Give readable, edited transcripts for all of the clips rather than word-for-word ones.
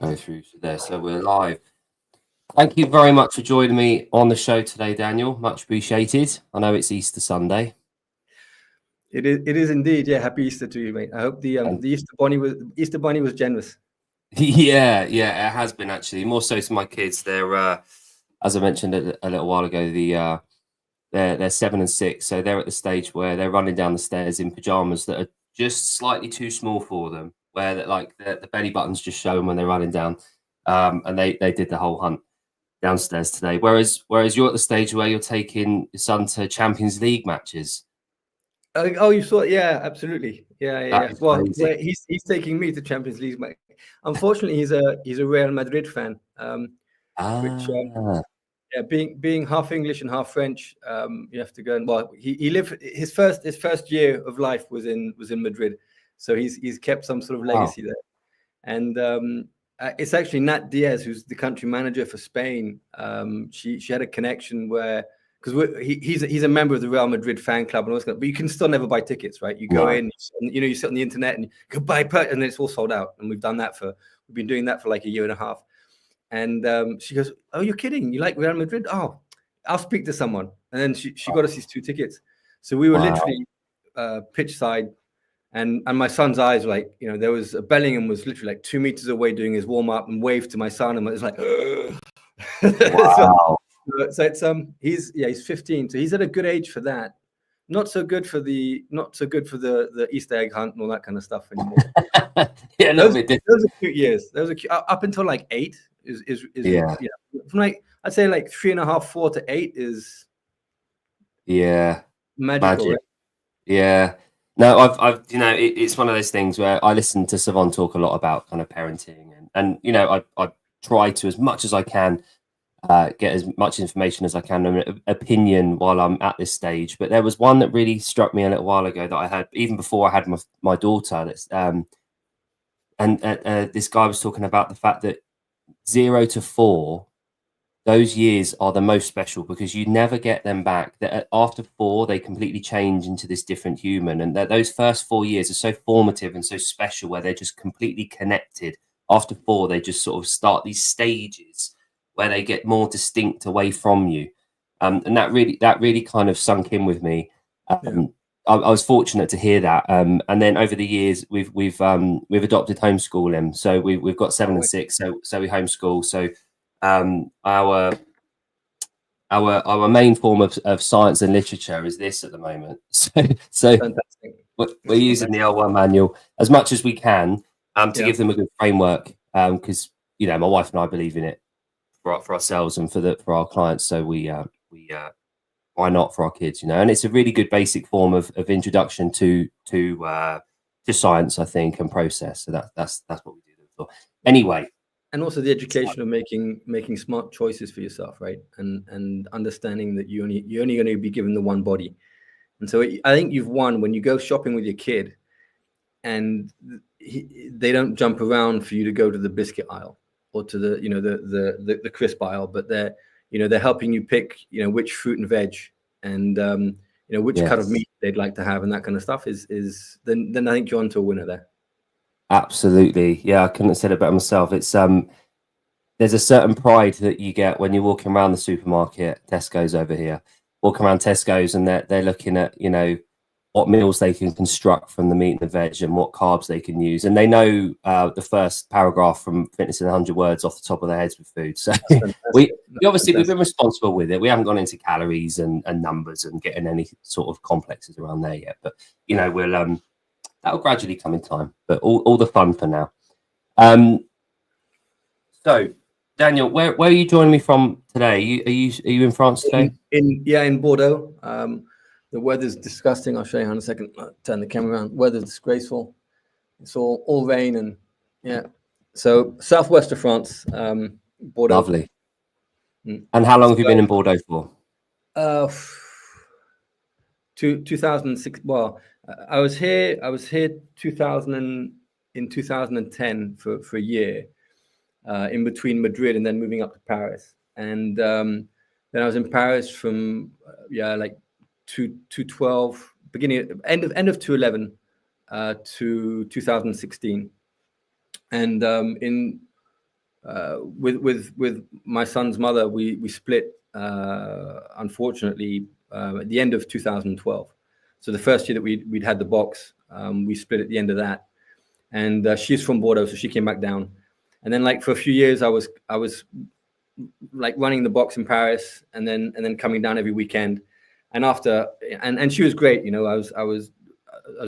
Go through to there. So we're live. Thank you very much for joining me on the show today, Daniel. Much appreciated. I know it's Easter Sunday. It is indeed. Yeah, happy Easter to you, mate. I hope the Easter bunny was generous. Yeah, it has been actually. More so to my kids. They're as I mentioned a little while ago, they're 7 and 6, so they're at the stage where they're running down the stairs in pajamas that are just slightly too small for them, where the belly buttons just show them when they're running down. And they did the whole hunt downstairs today. Whereas you're at the stage where you're taking your son to Champions League matches. Oh, you saw it? Yeah, absolutely. Yeah. Well, Crazy. he's taking me to Champions League, mate. Unfortunately, he's a Real Madrid fan, which yeah, being half English and half French, you have to go and he lived his first year of life was in Madrid, so he's kept some sort of legacy there, and it's actually Nat Diaz, who's the country manager for Spain. She had a connection where because he's a member of the Real Madrid fan club and all this, but you can still never buy tickets, right? You go in, you sit on the internet and you go buy, and it's all sold out. And we've been doing that for like a year and a half. And she goes, "Oh, you're kidding? You like Real Madrid? Oh, I'll speak to someone." And then she got us these 2 tickets. So we were literally pitch side, and my son's eyes were like, there was Bellingham was literally like 2 meters away doing his warm up and waved to my son, and it was like, wow. So it's he's 15, so he's at a good age for that. Not so good for the Easter egg hunt and all that kind of stuff anymore. Yeah, those are cute years. Those are cute. Up until like 8 is from like I'd say like 3.5, 4 to 8 is magical. Right? Yeah. No, I've it's one of those things where I listen to Savon talk a lot about kind of parenting, and I try to, as much as I can, get as much information as I can, an opinion while I'm at this stage. But there was one that really struck me a little while ago that I had even before I had my daughter. That's this guy was talking about the fact that 0 to 4, those years are the most special because you never get them back. That after 4, they completely change into this different human, and that those first 4 years are so formative and so special, where they're just completely connected. After 4, they just sort of start these stages where they get more distinct away from you, and that really kind of sunk in with me. I was fortunate to hear that, and then over the years we've adopted homeschooling, so we've got 7 and 6, so we homeschool. So our main form of science and literature is this at the moment. So we're using the L1 manual as much as we can to give them a good framework, because my wife and I believe in it for ourselves and for our clients. So we why not for our kids, and it's a really good basic form of introduction to science, I think, and process. So that's what we do them for. Anyway, and also the education of making smart choices for yourself, right? And understanding that you're only going to be given the one body. And so I think you've won when you go shopping with your kid, and they don't jump around for you to go to the biscuit aisle or to the crisp aisle, but they're helping you pick which fruit and veg and which cut of meat they'd like to have, and that kind of stuff is then I think you're onto a winner there. Absolutely. Yeah, I couldn't have said it better myself. It's there's a certain pride that you get when you're walking around the supermarket, Tesco's over here, walking around Tesco's, and they're looking at what meals they can construct from the meat and the veg and what carbs they can use. And they know the first paragraph from Fitness in 100 Words off the top of their heads with food. So we've been responsible with it. We haven't gone into calories and numbers and getting any sort of complexes around there yet. But, we'll that'll gradually come in time. But all the fun for now. So, Daniel, where are you joining me from today? Are you in France today? In Bordeaux. The weather's disgusting. I'll show you in a second. I'll turn the camera around. Weather's disgraceful. It's all rain and So southwest of France, Bordeaux. Lovely. And how long have you been in Bordeaux for? 2006. Well, I was here 2010 for a year, in between Madrid and then moving up to Paris. And then I was in Paris from like 2012, end of 2011 to 2016, and in with my son's mother, we split unfortunately at the end of 2012. So the first year that we'd had the box, we split at the end of that. And she's from Bordeaux, so she came back down. And then, like, for a few years, I was like running the box in Paris, and then coming down every weekend. And after, and she was great, you know. I was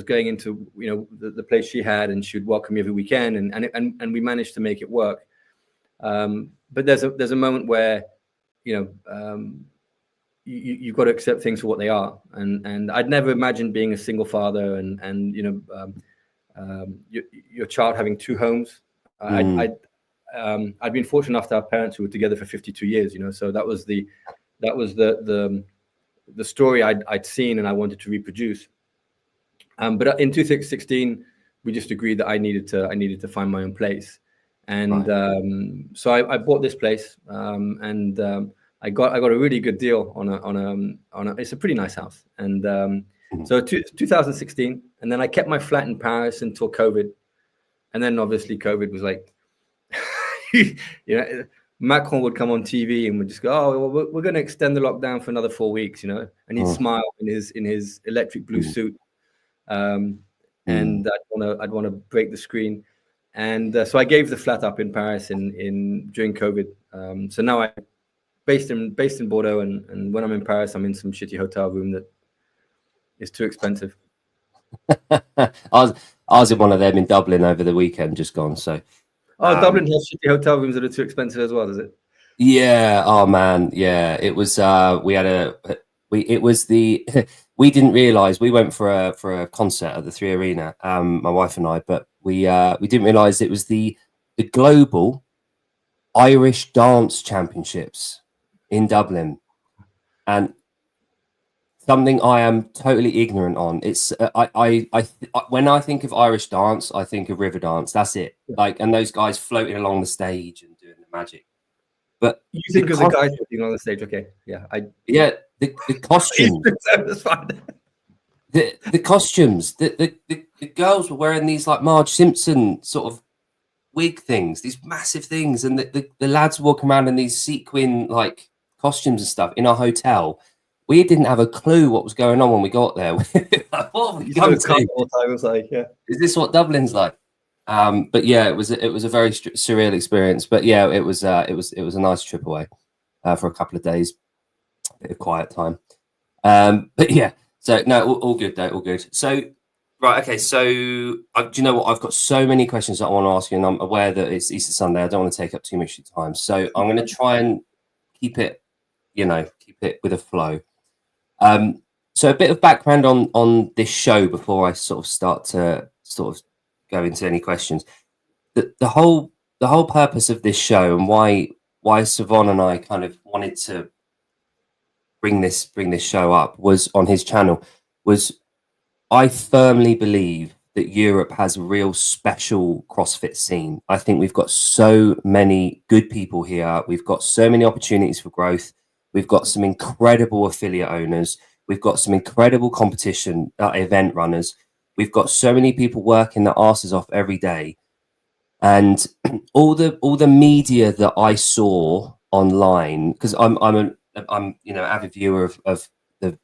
going into, you know, the place she had, and she would welcome me every weekend, and we managed to make it work. But there's a moment where, you know, you've got to accept things for what they are. And I'd never imagined being a single father, and you know, your child having two homes. I'd been fortunate enough to have parents who were together for 52 years, you know. So that was the story I'd seen and I wanted to reproduce. But in 2016, we just agreed that I needed to find my own place. And right. So I bought this place, and I got a really good deal on a it's a pretty nice house. And so 2016, and then I kept my flat in Paris until COVID. And then obviously COVID was like, you know, Macron would come on TV and would just go, "Oh, well, we're going to extend the lockdown for another 4 weeks," you know, and he'd smile in his electric blue suit, and I'd want to break the screen, and so I gave the flat up in Paris in during COVID. So now I'm based in Bordeaux, and when I'm in Paris, I'm in some shitty hotel room that is too expensive. I was in one of them in Dublin over the weekend, just gone. So. Dublin has shitty hotel rooms that are too expensive as well, does it? Yeah. Oh man. Yeah. It was. We didn't realize we went for a concert at the Three Arena. My wife and I, but we didn't realize it was the Global Irish Dance Championships in Dublin, and something I am totally ignorant on. It's when I think of Irish dance, I think of river dance. That's it. Like, and those guys floating along the stage and doing the magic. But you think of the guys floating on the stage, okay? Yeah, the costumes. That's fine. The costumes. The girls were wearing these like Marge Simpson sort of wig things, these massive things, and the lads walking around in these sequin like costumes and stuff in our hotel. We didn't have a clue what was going on when we got there. What have we come to? All time was like, yeah. Is this what Dublin's like? But yeah, it was a very surreal experience. But yeah, it was a nice trip away for a couple of days, bit of quiet time. But yeah, so no, all good though, all good. So right, okay. So do you know what? I've got so many questions that I want to ask you, and I'm aware that it's Easter Sunday. I don't want to take up too much of your time, so I'm going to try and keep it with a flow. So a bit of background on this show before I sort of start to go into any questions. The whole purpose of this show and why Savon and I kind of wanted to bring this show up was on his channel was I firmly believe that Europe has a real special CrossFit scene. I think we've got so many good people here. We've got so many opportunities for growth. We've got some incredible affiliate owners. We've got some incredible competition event runners. We've got so many people working their asses off every day. And all the media that I saw online, because I'm avid viewer of the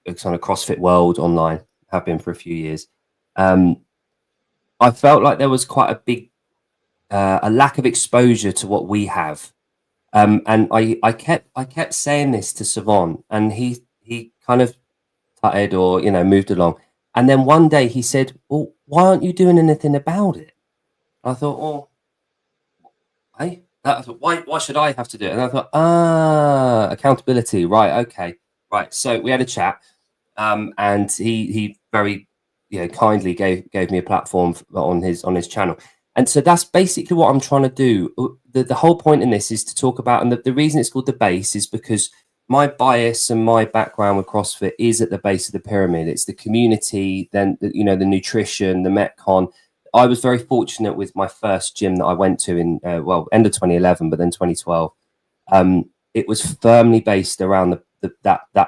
kind of CrossFit world online, have been for a few years. I felt like there was quite a big a lack of exposure to what we have. And I kept saying this to Savon, and he kind of tutted or moved along. And then one day he said, "Well, why aren't you doing anything about it?" I thought, "Well, hey, why should I have to do it?" And I thought, accountability, right? Okay, right. So we had a chat, and he very kindly gave me a platform on his channel. And so that's basically what I'm trying to do. The whole point in this is to talk about, and the reason it's called the base is because my bias and my background with CrossFit is at the base of the pyramid. It's the community, then the nutrition, the Metcon. I was very fortunate with my first gym that I went to in end of 2011, but then 2012. It was firmly based around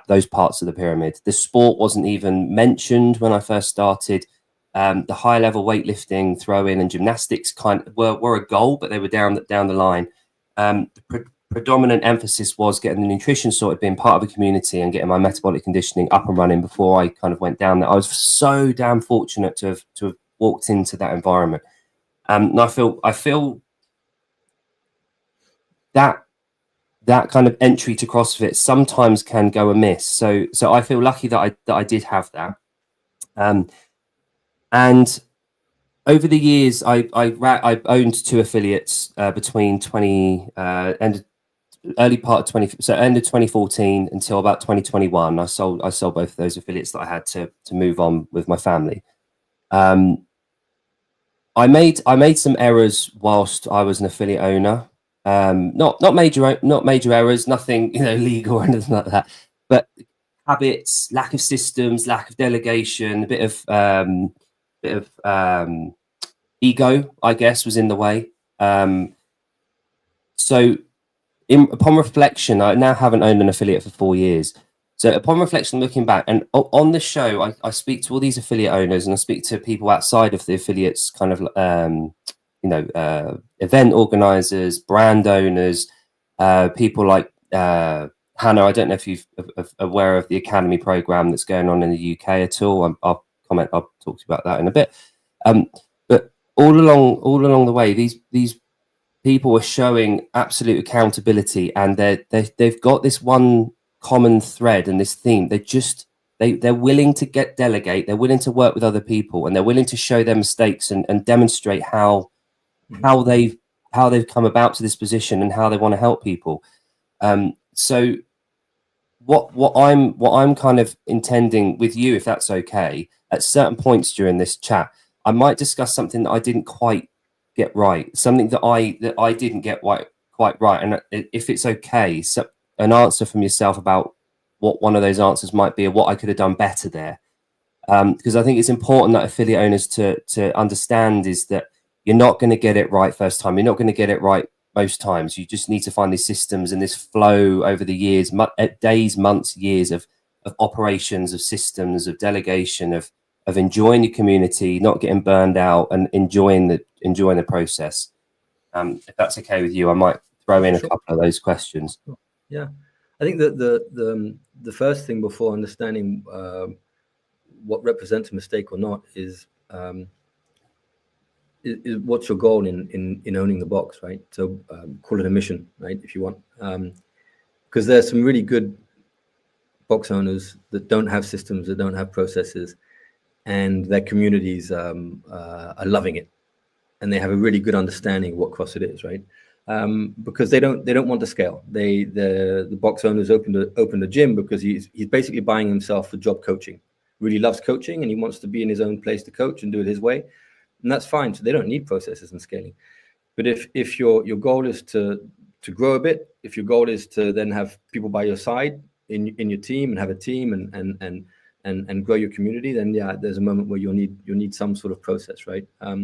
those parts of the pyramid. The sport wasn't even mentioned when I first started. The high level weightlifting, throwing, and gymnastics were a goal, but they were down the line. The predominant emphasis was getting the nutrition sorted, being part of a community, and getting my metabolic conditioning up and running before I kind of went down there. I was so damn fortunate to have walked into that environment. And I feel that kind of entry to CrossFit sometimes can go amiss. So I feel lucky that I did have that. And over the years, I owned 2 affiliates between early part of end of 2014 until about 2021. I sold both of those affiliates that I had to move on with my family. I made some errors whilst I was an affiliate owner. Not major errors, nothing legal or anything like that, but habits, lack of systems, lack of delegation, a bit of ego, I guess, was in the way. So upon reflection, I now haven't owned an affiliate for 4 years. So upon reflection, looking back, and on this show, I speak to all these affiliate owners, and I speak to people outside of the affiliates, kind of, event organizers, brand owners, people like Hannah. I don't know if you're aware of the Academy program that's going on in the UK at all. I'll talk to you about that in a bit. But all along the way, these people are showing absolute accountability, and they've got this one common thread and this theme. They're willing to delegate, they're willing to work with other people, and they're willing to show their mistakes and demonstrate how they've come about to this position and how they want to help people. So what I'm kind of intending with you, if that's okay, at certain points during this chat, I might discuss something that I didn't quite get right, something that I didn't get quite right, and if it's okay, so an answer from yourself about what one of those answers might be, or what I could have done better there, because I think it's important that affiliate owners to understand is that you're not going to get it right first time. You're not going to get it right most times. You just need to find these systems and this flow over the years, days, months, years of operations, of systems, of delegation, of enjoying your community, not getting burned out, and enjoying the process. If that's okay with you, I might throw in a couple of those questions. Yeah, I think that the first thing before understanding what represents a mistake or not is what's your goal in owning the box, right? So call it a mission, right, if you want, because there's some really good box owners that don't have systems, that don't have processes, and their communities are loving it, and they have a really good understanding of what CrossFit is, right? Because they don't want to scale. The box owners opened a gym because he's basically buying himself for job coaching. Really loves coaching, and he wants to be in his own place to coach and do it his way, and that's fine. So they don't need processes and scaling. But if your goal is to grow a bit, if your goal is to then have people by your side in your team and have a team and grow your community, then yeah, there's a moment where you'll need some sort of process, right? I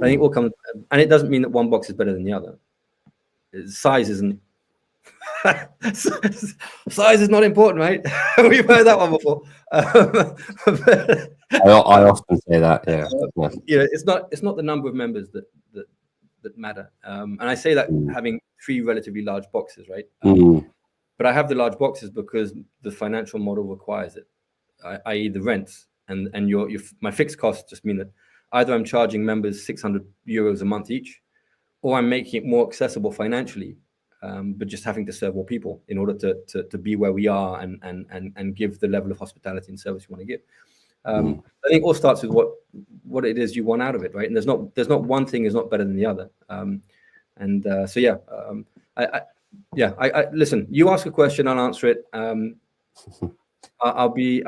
think it will come, and it doesn't mean that one box is better than the other. Size isn't size is not important, right? We've heard that one before. I often say that, yeah. It's not the number of members that matter, and I say that having 3 relatively large boxes, right? But I have the large boxes because the financial model requires it, i.e. the rents and my fixed costs just mean that either I'm charging members €600 a month each, or I'm making it more accessible financially, but just having to serve more people in order to be where we are and give the level of hospitality and service you want to give. I think it all starts with what it is you want out of it, right? And there's not one thing is not better than the other. I listen. You ask a question, I'll answer it. I'll be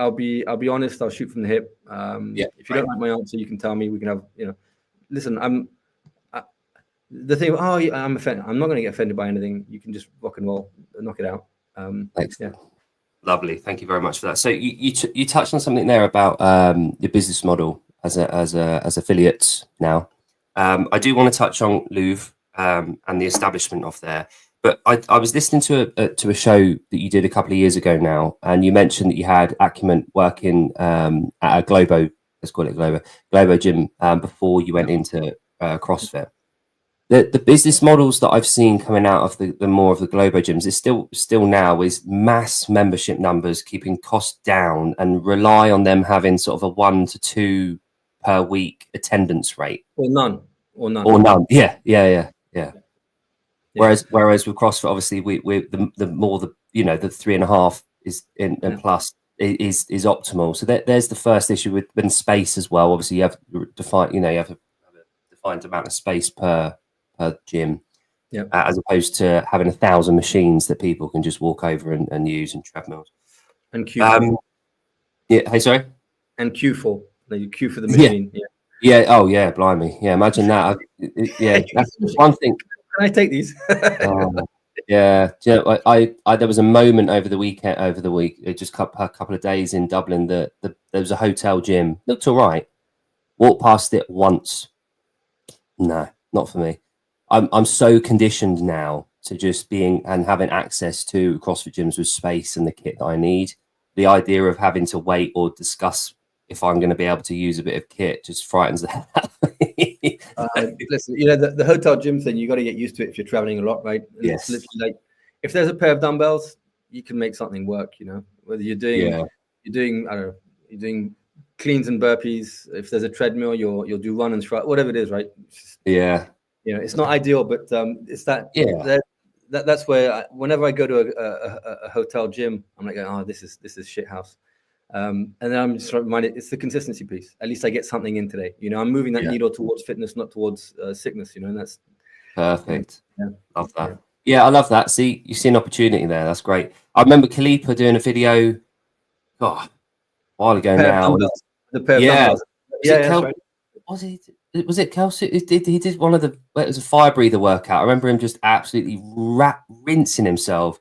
honest. I'll shoot from the hip. If you don't like my answer, you can tell me. We can have listen. The thing. I'm offended. I'm not going to get offended by anything. You can just rock and roll, knock it out. Excellent. Yeah. Lovely. Thank you very much for that. So you touched on something there about your business model as affiliates now. I do want to touch on Louvre and the establishment of there. But I was listening to a show that you did a couple of years ago now, and you mentioned that you had Acumen working at a Globo let's call it Globo Gym, before you went into CrossFit. The business models that I've seen coming out of the more of the Globo gyms is still now is mass membership numbers, keeping costs down, and rely on them having sort of a 1 to 2 per week attendance rate, or none. Yeah. Whereas with CrossFit, obviously, we the more the 3.5 is in and plus is optimal. So there's the first issue with space as well. Obviously, you have to define, you have a defined amount of space per gym, as opposed to having 1,000 machines that people can just walk over and use, and treadmills. And Q4. Hey, sorry. And Q4. You queue for the machine. Yeah. Oh, yeah. Blimey. Yeah. Imagine that. That's one thing. Can I take these? Yeah. I there was a moment over the week, just a couple of days in Dublin, that there was a hotel gym. Looked all right. Walked past it once. No, not for me. I'm so conditioned now to just being and having access to CrossFit gyms with space and the kit that I need. The idea of having to wait or discuss if I'm going to be able to use a bit of kit just frightens the hell out of me. Listen, the hotel gym thing, you got to get used to it if you're traveling a lot, right? And yes. It's literally like, if there's a pair of dumbbells, you can make something work. Whether you're doing I don't know, you're doing cleans and burpees. If there's a treadmill, you'll do run and strut, whatever it is, right? It's not ideal, but it's that. That's where whenever I go to a hotel gym, I'm like, oh, this is shit house. And then I'm just reminded, it's the consistency piece. At least I get something in today. I'm moving that needle towards fitness, not towards sickness. And that's perfect. Love that. Yeah, I love that. See, you see an opportunity there. That's great. I remember Khalifa doing a video, a while ago now. The pair of dumbbells. Was it Kelsey? He did one of it was a fire breather workout. I remember him just absolutely rinsing himself,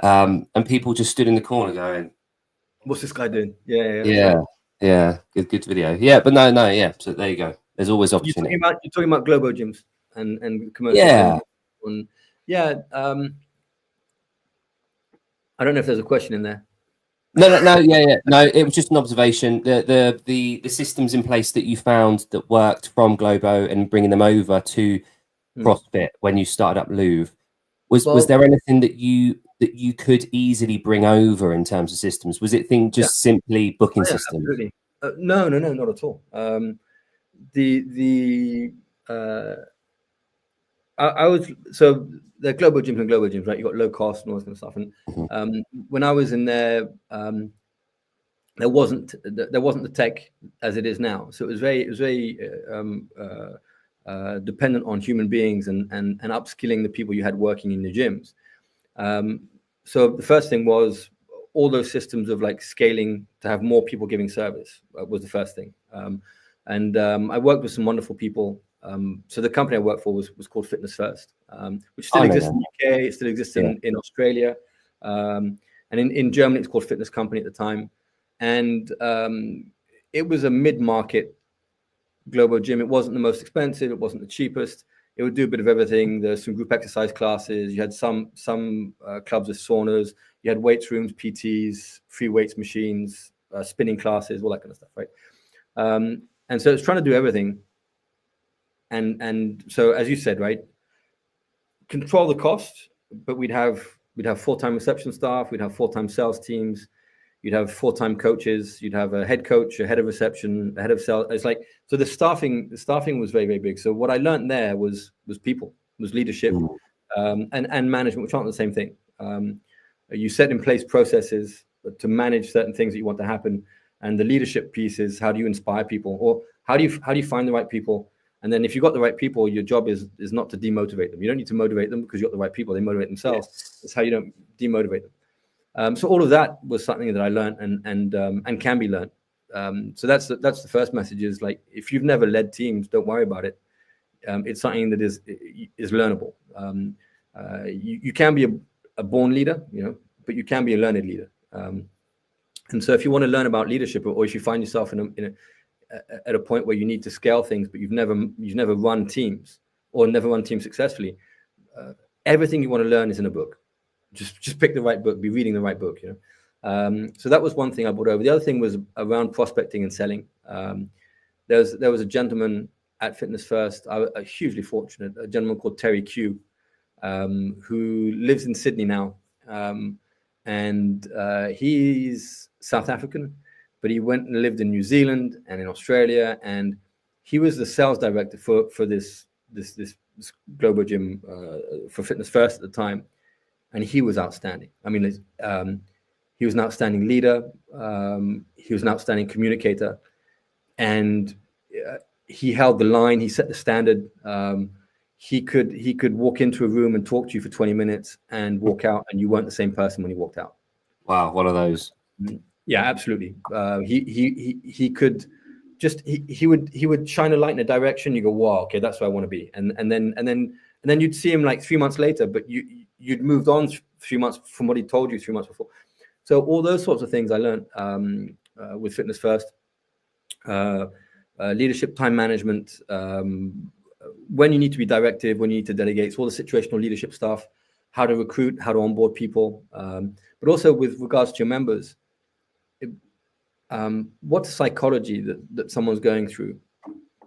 and people just stood in the corner going, "What's this guy doing?" Yeah. Good video. Yeah, but no. So there you go. There's always opportunity. You're talking about Globo gyms and commercial. Yeah. I don't know if there's a question in there. No, yeah. No, it was just an observation. The systems in place that you found that worked from Globo and bringing them over to CrossFit when you started up Louvre, was there anything that you could easily bring over in terms of systems? Was it simply booking systems? Absolutely. No, not at all. The Globo gyms and Globo gyms, right? You got low cost and all this kind of stuff. And when I was in there, there wasn't the tech as it is now. So it was very dependent on human beings and upskilling the people you had working in the gyms. So the first thing was all those systems of like scaling to have more people giving service was the first thing. I worked with some wonderful people. So the company I worked for was called Fitness First, which still exists in the UK. It still exists in Australia. And in Germany, it's called Fitness Company at the time. And it was a mid-market Globo gym. It wasn't the most expensive. It wasn't the cheapest. It would do a bit of everything. There's some group exercise classes. You had some clubs with saunas. You had weights rooms, PTs, free weights machines, spinning classes, all that kind of stuff, right? And so it's trying to do everything. And so, as you said, right, control the cost, but we'd have full-time reception staff, we'd have full-time sales teams, you'd have full-time coaches, you'd have a head coach, a head of reception, a head of sales. It's like, so the staffing was very, very big. So what I learned there was people, was leadership, and management, which aren't the same thing. You set in place processes to manage certain things that you want to happen, and the leadership piece is how do you inspire people, or how do you find the right people? And then if you've got the right people, your job is not to demotivate them. You don't need to motivate them because you've got the right people. They motivate themselves. Yes. That's how you don't demotivate them. So all of that was something that I learned and can be learned. So that's the first message is like, if you've never led teams, don't worry about it. It's something that is learnable. You can be a born leader, but you can be a learned leader. And so if you want to learn about leadership, or if you find yourself at a point where you need to scale things, but you've never run teams or never run teams successfully, everything you want to learn is in a book. Just pick the right book, be reading the right book, So that was one thing I brought over. The other thing was around prospecting and selling. There was a gentleman at Fitness First, I hugely fortunate, a gentleman called Terry Q, who lives in Sydney now. And he's South African, but he went and lived in New Zealand and in Australia, and he was the sales director for this global gym for Fitness First at the time, and he was outstanding. I mean, he was an outstanding leader. He was an outstanding communicator, and he held the line. He set the standard. He could walk into a room and talk to you for 20 minutes and walk out, and you weren't the same person when he walked out. Wow, one of those. Yeah, absolutely. He could just he would shine a light in a direction. You go, wow, okay, that's where I want to be. And then you'd see him like 3 months later, but you'd moved on 3 months from what he told you 3 months before. So all those sorts of things I learned with Fitness First, leadership, time management, when you need to be directive, when you need to delegate, so all the situational leadership stuff, how to recruit, how to onboard people, but also with regards to your members, what's the psychology that someone's going through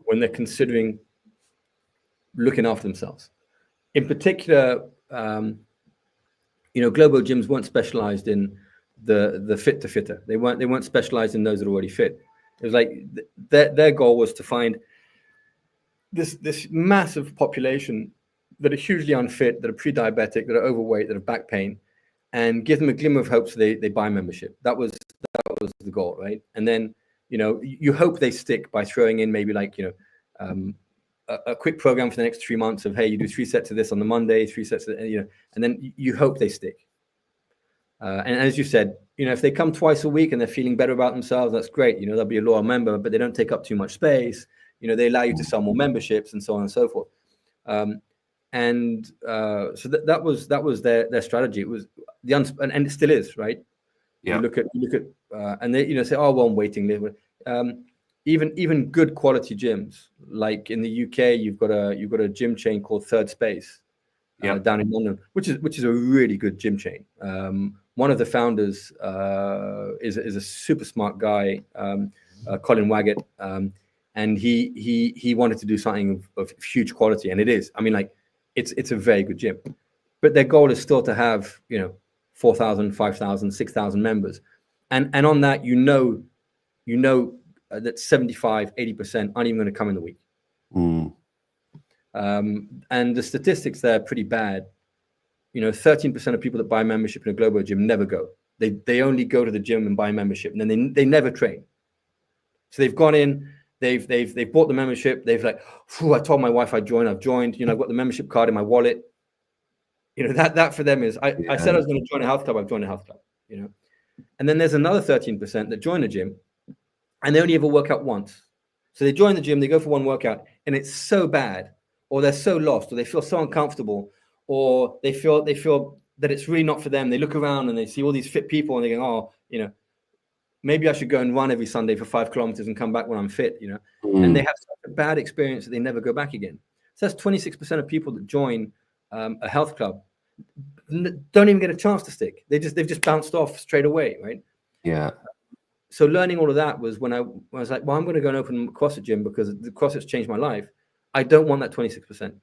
when they're considering looking after themselves? In particular, global gyms weren't specialized in the fit to fitter. They weren't specialized in those that are already fit. It was like their goal was to find this massive population that are hugely unfit, that are pre-diabetic, that are overweight, that have back pain, and give them a glimmer of hope so they buy membership. That was the goal, right? And then you hope they stick by throwing in maybe like a quick program for the next 3 months of, hey, you do 3 sets of this on the Monday, 3 sets of, and then you hope they stick. And as you said, if they come twice a week and they're feeling better about themselves, that's great. They'll be a loyal member, but they don't take up too much space. They allow you to sell more memberships and so on and so forth. So that was their strategy. It was and it still is, right? Yeah. You look at and they say, oh, well, I'm waiting list. Even good quality gyms, like in the UK, you've got a gym chain called Third Space, down in London, which is a really good gym chain. One of the founders is a super smart guy, Colin Waggett, and he wanted to do something of huge quality, and it is. I mean, like it's a very good gym, but their goal is still to have 4,000, 5,000, 6,000 members, and on that that 75, 80% aren't even going to come in the week. And the statistics there are pretty bad. 13% of people that buy membership in a global gym never go. They only go to the gym and buy membership, and then they never train. So they've gone in, they've bought the membership. They've like, I told my wife I've joined. I've got the membership card in my wallet. That for them is I said I was going to join a health club. I've joined a health club. And then there's another 13% that join the gym, and they only ever work out once. So they join the gym, they go for one workout, and it's so bad, or they're so lost, or they feel so uncomfortable, or they feel that it's really not for them. They look around and they see all these fit people, and they go, oh, maybe I should go and run every Sunday for 5 kilometers and come back when I'm fit, And they have such a bad experience that they never go back again. So that's 26% of people that join a health club don't even get a chance to stick. They've just bounced off straight away, right? Yeah. So learning all of that was when I was like, well, I'm going to go and open a CrossFit gym because the CrossFit's changed my life. I don't want that 26%.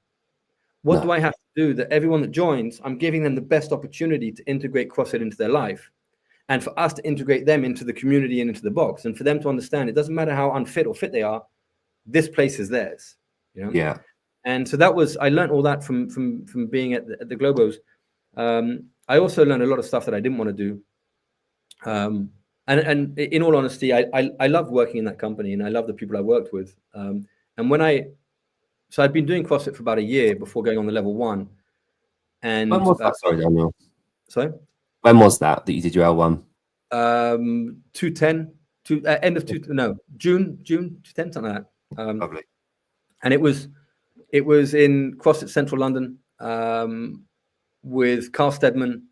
What do I have to do that everyone that joins, I'm giving them the best opportunity to integrate CrossFit into their life, and for us to integrate them into the community and into the box, and for them to understand it doesn't matter how unfit or fit they are, this place is theirs. Yeah. And so I learned all that from being at the Globos. I also learned a lot of stuff that I didn't want to do. And in all honesty, I love working in that company, and I love the people I worked with. And so I'd been doing CrossFit for about a year before going on the level 1. And when was that? Sorry, Daniel. Sorry? When was that you did your L1? 2010, June 2010, something like that. Lovely. And it was in CrossFit Central London with Carl Steadman.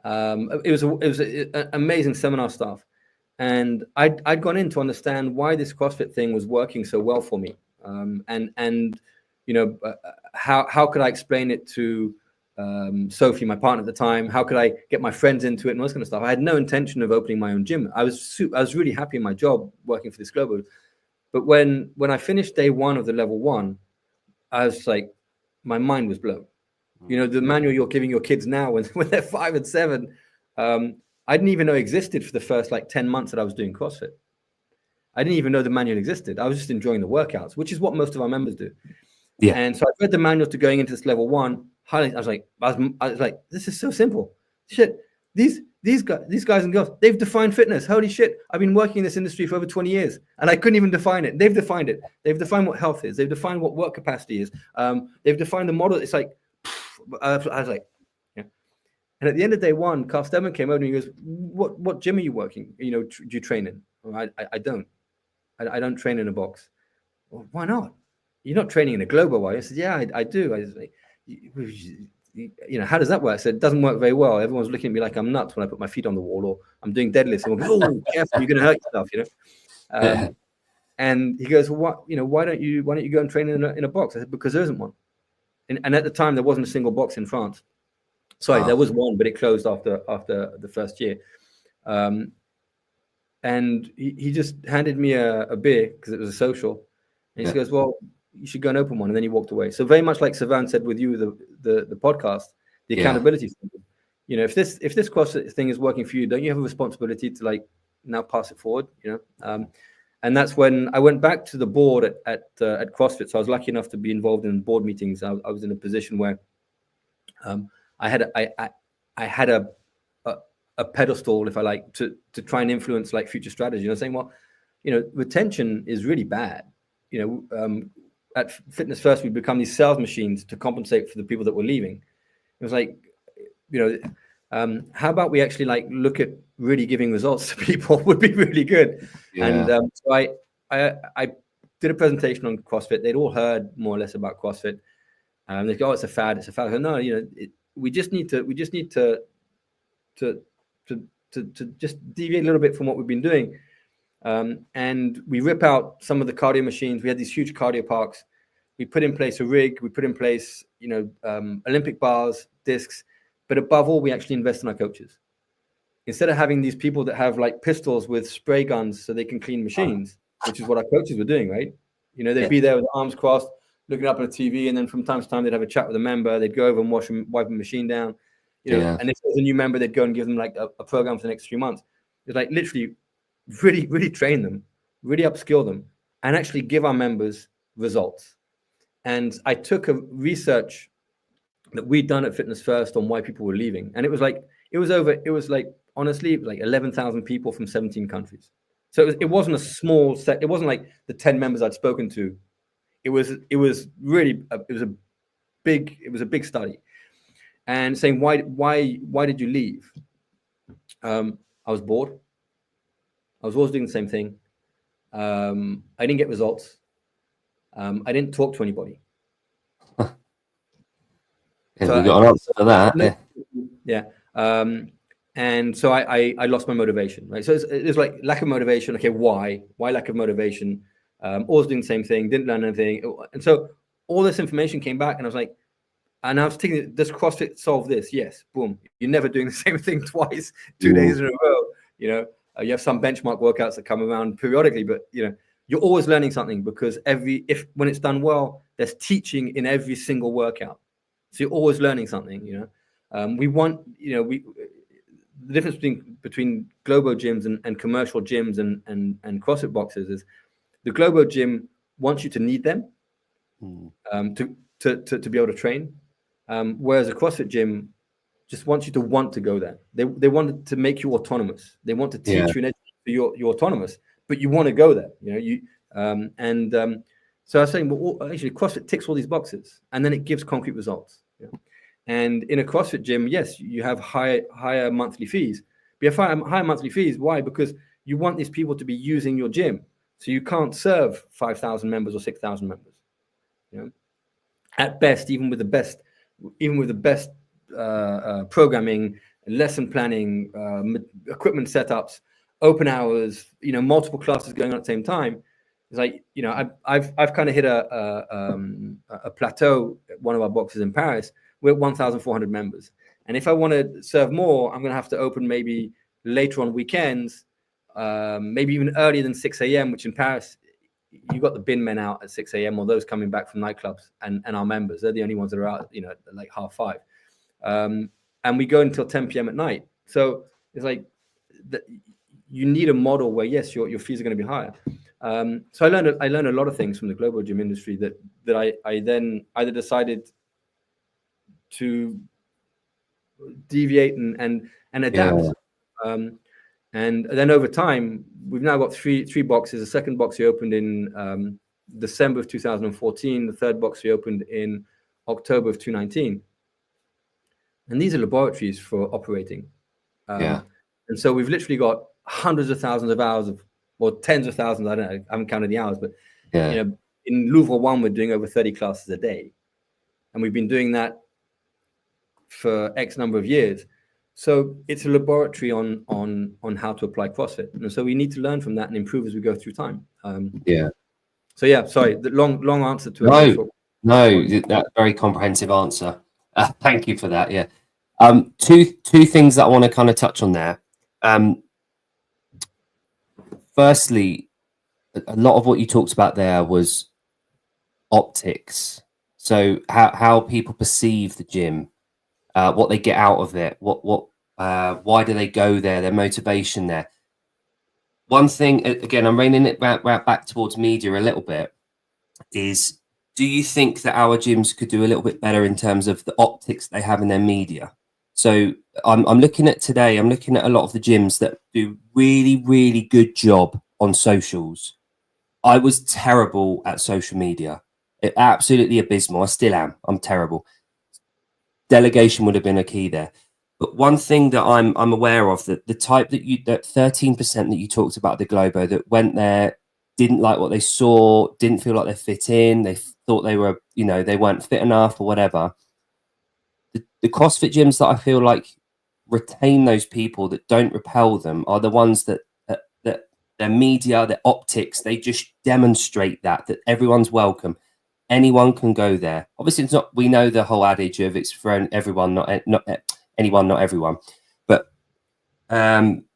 It was an amazing seminar staff, and I'd gone in to understand why this CrossFit thing was working so well for me, and how could I explain it to Sophie, my partner at the time? How could I get my friends into it and all this kind of stuff? I had no intention of opening my own gym. I was really happy in my job working for this global. But when I finished day one of the level 1, I was like, my mind was blown. You know, the manual you're giving your kids now when they're 5 and 7, I didn't even know existed for the first like 10 months that I was doing CrossFit. I didn't even know the manual existed. I was just enjoying the workouts, which is what most of our members do. Yeah. And so I read the manual to going into this level 1. I was like, this is so simple. Shit, these guys and girls, they've defined fitness. Holy shit! I've been working in this industry for over 20 years, and I couldn't even define it. They've defined it. They've defined what health is. They've defined what work capacity is. They've defined the model. It's like, I was like, yeah. And at the end of day 1, Carl Steadman came over and he goes, "What gym are you working? You know, do you train in?" Well, I don't. I don't train in a box. Well, why not? You're not training in a global, are you? I said, yeah, I do. I was like, you know, how does that work? I said, it doesn't work very well. Everyone's looking at me like I'm nuts when I put my feet on the wall or I'm doing deadlifts. And we'll go, oh, careful, you're going to hurt yourself, you know? And he goes, well, why don't you go and train in a box? I said, because there isn't one. And at the time, there wasn't a single box in France. Sorry, there was one, but it closed after the first year. And he just handed me a beer because it was a social. And he goes, well, you should go and open one. And then he walked away. So very much like Savan said with you, the podcast, the accountability. You know, if this CrossFit thing is working for you, don't you have a responsibility to like now pass it forward? You know, and that's when I went back to the board at CrossFit. So I was lucky enough to be involved in board meetings. I was in a position where I had a pedestal, if I like, to try and influence like future strategy. And I was saying, well, you know, retention is really bad. You know, at Fitness First, we become these sales machines to compensate for the people that were leaving. It was like, you know, how about we actually like look at really giving results to people would be really good. And so I did a presentation on CrossFit. They'd all heard more or less about CrossFit. They go, oh, it's a fad. It's a fad. I go, no, you know, we just need to just deviate a little bit from what we've been doing. And we rip out some of the cardio machines. We had these huge cardio parks. We put in place a rig. We put in place, you know, Olympic bars, discs. But above all, we actually invest in our coaches. Instead of having these people that have like pistols with spray guns so they can clean machines, which is what our coaches were doing, right? You know, they'd be there with arms crossed, looking up at the TV, and then from time to time they'd have a chat with a member. They'd go over and wipe the machine down. You know, and if there's a new member, they'd go and give them like a program for the next 3 months. It's like literally really, really train them, really upskill them, and actually give our members results. And I took a research that we'd done at Fitness First on why people were leaving. And it was like 11,000 people from 17 countries. So it wasn't a small set. It wasn't like the 10 members I'd spoken to. It was a big study. And saying, why did you leave? I was bored. I was always doing the same thing. I didn't get results. I didn't talk to anybody. So we got an answer for that. Yeah. And so I lost my motivation, right? So it's like lack of motivation. Okay, why? Why lack of motivation? Always doing the same thing, didn't learn anything. And so all this information came back, and I was like, and I was thinking, does CrossFit solve this? Yes. Boom. You're never doing the same thing twice, 2 days in a row. You know, you have some benchmark workouts that come around periodically, but you know, you're always learning something because when it's done well, there's teaching in every single workout. So you're always learning something, you know. The difference between Globo gyms and commercial gyms and CrossFit boxes is the Globo gym wants you to need them to be able to train, whereas a CrossFit gym just wants you to want to go there. They want to make you autonomous. They want to teach you and you're autonomous, but you want to go there. You know, so I was saying, well, actually, CrossFit ticks all these boxes, and then it gives concrete results. You know? And in a CrossFit gym, yes, you have higher monthly fees. But you have higher monthly fees. Why? Because you want these people to be using your gym. So you can't serve 5,000 members or 6,000 members. You know, at best, even with the best programming, lesson planning, equipment setups, open hours, you know, multiple classes going on at the same time. It's like, you know, I've kind of hit a plateau at one of our boxes in Paris we're 1,400 members. And if I want to serve more, I'm going to have to open maybe later on weekends, maybe even earlier than 6 a.m., which in Paris, you got the bin men out at 6 a.m. or those coming back from nightclubs, and our members. They're the only ones that are out, like 4:30. And we go until 10 p.m. at night. So it's like you need a model where, yes, your fees are going to be higher. So I learned a lot of things from the global gym industry that I then either decided to deviate and adapt. Yeah. And then over time, we've now got three boxes. The second box we opened in December of 2014. The third box we opened in October of 2019. And these are laboratories for operating. Yeah. And so we've literally got hundreds of thousands of hours or tens of thousands. I don't know. I haven't counted the hours, but in Louvre 1, we're doing over 30 classes a day. And we've been doing that for X number of years. So it's a laboratory on how to apply CrossFit. And so we need to learn from that and improve as we go through time. So yeah, sorry, the long answer to that very comprehensive answer. Thank you for that. Yeah. Two things that I want to kind of touch on there. Firstly, a lot of what you talked about there was optics. So how people perceive the gym, what they get out of it, why do they go there, their motivation there. One thing, again, I'm reining it back towards media a little bit, is do you think that our gyms could do a little bit better in terms of the optics they have in their media? So I'm looking at a lot of the gyms that do really, really good job on socials. I was terrible at social media. Absolutely abysmal. I still am. I'm terrible. Delegation would have been a key there. But one thing that I'm aware of, that the type that 13% that you talked about, the Globo, that went there, didn't like what they saw, didn't feel like they fit in, they thought they were, they weren't fit enough or whatever. The CrossFit gyms that I feel like retain those people, that don't repel them, are the ones that their media, their optics, they just demonstrate that everyone's welcome. Anyone can go there. Obviously, it's not. We know the whole adage of it's for everyone, not anyone, not everyone. But having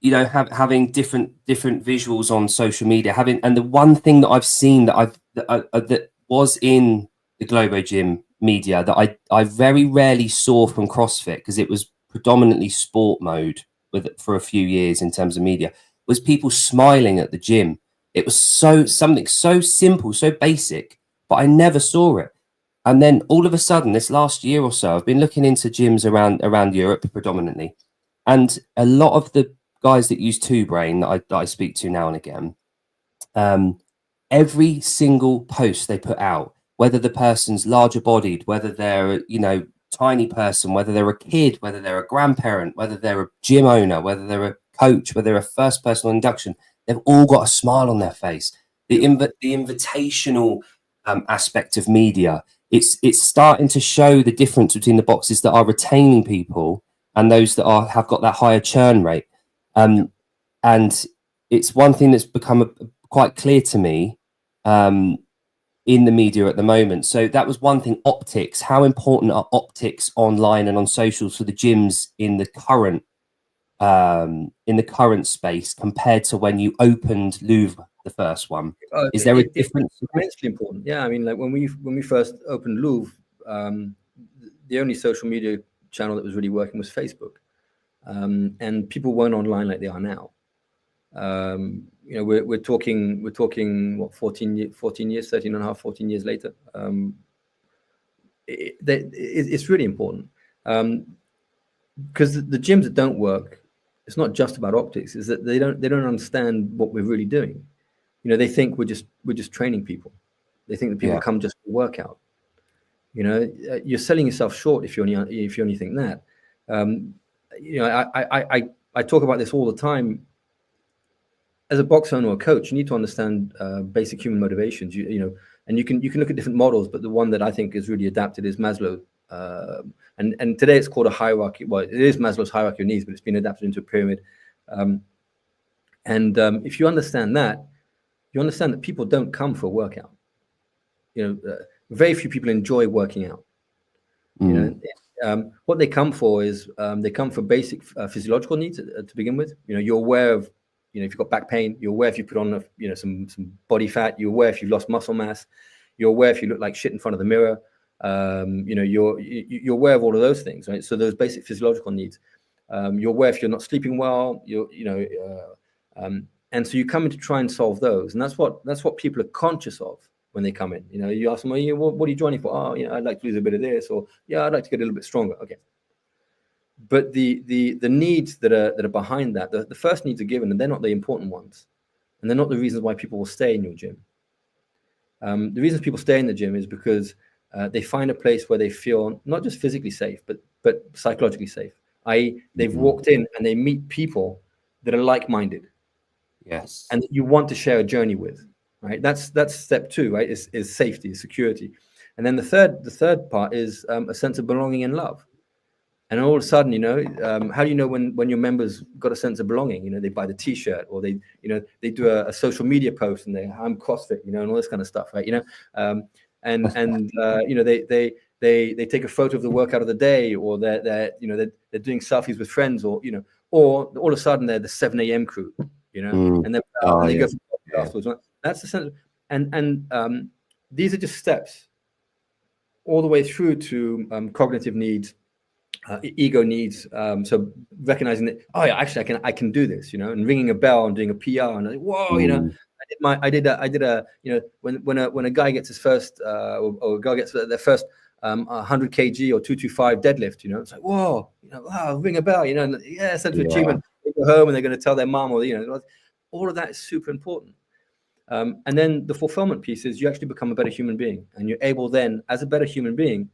different visuals on social media, and the one thing that I've seen that was in the Globo Gym media that I very rarely saw from CrossFit, because it was predominantly sport mode for a few years in terms of media, was people smiling at the gym. It was something so simple, so basic, but I never saw it. And then all of a sudden, this last year or so, I've been looking into gyms around Europe predominantly, and a lot of the guys that use Two Brain that I speak to now and again, every single post they put out, whether the person's larger bodied, whether they're tiny person, whether they're a kid, whether they're a grandparent, whether they're a gym owner, whether they're a coach, whether they're a first personal induction, they've all got a smile on their face. The invitational aspect of media, it's starting to show the difference between the boxes that are retaining people and those that have got that higher churn rate. And it's one thing that's become quite clear to me in the media at the moment. So that was one thing. Optics. How important are optics online and on socials for the gyms in the current space compared to when you opened Louvre, the first one? Is there a difference? It's immensely important. Yeah, I mean, like when we first opened Louvre, the only social media channel that was really working was Facebook, and people weren't online like they are now. We're talking what, 14 years, 13 and a half, 14 years later. It's really important, because the gyms that don't work, it's not just about optics. Is that they don't understand what we're really doing. They think we're just training people. They think that people come just for workout. You're selling yourself short if you only think that. I talk about this all the time. As a box owner or coach, you need to understand basic human motivations. And you can look at different models, but the one that I think is really adapted is Maslow. And today it's called a hierarchy. Well, it is Maslow's hierarchy of needs, but it's been adapted into a pyramid. If you understand that, you understand that people don't come for a workout. Very few people enjoy working out. You know, what they come for is they come for basic physiological needs to begin with. You know, you're aware of, you know, if you've got back pain, you're aware if you put on, you know, some body fat, you're aware if you've lost muscle mass, you're aware if you look like shit in front of the mirror. You know, you're aware of all of those things, right? So those basic physiological needs. You're aware if you're not sleeping well. And so you come in to try and solve those, and that's what people are conscious of when they come in. You know, you ask them, well, what are you joining for? Oh, you know, I'd like to lose a bit of this, or yeah, I'd like to get a little bit stronger. Okay. But the needs that are behind that, the first needs are given, and they're not the important ones, and they're not the reasons why people will stay in your gym. The reasons people stay in the gym is because they find a place where they feel not just physically safe, but psychologically safe. I.e., they've walked in and they meet people that are like-minded. Yes. And that you want to share a journey with, right? That's step two, right? Is safety, is security. And then the third part is a sense of belonging and love. And all of a sudden, you know, how do you know when your members got a sense of belonging? You know, they buy the T-shirt, or they, you know, they do a social media post and I'm CrossFit, you know, and all this kind of stuff, right? You know, you know, they take a photo of the workout of the day, or they're you know, they're doing selfies with friends, or you know, or all of a sudden they're the 7 a.m. crew, you know, and they go for afterwards. That's the sense. And these are just steps all the way through to cognitive needs. Ego needs, so recognizing that, oh yeah, actually I can do this, you know, and ringing a bell and doing a PR, and like, whoa, you know, I did a you know, when a guy gets his first or a girl gets their first 100 kg or 225 deadlift, you know, it's like, whoa, you know, wow, ring a bell, you know, and, yeah, sense of achievement. They go home and they're going to tell their mom, or you know, all of that is super important. And then the fulfillment piece is you actually become a better human being, and you're able then, as a better human being,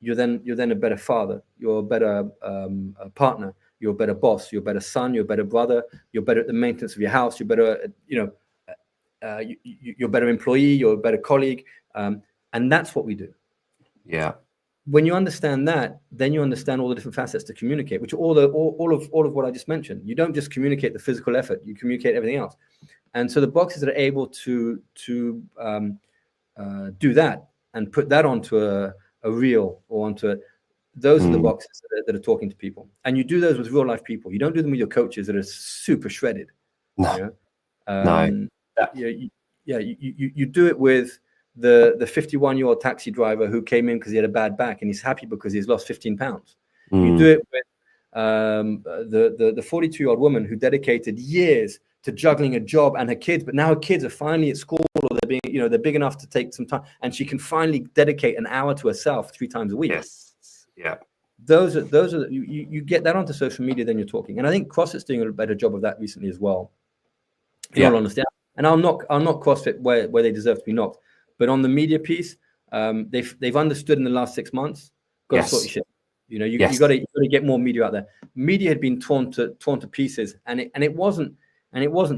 you're then a better father, you're a better partner, you're a better boss, you're a better son, you're a better brother, you're better at the maintenance of your house, you're better, you know, you're a better employee, you're a better colleague, and that's what we do. Yeah. When you understand that, then you understand all the different facets to communicate, which are all of what I just mentioned. You don't just communicate the physical effort; you communicate everything else. And so the boxes that are able to do that and put that onto a reel or onto those are the boxes that are talking to people. And you do those with real life people. You don't do them with your coaches that are super shredded. No. You know? You do it with the 51-year-old taxi driver who came in because he had a bad back and he's happy because he's lost 15 pounds. You do it with the 42-year-old woman who dedicated years to juggling a job and her kids, but now her kids are finally at school, or they're big enough to take some time, and she can finally dedicate an hour to herself 3 times a week. Yes. Yeah. Those are you get that onto social media, then you're talking. And I think CrossFit's doing a better job of that recently as well. In all honesty. And I'll knock CrossFit where they deserve to be knocked. But on the media piece, they've understood in the last 6 months, got to sort your shit. You know, you got to get more media out there. Media had been torn to pieces, and it wasn't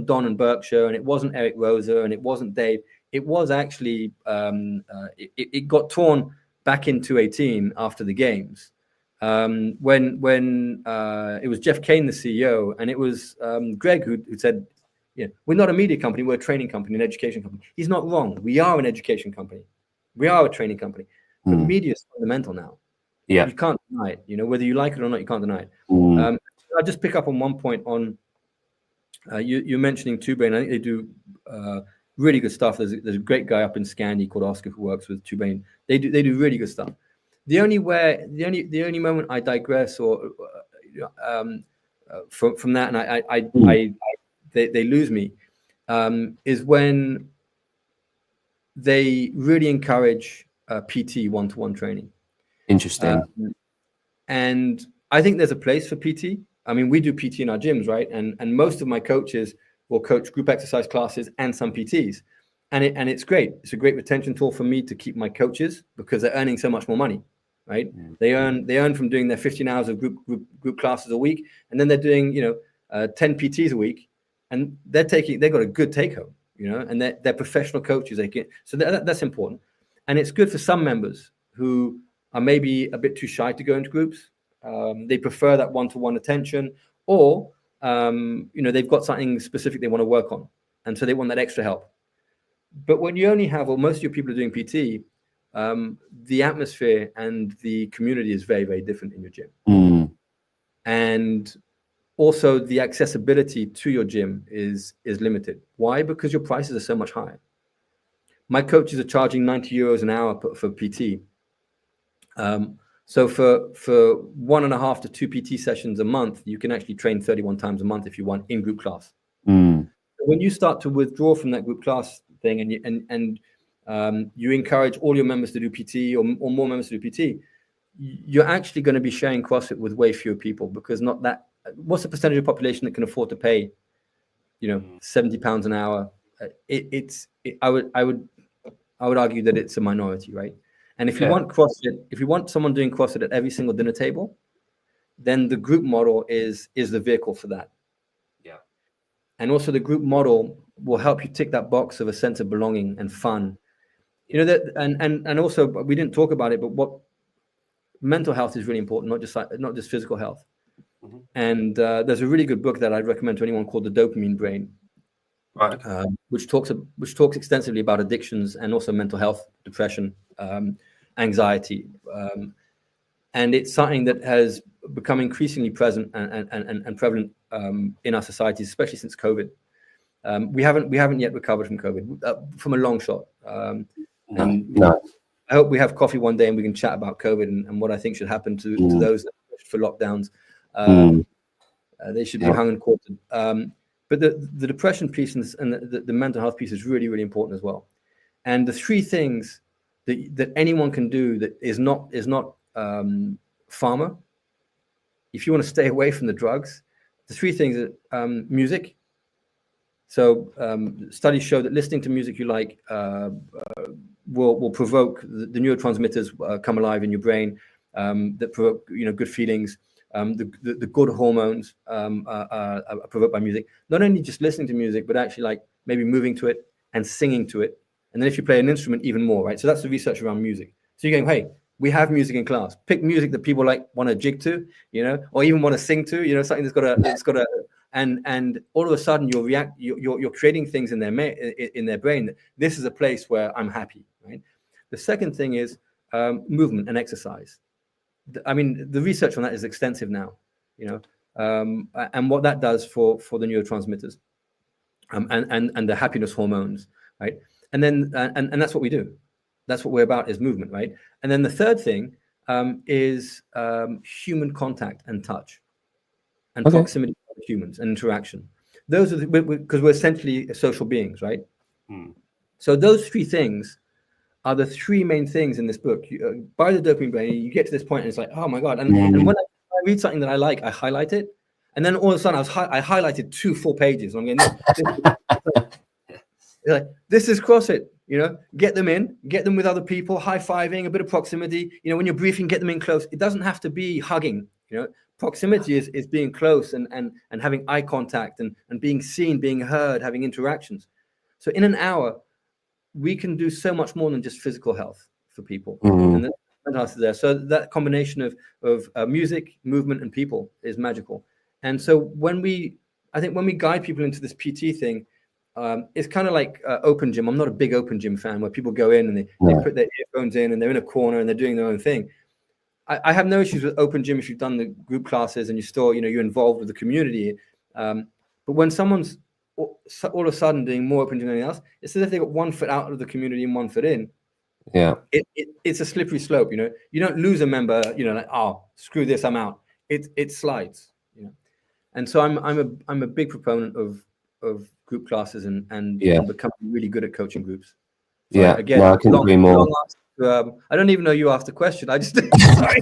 Don and Berkshire, and it wasn't Eric Rosa, and it wasn't Dave. It was actually it got torn back in 2018 after the games, when it was Jeff Kane, the CEO, and it was Greg who said, "Yeah, we're not a media company, we're a training company, an education company." He's not wrong. We are an education company, we are a training company, but media is fundamental now. Yeah, you can't deny it. You know, whether you like it or not, you can't deny it. I'll just pick up on one point on. You're mentioning Two Brain. I think they do really good stuff. There's a great guy up in Scandi called Oscar who works with Two Brain. They do really good stuff. The only moment I digress or from that, and they lose me, is when they really encourage PT one-to-one training. Interesting. And I think there's a place for PT. I mean, we do PT in our gyms, right? And most of my coaches will coach group exercise classes and some PTs. And it's great. It's a great retention tool for me to keep my coaches because they're earning so much more money, right? They earn from doing their 15 hours of group classes a week, and then they're doing 10 PTs a week, and they've got a good take home, and they're professional coaches. So that's important, and it's good for some members who are maybe a bit too shy to go into groups. They prefer that one-to-one attention, or they've got something specific they want to work on, and so they want that extra help. But when you only have, or most of your people are doing PT, the atmosphere and the community is very, very different in your gym. And also the accessibility to your gym is limited. Why? Because your prices are so much higher. My coaches are charging 90 euros an hour for PT. So for 1.5 to 2 PT sessions a month, you can actually train 31 times a month if you want in group class. When you start to withdraw from that group class thing and you encourage all your members to do PT or more members to do PT, you're actually going to be sharing CrossFit with way fewer people, because not that. What's the percentage of the population that can afford to pay, £70 an hour? I would argue that it's a minority, right? And if you want CrossFit, if you want someone doing CrossFit at every single dinner table, then the group model is the vehicle for that. Yeah. And also the group model will help you tick that box of a sense of belonging and fun. That, and also we didn't talk about it, but what mental health is really important, not just physical health. And there's a really good book that I'd recommend to anyone called The Dopamine Brain, right? Which talks extensively about addictions and also mental health, depression, anxiety, and it's something that has become increasingly present and prevalent in our societies, especially since COVID. We haven't yet recovered from COVID, from a long shot. No. I hope we have coffee one day and we can chat about COVID and what I think should happen to those that push for lockdowns. They should be hung and quartered. But the depression piece and the mental health piece is really, really important as well. And the three things that anyone can do that is not pharma, if you want to stay away from the drugs, the three things are music. So studies show that listening to music you like will provoke the neurotransmitters come alive in your brain that provoke good feelings. The good hormones are provoked by music. Not only just listening to music, but actually like maybe moving to it and singing to it. And then if you play an instrument, even more, right? So that's the research around music. So you're going, hey, we have music in class. Pick music that people like want to jig to, or even want to sing to, something that's got a and all of a sudden you're creating things in their brain. This is a place where I'm happy, right? The second thing is movement and exercise. I mean, the research on that is extensive now, and what that does for the neurotransmitters and the happiness hormones, right? And then and that's what we do. That's what we're about, is movement, right? And then the third thing is human contact and touch and proximity with humans and interaction. Those are because we're essentially social beings, right? So those three things are the three main things in this book. By the Dopamine Brain, you get to this point and it's like, oh my God. And when I read something that I like, I highlight it. And then all of a sudden I highlighted 2 full pages. I'm going, this is CrossFit, get them in, get them with other people, high-fiving, a bit of proximity. When you're briefing, get them in close. It doesn't have to be hugging, Proximity is being close and having eye contact and being seen, being heard, having interactions. So in an hour, we can do so much more than just physical health for people. And the mental health is there. So that combination of music, movement, and people is magical. And so when we guide people into this PT thing, it's kind of like open gym. I'm not a big open gym fan where people go in and they put their earphones in and they're in a corner and they're doing their own thing. I have no issues with open gym if you've done the group classes and you're still, you're involved with the community. But when someone's all of a sudden doing more open gym than anything else, it's as if they got 1 foot out of the community and 1 foot in. Yeah, it's a slippery slope. You don't lose a member. Like, oh, screw this, I'm out. It slides. And so I'm a big proponent of group classes and becoming really good at coaching groups. So again, I couldn't agree more. I don't even know you asked the question. I just sorry.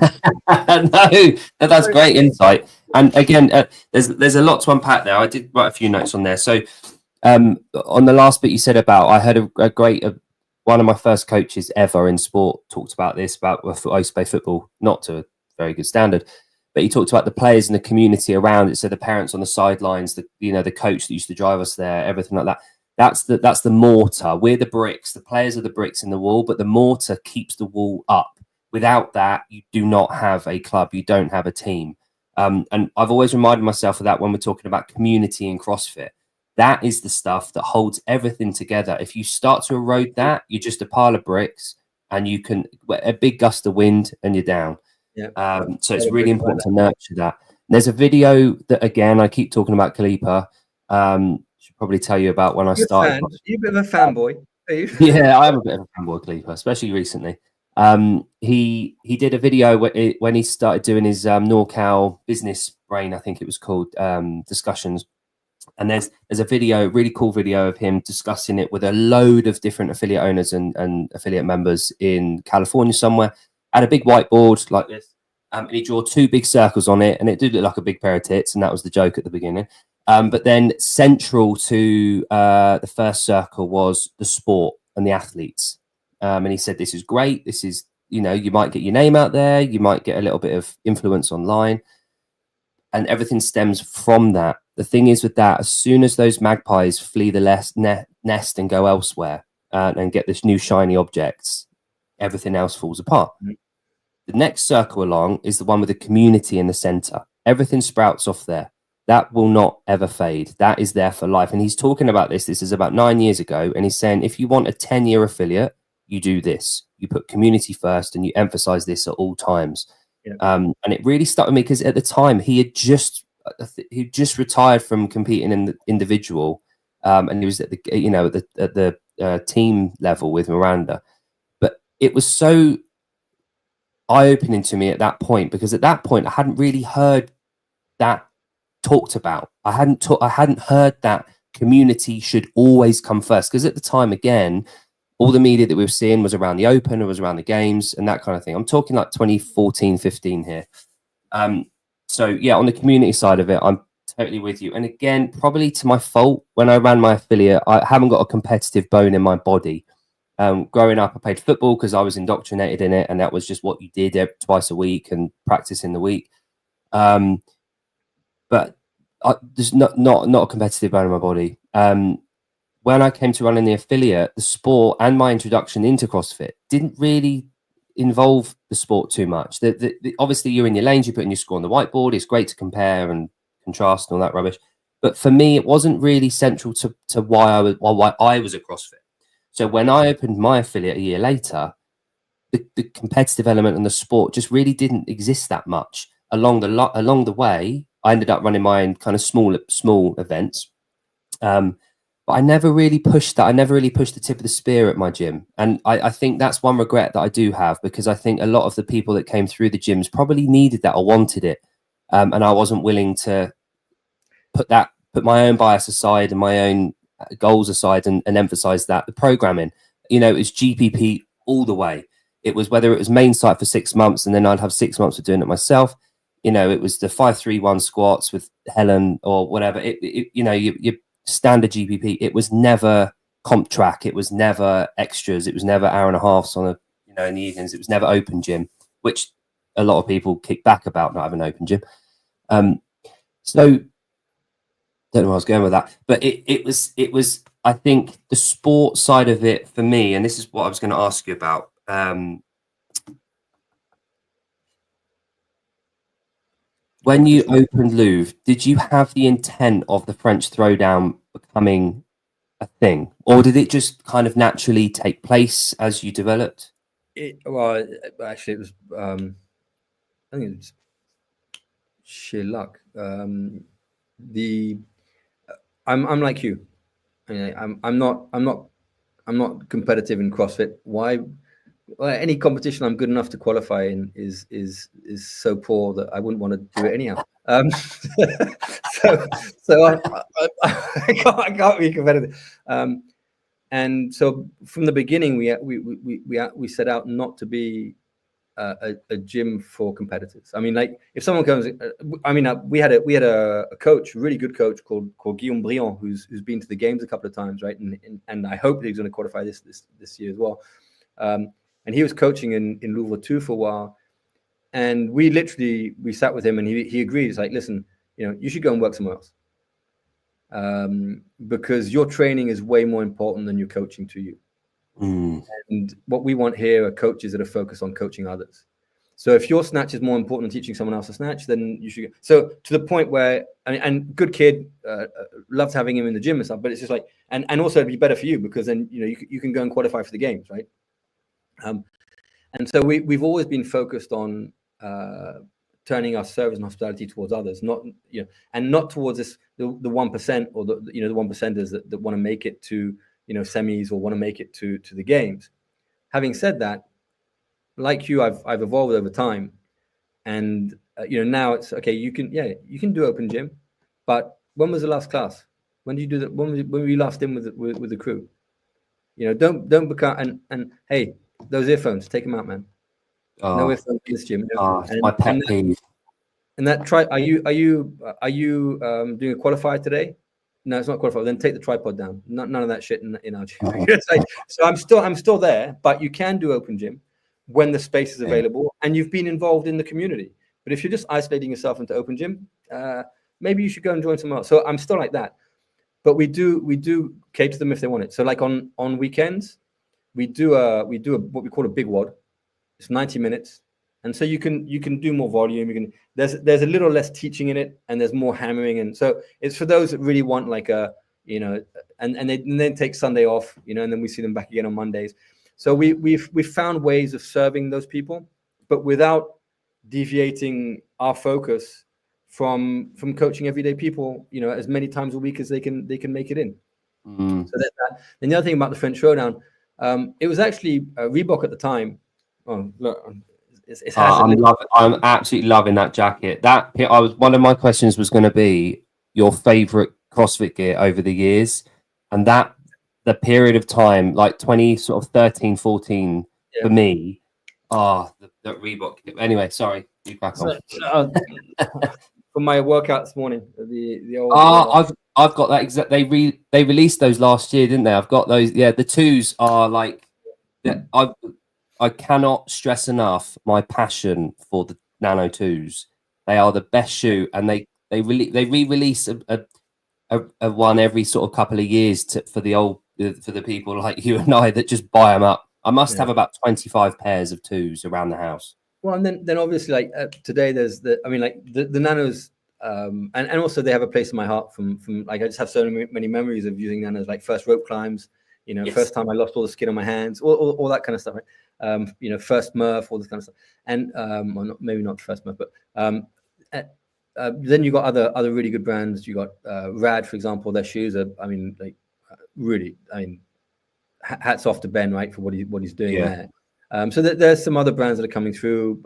No, that's great insight. And again, there's a lot to unpack there. I did write a few notes on there. So on the last bit you said about, I heard a great one of my first coaches ever in sport talked about this, about I used to play football, not to a very good standard, but he talked about the players and the community around it. So the parents on the sidelines, the coach that used to drive us there, everything like that. That's the mortar. We're the bricks. The players are the bricks in the wall, but the mortar keeps the wall up. Without that, you do not have a club. You don't have a team. And I've always reminded myself of that when we're talking about community in CrossFit. That is the stuff that holds everything together. If you start to erode that, you're just a pile of bricks. and you can a big gust of wind and you're down. Yeah. So it's really important to nurture that. There's a video that, again, I keep talking about Khalipa. Should probably tell you about when I started. You're a bit of a fanboy. Yeah, I am a bit of a fanboy of Khalipa, especially recently. He did a video when he started doing his NorCal business brain, I think it was called, discussions. And there's a video, really cool video of him discussing it with a load of different affiliate owners and affiliate members in California somewhere. Had a big whiteboard like this. And he drew 2 big circles on it, and it did look like a big pair of tits, and that was the joke at the beginning. But then central to the first circle was the sport and the athletes. And he said, this is great. This is, you might get your name out there. You might get a little bit of influence online. And everything stems from that. The thing is with that, as soon as those magpies flee the nest and go elsewhere and get this new shiny objects, everything else falls apart. Mm-hmm. The next circle along is the one with the community in the center. Everything sprouts off there. That will not ever fade. That is there for life. And he's talking about this. This is about 9 years ago. And he's saying, if you want a 10-year affiliate, you do this. You put community first and you emphasize this at all times. Yeah. And it really stuck with me because at the time he just retired from competing in the individual. And he was at the team level with Miranda. But it was so eye-opening to me at that point, because at that point I hadn't really heard that talked about. I hadn't heard that community should always come first, because at the time, again, all the media that we were seeing was around the Open, it was around the games and that kind of thing. I'm talking like 2014, 15 here. So yeah, on the community side of it, I'm totally with you. And again, probably to my fault, when I ran my affiliate, I haven't got a competitive bone in my body. Growing up, I played football because I was indoctrinated in it, and that was just what you did twice a week and practice in the week. But there's not a competitive bone in my body. When I came to running the affiliate, the sport and my introduction into CrossFit didn't really involve the sport too much. Obviously, you're in your lanes, you put in your score on the whiteboard. It's great to compare and contrast and all that rubbish. But for me, it wasn't really central to why I was at CrossFit. So when I opened my affiliate a year later, the competitive element and the sport just really didn't exist that much. Along the way, I ended up running my own kind of small events. But I never really pushed that. I never really pushed the tip of the spear at my gym. And I think that's one regret that I do have, because I think a lot of the people that came through the gyms probably needed that or wanted it. And I wasn't willing to put my own bias aside and my own goals aside and emphasize that. The programming, it's GPP all the way. It was whether it was main site for 6 months and then I'd have 6 months of doing it myself. It was the 5-3-1 squats with Helen or whatever. Your standard GPP. It was never comp track. It was never extras. It was never hour and a half on in the evenings. It was never open gym, which a lot of people kick back about not having open gym. So don't know where I was going with that, but it was I think the sport side of it for me, and this is what I was going to ask you about. When you opened Louvre, did you have the intent of the French throwdown becoming a thing, or did it just kind of naturally take place as you developed? Actually, it was. I think it's sheer luck. I'm like you. I'm not competitive in CrossFit. Why? Well, any competition I'm good enough to qualify in is so poor that I wouldn't want to do it anyhow. So I can't be competitive. And so from the beginning, we set out not to be a gym for competitors. I mean, like if someone comes, we had a coach, really good coach called Guillaume Briand, who's been to the games a couple of times, right? And I hope he's going to qualify this year as well. And he was coaching in Louvre 2 for a while. And we sat with him and he agreed. He's like, listen, you should go and work somewhere else. Because your training is way more important than your coaching to you. Mm. And what we want here are coaches that are focused on coaching others. So if your snatch is more important than teaching someone else to snatch, then you should. So to the point where, and good kid, loved having him in the gym and stuff, but it's just like, and also it'd be better for you because then, you can go and qualify for the games, right? And so we've always been focused on turning our service and hospitality towards others, not and not towards the 1% or the 1%ers that want to make it to semis or want to make it to the games. Having said that, like you, I've evolved over time, and now it's okay. You can do open gym, but when was the last class? When did you do that? When were you last in with the crew? Don't become and hey, those earphones, take them out, man. No earphones in this gym. My pet peeve. And that are you doing a qualifier today? No, it's not qualifier. Then take the tripod down. None of that shit in our gym. So I'm still there, but you can do open gym when the space is available and you've been involved in the community. But if you're just isolating yourself into open gym, maybe you should go and join someone else. So I'm still like that. But we do cater them if they want it. So like on weekends, we do what we call a big WOD. It's 90 minutes, and so you can do more volume. There's a little less teaching in it, and there's more hammering, and so it's for those that really want like and they then take Sunday off, and then we see them back again on Mondays. So we've found ways of serving those people, but without deviating our focus from coaching everyday people, as many times a week as they can make it in. So that's that. And the other thing about the French Showdown, it was actually Reebok at the time. Oh, look, I'm absolutely loving that jacket. One of my questions was going to be your favorite CrossFit gear over the years, and that the period of time like 2013, 14 for me. The Reebok. Anyway, sorry, you back on. For my workout this morning, the old. I've got that exact. They released those last year, didn't they? I've got those. Yeah, the twos are like. I cannot stress enough my passion for the Nano 2s. They are the best shoe, and they re-release a one every sort of couple of years for the people like you and I that just buy them up. I must have about 25 pairs of 2s around the house. Well, and then obviously like today there's the Nanos, and also they have a place in my heart from like I just have so many memories of using Nanos, like first rope climbs, yes. First time I lost all the skin on my hands, all that kind of stuff, right? First Murph, all this kind of stuff, and maybe not first Murph, but then you got other really good brands. You got Rad, for example. Their shoes are, really, hats off to Ben, right, for what he's doing there. So there's some other brands that are coming through.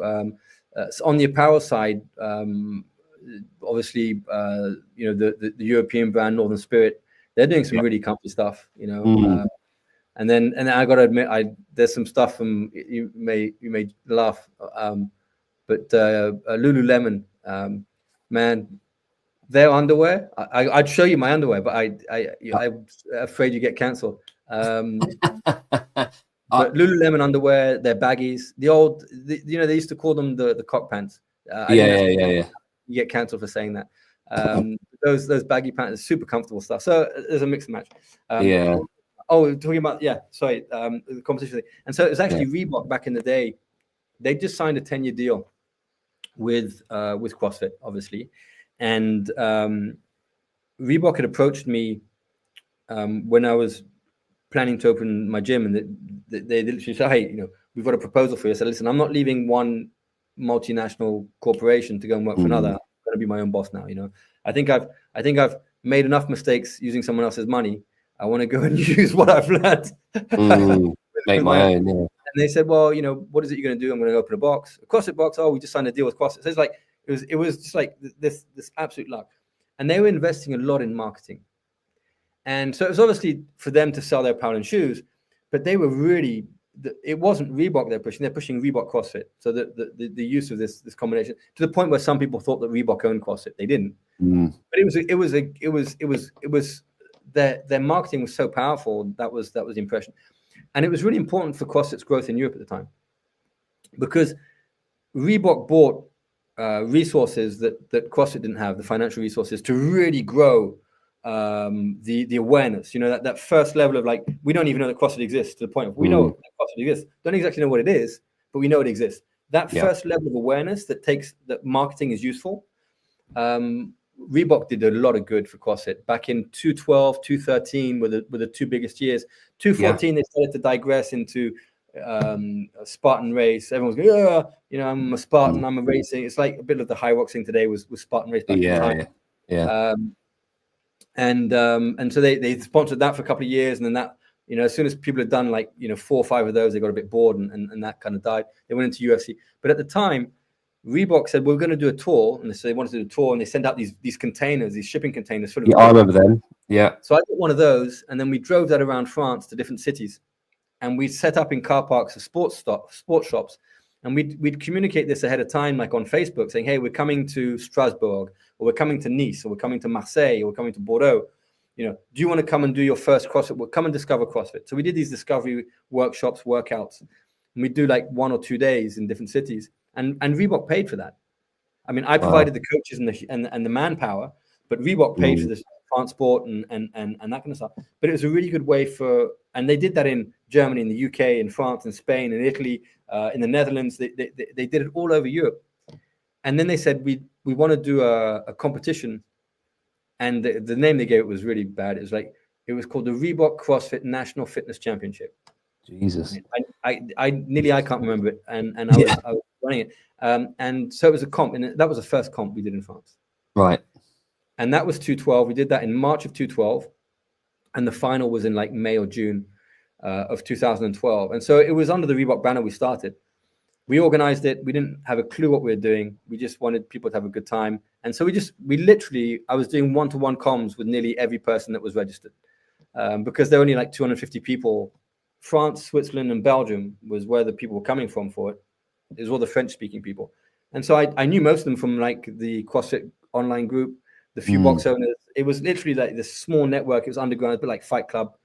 So on the apparel side, obviously, the European brand Northern Spirit, they're doing some really comfy stuff, and then I got to admit, there's some stuff from you may laugh, but Lululemon, man, their underwear. I'd show you my underwear, but I'm afraid you get cancelled. But Lululemon underwear, their baggies, they used to call them the cock pants. Yeah. You get cancelled for saying that. Those baggy pants are super comfortable stuff. So there's a mix and match. Oh, talking about the competition thing. And so it was actually Reebok back in the day. They just signed a 10-year deal with CrossFit, obviously, and Reebok had approached me when I was planning to open my gym, and they literally said, "Hey, we've got a proposal for you." I said, "Listen, I'm not leaving one multinational corporation to go and work for another. I'm going to be my own boss now. I think I've made enough mistakes using someone else's money. I want to go and use what I've learned, make my own." Yeah. And they said, "Well, what is it you're going to do?" "I'm going to open a CrossFit box." "Oh, we just signed a deal with CrossFit." So it's like it was just like this absolute luck, and they were investing a lot in marketing. And so it was obviously for them to sell their apparel and shoes, but they were really, it wasn't Reebok they're pushing Reebok CrossFit. So the use of this combination, to the point where some people thought that Reebok owned CrossFit. They didn't. But it was their marketing was so powerful. That was the impression. And it was really important for CrossFit's growth in Europe at the time, because Reebok bought resources that CrossFit didn't have, the financial resources to really grow the awareness, that first level of like, we don't even know that CrossFit exists, to the point of we know that CrossFit exists, don't exactly know what it is, but we know it exists. That first level of awareness that marketing is useful. Reebok did a lot of good for CrossFit back in 2012, 2013 were the two biggest years. 2014 they started to digress into a Spartan race. Everyone's going, yeah, you know, I'm a Spartan, I'm a racing. It's like a bit of the high rocks thing today was Spartan race back in time. And so they sponsored that for a couple of years, and then that, you know, as soon as people had done like, you know, 4 or 5 of those, they got a bit bored, and that kind of died. They went into UFC. But at the time, Reebok said, we're going to do a tour, and so they wanted to do a tour, and they sent out these containers, these shipping containers full of I remember them. Yeah. So I got one of those, and then we drove that around France to different cities, and we set up in car parks of sports shops, and we'd communicate this ahead of time, like on Facebook, saying, hey, we're coming to Strasbourg, or we're coming to Nice, or we're coming to Marseille, or we're coming to Bordeaux. You know, do you want to come and do your first CrossFit? Well, come and discover CrossFit. So we did these discovery workshops, workouts, and we'd do like 1 or 2 days in different cities. And Reebok paid for that. I mean, I provided the coaches and the manpower, but Reebok paid for the transport and that kind of stuff. But it was a really good way and they did that in Germany, in the UK, in France, in Spain, in Italy, in the Netherlands. They did it all over Europe. And then they said, we want to do a competition. And the name they gave it was really bad. It was called the Reebok CrossFit National Fitness Championship. Jesus. I can't remember it. And I was running it. And so it was a comp, and that was the first comp we did in France. Right. And that was 2012. We did that in March of 2012. And the final was in like May or June of 2012. And so it was under the Reebok banner we started. We organized it. We didn't have a clue what we were doing. We just wanted people to have a good time. And so I was doing one-to-one comms with nearly every person that was registered because there were only like 250 people. France, Switzerland, and Belgium was where the people were coming from for it. It was all the French-speaking people. And so I knew most of them from like the CrossFit online group, the few box owners. It was literally like this small network. It was underground, a bit like Fight Club.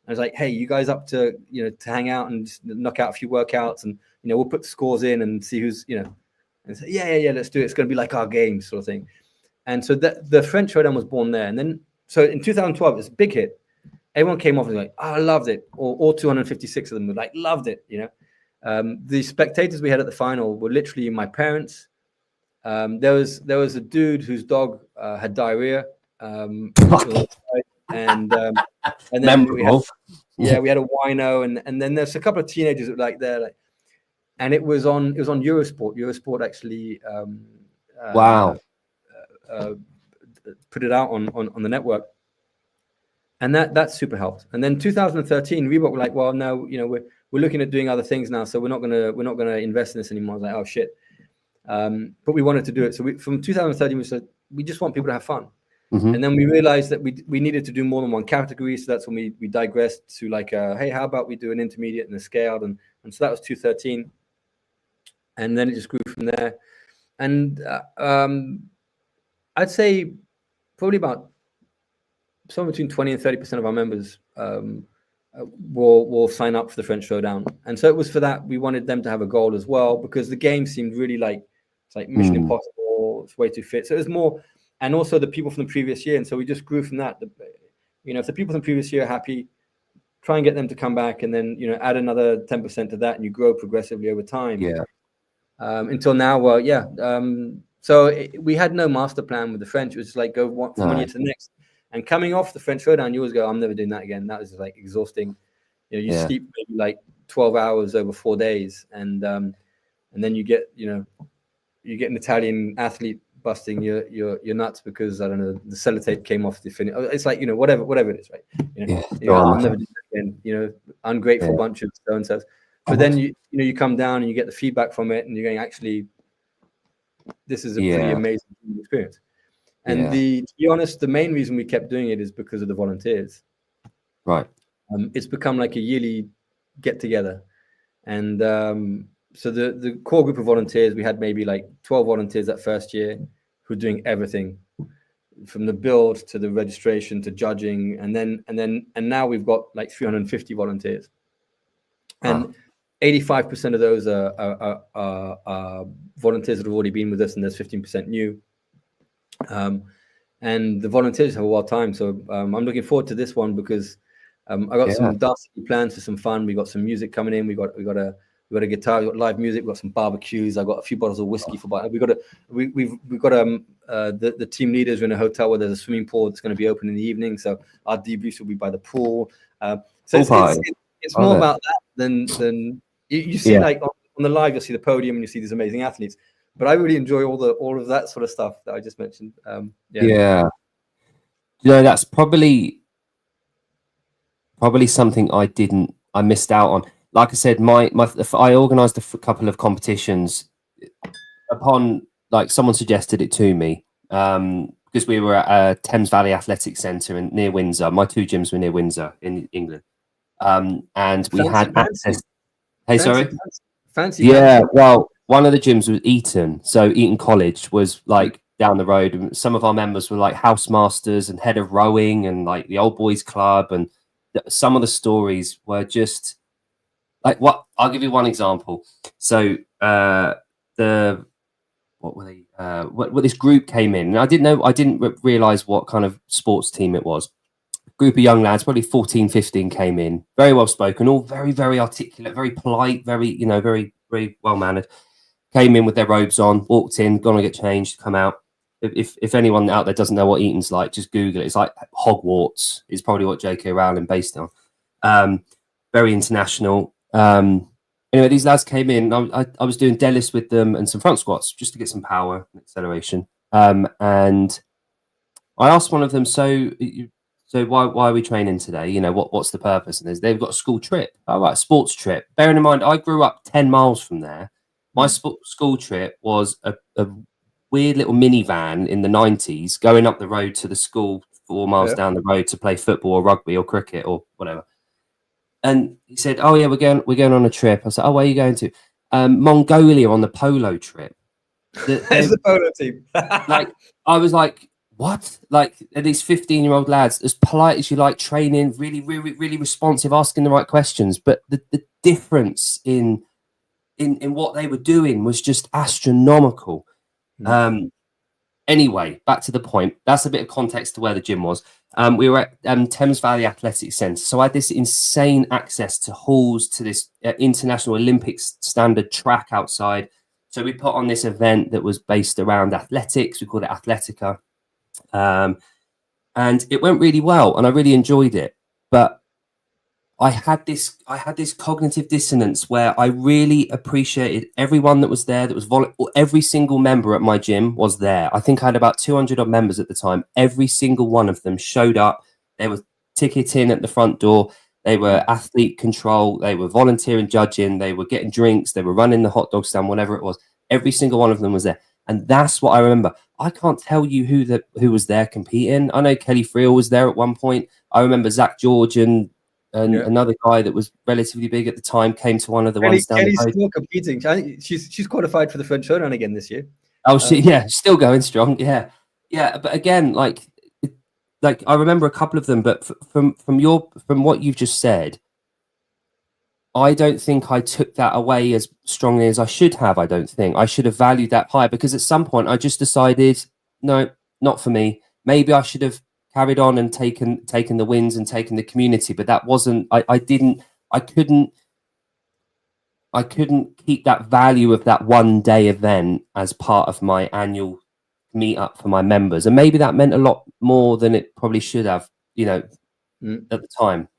I was like, hey, you guys up to, you know, to hang out and just knock out a few workouts, and, you know, we'll put the scores in and see who's, you know, and say, yeah, let's do it. It's going to be like our games sort of thing. And so the French Showdown was born there. And then, so in 2012, it's a big hit. Everyone came off and was like, oh, I loved it. Or all 256 of them were like, loved it, you know. The spectators we had at the final were literally my parents. There was a dude whose dog had diarrhea. And then we had a wino, and then there's a couple of teenagers that were like there, like, and it was on Eurosport. Eurosport actually put it out on the network, and that super helped. And then 2013, Reebok were like, well, no, you know, we're looking at doing other things now, so we're not gonna invest in this anymore. I was like, oh shit, but we wanted to do it. So from 2013, we said we just want people to have fun. And then we realized that we needed to do more than one category. So that's when we digressed to like, hey, how about we do an intermediate and a scaled? And so that was 2013. And then it just grew from there. And I'd say probably about somewhere between 20 and 30% of our members will sign up for the French Showdown. And so it was for that. We wanted them to have a goal as well, because the game seemed really like, it's like Mission Impossible. It's way too fit. So it was more, and also the people from the previous year. And so we just grew from that. You know, if the people from the previous year are happy, try and get them to come back, and then, you know, add another 10% to that, and you grow progressively over time. Yeah. Until now, so we had no master plan with the French. It was just like go from one year to the next. And coming off the French Showdown, you always go, I'm never doing that again. That was just like exhausting. You know, you sleep maybe like 12 hours over 4 days, and then you get an Italian athlete busting your nuts because, I don't know, the sellotape came off the finish. It's like, you know, whatever it is, right? You know, I'm never doing that again. You know, ungrateful bunch of so and so. But then you come down and you get the feedback from it, and you're going, actually, this is a pretty amazing experience. And to be honest, the main reason we kept doing it is because of the volunteers. Right. It's become like a yearly get together, and so the core group of volunteers, we had maybe like 12 volunteers that first year who were doing everything from the build to the registration to judging, and now we've got like 350 volunteers, and 85% of those are volunteers that have already been with us, and there's 15% new. And the volunteers have a wild time. So I'm looking forward to this one because I got some dastardly plans for some fun. We got some music coming in. We got a guitar. We got live music. We got some barbecues. I got a few bottles of whiskey for. We've got the team leaders are in a hotel where there's a swimming pool that's going to be open in the evening. So our debriefs will be by the pool. So it's more about that than You see, like on the live, you'll see the podium and you see these amazing athletes. But I really enjoy all of that sort of stuff that I just mentioned. Yeah. That's probably something I missed out on. Like I said, I organised a couple of competitions upon, like, someone suggested it to me, because we were at Thames Valley Athletic Centre near Windsor. My two gyms were near Windsor in England, and we had access. Hey, sorry. Fancy. Yeah, well, one of the gyms was Eton, so Eton College was like down the road, and some of our members were like housemasters and head of rowing and like the old boys club, and some of the stories were just like, what I'll give you one example. So the what were they? What this group came in, and I didn't realize what kind of sports team it was. Group of young lads, probably 14, 15, came in, very well spoken, all very, very articulate, very polite, very, very, very well mannered. Came in with their robes on, walked in, gonna get changed, come out. If anyone out there doesn't know what Eton's like, just Google it. It's like Hogwarts is probably what J.K. Rowling based on. Very international. Anyway, these lads came in. I was doing deadlifts with them and some front squats just to get some power and acceleration. And I asked one of them, so why are we training today? What's the purpose? And they've got a school trip. All right, sports trip. Bearing in mind, I grew up 10 miles from there. My school trip was a weird little minivan in the 90s going up the road to the school 4 miles down the road to play football or rugby or cricket or whatever. And he said, "Oh yeah, we're going on a trip." I said, "Oh, where are you going to?" Mongolia on the polo trip. It's the polo team. Like, I was like, what? Like, these 15-year-old lads, as polite as you like, training, really, really, really responsive, asking the right questions. But the difference in what they were doing was just astronomical. Anyway, back to the point. That's a bit of context to where the gym was. We were at Thames Valley Athletic Centre. So I had this insane access to halls, to this international Olympic standard track outside. So we put on this event that was based around athletics. We called it Athletica. And it went really well, and I really enjoyed it. But I had this cognitive dissonance where I really appreciated everyone that was there, that was every single member at my gym was there. I think I had about 200 odd members at the time. Every single one of them showed up. They were ticketing at the front door. They were athlete control. They were volunteering judging. They were getting drinks. They were running the hot dog stand, whatever it was. Every single one of them was there. And that's what I remember. I can't tell you who was there competing. I know Kelly Friel was there at one point. I remember Zach George and another guy that was relatively big at the time came to one of the ones down Kelly's the road. Still competing. I think she's qualified for the French Showdown again this year. Oh, still going strong. Yeah. But again, like I remember a couple of them, but from what you've just said, I don't think I took that away as strongly as I should have. I don't think I should have valued that higher, because at some point I just decided, no, not for me. Maybe I should have carried on and taken the wins and taken the community, but that wasn't. I couldn't keep that value of that one day event as part of my annual meetup for my members, and maybe that meant a lot more than it probably should have. At the time,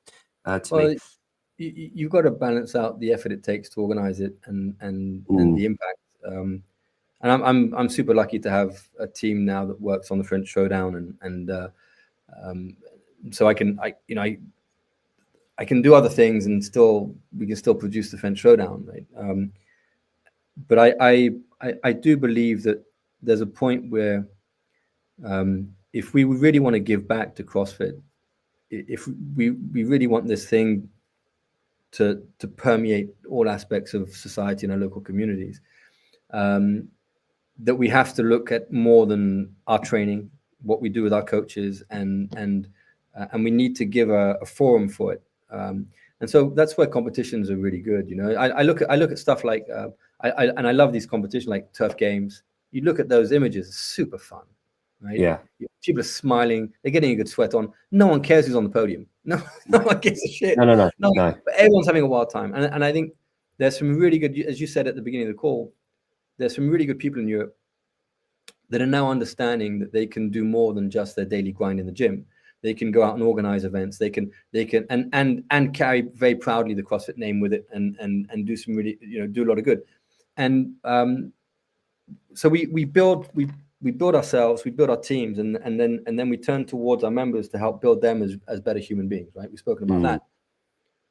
to me. You've got to balance out the effort it takes to organize it and the impact. And I'm super lucky to have a team now that works on the French Showdown, and so I can do other things, and we can still produce the French Showdown, right? But I do believe that there's a point where if we really want to give back to CrossFit, if we really want this thing to permeate all aspects of society in our local communities, that we have to look at more than our training, what we do with our coaches, and we need to give a forum for it. And so that's where competitions are really good. I look at stuff like I love these competitions like Turf Games. You look at those images, it's super fun, right? Yeah. People are smiling, they're getting a good sweat on. No one cares who's on the podium. No one gives a shit. No. But everyone's having a wild time. And I think there's some really good, as you said at the beginning of the call, there's some really good people in Europe that are now understanding that they can do more than just their daily grind in the gym. They can go out and organize events. They can and carry very proudly the CrossFit name with it, and do some really, do a lot of good. And so we build ourselves, we build our teams, and then we turn towards our members to help build them as better human beings, right? We've spoken about that.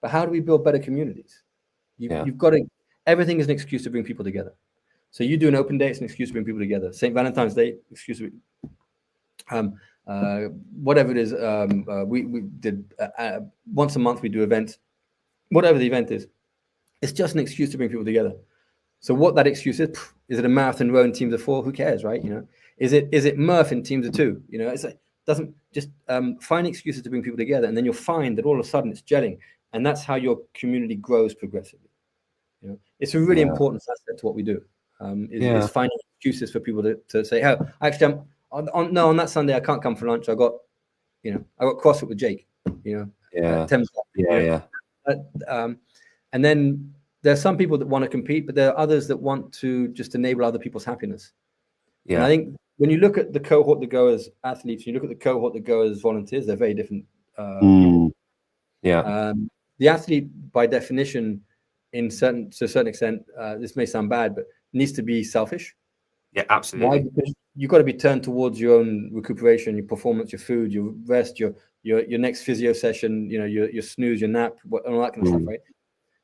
But how do we build better communities? You've got to, everything is an excuse to bring people together. So you do an open day, it's an excuse to bring people together. St. Valentine's Day, excuse me. Whatever it is, we did once a month, we do events. Whatever the event is, it's just an excuse to bring people together. So what that excuse is it a marathon row in teams of 4? Who cares, right? Is it Murph in teams of 2? It's like, doesn't just find excuses to bring people together, and then you'll find that all of a sudden it's gelling, and that's how your community grows progressively. It's a really important aspect to what we do. Is finding excuses for people to say, "Oh, actually, on that Sunday I can't come for lunch. I got CrossFit with Jake." Thames. And then there's some people that want to compete, but there are others that want to just enable other people's happiness. And I think when you look at the cohort that go as athletes, you look at the cohort that go as volunteers, they're very different people. The athlete, by definition, to a certain extent, this may sound bad, but needs to be selfish. Yeah, absolutely. Why? Because you've got to be turned towards your own recuperation, your performance, your food, your rest, your next physio session, your snooze, your nap, all that kind of stuff, right?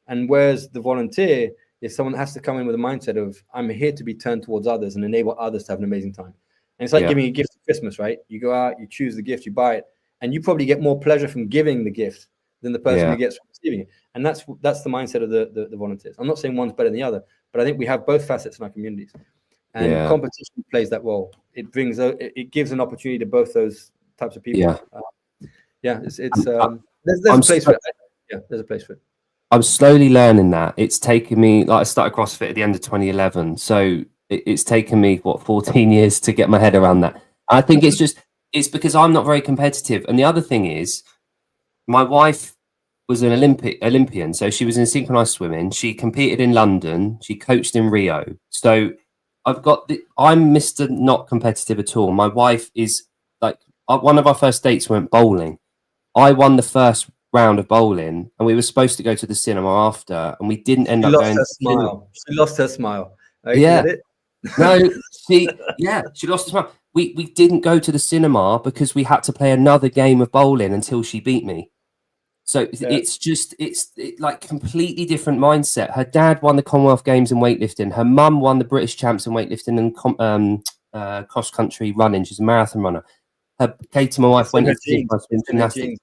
And whereas the volunteer is someone that has to come in with a mindset of, I'm here to be turned towards others and enable others to have an amazing time. And it's like giving a gift at Christmas, right? You go out, you choose the gift, you buy it, and you probably get more pleasure from giving the gift than the person who gets from receiving it. And that's the mindset of the volunteers. I'm not saying one's better than the other, but I think we have both facets in our communities. And competition plays that role. It gives an opportunity to both those types of people. There's a place for it. Yeah, there's a place for it. I'm slowly learning that. It's taken me, I started CrossFit at the end of 2011. So it's taken me, 14 years to get my head around that. I think it's because I'm not very competitive. And the other thing is, my wife was an Olympian. So she was in synchronized swimming. She competed in London. She coached in Rio. So I'm Mr. Not competitive at all. My wife is one of our first dates went bowling. I won the first round of bowling, and we were supposed to go to the cinema after, and we didn't end up going. She lost her smile. Yeah. No, she lost her smile. We didn't go to the cinema because we had to play another game of bowling until she beat me. So it's like completely different mindset. Her dad won the Commonwealth Games in weightlifting. Her mum won the British champs in weightlifting and cross country running. She's a marathon runner. Katie, my wife, went into gymnastics.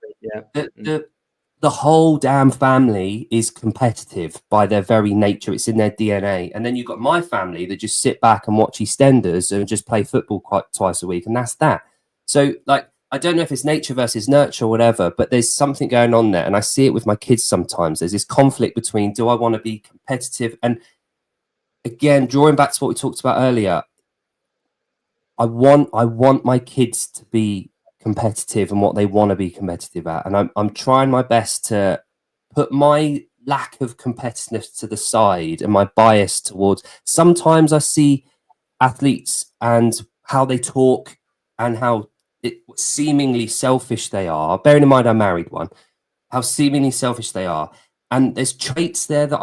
The whole damn family is competitive by their very nature. It's in their DNA. And then you've got my family that just sit back and watch EastEnders and just play football twice a week, and that's that. So I don't know if it's nature versus nurture or whatever, but there's something going on there. And I see it with my kids sometimes. There's this conflict between, do I want to be competitive? And again, drawing back to what we talked about earlier, I want my kids to be competitive and what they want to be competitive at. And I'm trying my best to put my lack of competitiveness to the side and my bias towards, sometimes I see athletes and how they talk and how seemingly selfish they are, bearing in mind I married one, how seemingly selfish they are. And there's traits there that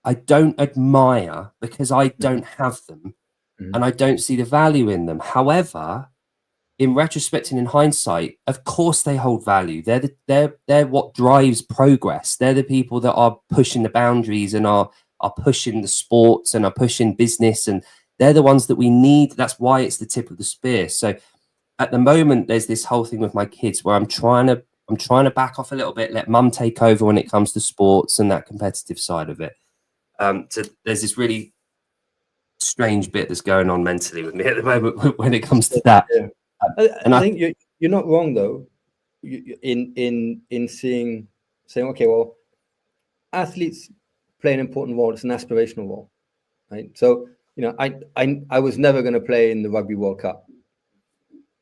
I don't admire because I don't have them and I don't see the value in them. However, in retrospect and in hindsight, of course they hold value. They're what drives progress. They're the people that are pushing the boundaries and are pushing the sports and are pushing business, and they're the ones that we need. That's why it's the tip of the spear. So at the moment, there's this whole thing with my kids where I'm trying to back off a little bit, let mum take over when it comes to sports and that competitive side of it. So there's this really strange bit that's going on mentally with me at the moment when it comes to that. Yeah. I think you're not wrong though, in saying, okay, well, athletes play an important role. It's an aspirational role, right? So I was never going to play in the Rugby World Cup,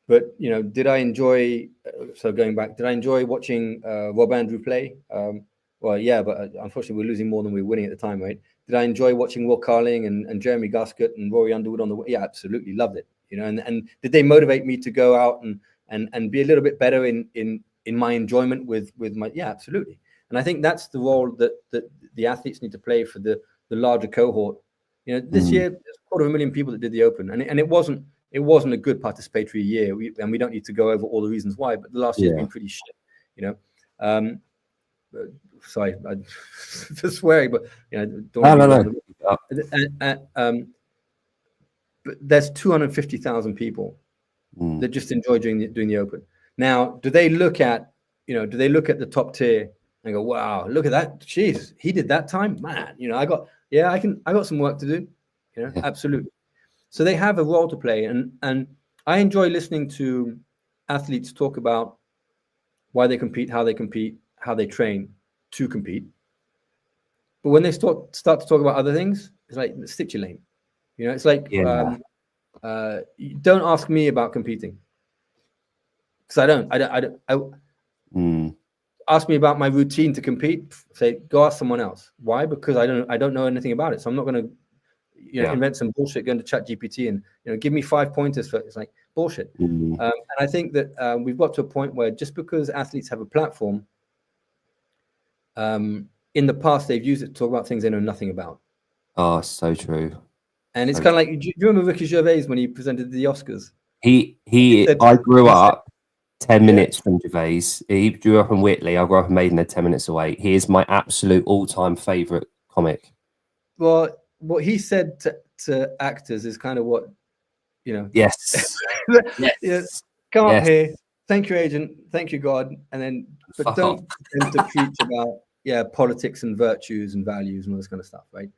but did I enjoy? So going back, did I enjoy watching Rob Andrew play? Well, yeah, but unfortunately we're losing more than we were winning at the time, right? Did I enjoy watching Will Carling and Jeremy Guscott and Rory Underwood on the? Yeah, absolutely loved it. And did they motivate me to go out and be a little bit better in my enjoyment with my, yeah, absolutely. And I think that's the role that the athletes need to play for the larger cohort. You know, this year there's 250,000 people that did the Open, and it wasn't a good participatory year. And we don't need to go over all the reasons why, but the last year's been pretty shit. You know, sorry, for swearing, but you know, don't no. But there's 250,000 people that just enjoy doing the Open. Now, do they look at the top tier and go, wow, look at that, jeez, he did that time, man. You know, I got some work to do. You know, absolutely. So they have a role to play, and I enjoy listening to athletes talk about why they compete, how they train to compete. But when they start to talk about other things, it's like, stick to your lane. You know, it's like, don't ask me about competing, because I don't. Ask me about my routine to compete. Say, go ask someone else. Why? Because I don't know anything about it. So I'm not going to, invent some bullshit, going to ChatGPT and give me 5 pointers for it. It's like bullshit. And I think that we've got to a point where just because athletes have a platform, in the past they've used it to talk about things they know nothing about. Oh, so true. And it's kind of like, do you remember Ricky Gervais when he presented the Oscars? I grew up 10 minutes from Gervais. He grew up in Whitley. I grew up in Maidenhead, 10 minutes away. He is my absolute all-time favorite comic. Well, what he said to actors is kind of what, Yes. Yes. Come up here. Thank you, agent. Thank you, God. And then, but don't tend to preach about politics and virtues and values and all this kind of stuff, right?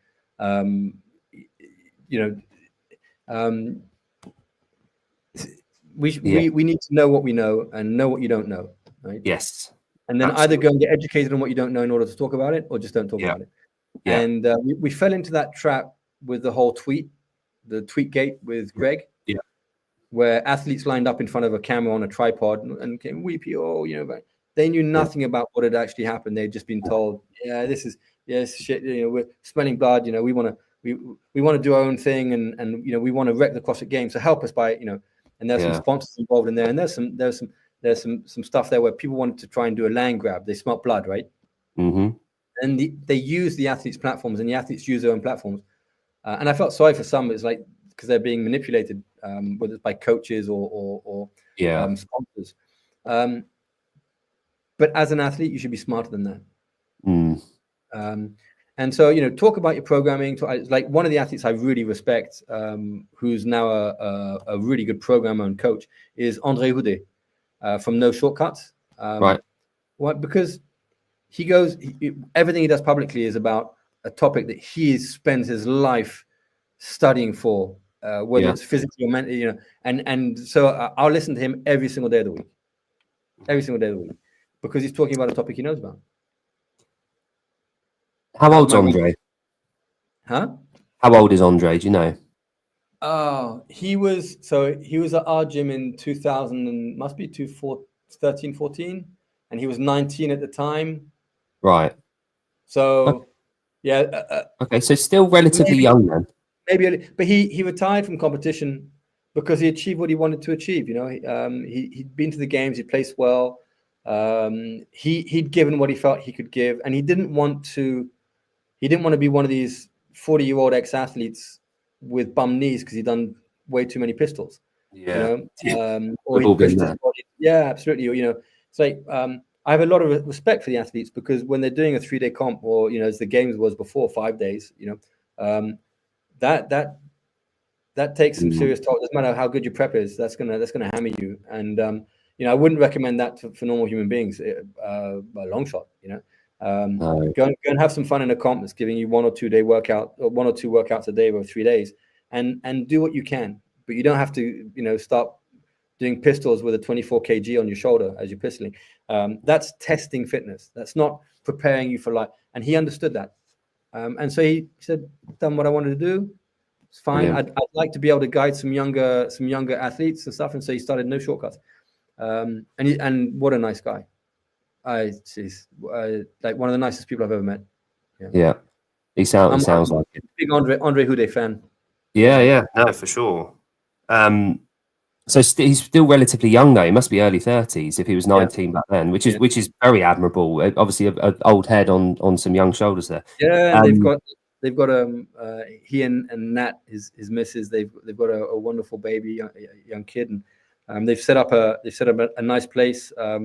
We need to know what we know and know what you don't know, right? Yes. And then either go and get educated on what you don't know in order to talk about it, or just don't talk about it. Yeah. And we fell into that trap with the whole the tweet gate with Greg. Yeah. Where athletes lined up in front of a camera on a tripod and came weepy, but they knew nothing about what had actually happened. They'd just been told, this is shit. We're smelling blood. We want to do our own thing, and we want to wreck the CrossFit Games. So help us by And there's some sponsors involved in there, and there's some stuff there where people wanted to try and do a land grab. They smelt blood, right? Mm-hmm. And they use the athletes' platforms, and the athletes use their own platforms. And I felt sorry for some. It's like, because they're being manipulated, whether it's by coaches or sponsors. But as an athlete, you should be smarter than that. And so, talk about your programming. Like one of the athletes I really respect, who's now a really good programmer and coach, is Andre Houdet from No Shortcuts. Right. Why? Because he goes, everything he does publicly is about a topic that he spends his life studying for, whether it's physically or mentally, and so I'll listen to him every single day of the week, because he's talking about a topic he knows about. How old's Andre? Huh? How old is Andre? Do you know? Oh, he was at our gym in 2000 and must be 13, 14, and he was 19 at the time. Right. So, okay, so still relatively young then. Maybe, but he retired from competition because he achieved what he wanted to achieve. He'd been to the games, he placed well. He'd given what he felt he could give, and he didn't want to be one of these 40-year-old ex-athletes with bum knees because he'd done way too many pistols. Or he pushed his body. Yeah, absolutely. It's like I have a lot of respect for the athletes, because when they're doing a 3-day comp, or as the games was before, 5 days, that takes some serious toll. Doesn't matter how good your prep is, that's gonna hammer you. And I wouldn't recommend that for normal human beings by a long shot. Go and have some fun in a comp that's giving you 1 or 2 day workout, or 1 or 2 workouts a day over 3 days, and do what you can. But you don't have to start doing pistols with a 24 kg on your shoulder as you're pistoling. That's testing fitness. That's not preparing you for life. And he understood that. And so he said, done what I wanted to do. It's fine. I'd like to be able to guide some younger athletes and stuff. And so he started No Shortcuts. And what a nice guy. Like one of the nicest people I've ever met. Yeah. He sounds like it. Big Andre Houdet fan. Yeah, no, for sure. So he's still relatively young though. He must be early 30s if he was 19 back then, which is very admirable. Obviously, an old head on some young shoulders there. Yeah, and they've got he and Nat, his missus, they've got a wonderful baby, young kid, and they've set up a nice place up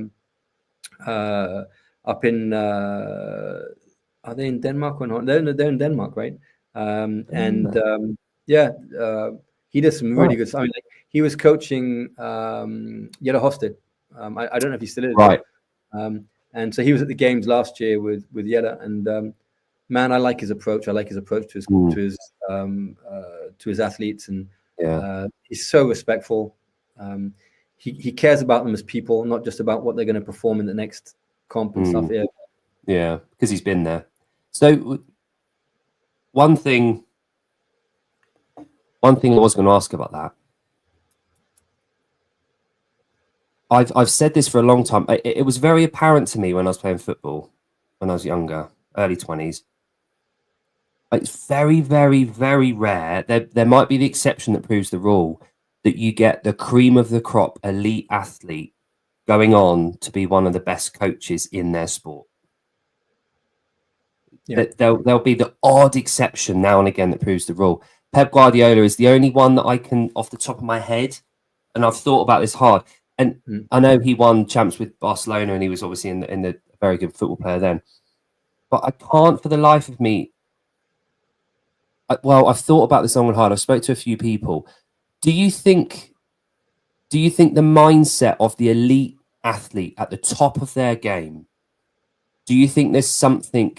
in are they in Denmark or not? They're in Denmark, right? He does some really good stuff. I mean, like, he was coaching Jelle Hosted. I don't know if he still is, right. And so he was at the games last year with Jelle, and man, I like his approach. I like his approach to his athletes, and he's so respectful. He cares about them as people, not just about what they're going to perform in the next comp and stuff. Yeah, because he's been there. So one thing I was going to ask about that. I've said this for a long time. It was very apparent to me when I was playing football when I was younger, early 20s. It's very, very, very rare. There might be the exception that proves the rule that you get the cream of the crop elite athlete going on to be one of the best coaches in their sport. Yeah. There'll be the odd exception now and again that proves the rule. Pep Guardiola is the only one that I can, off the top of my head, and I've thought about this hard. And I know he won champs with Barcelona, and he was obviously in the very good football player then. But I can't, for the life of me. I've thought about this long and hard. I've spoke to a few people. Do you think the mindset of the elite athlete at the top of their game? Do you think there's something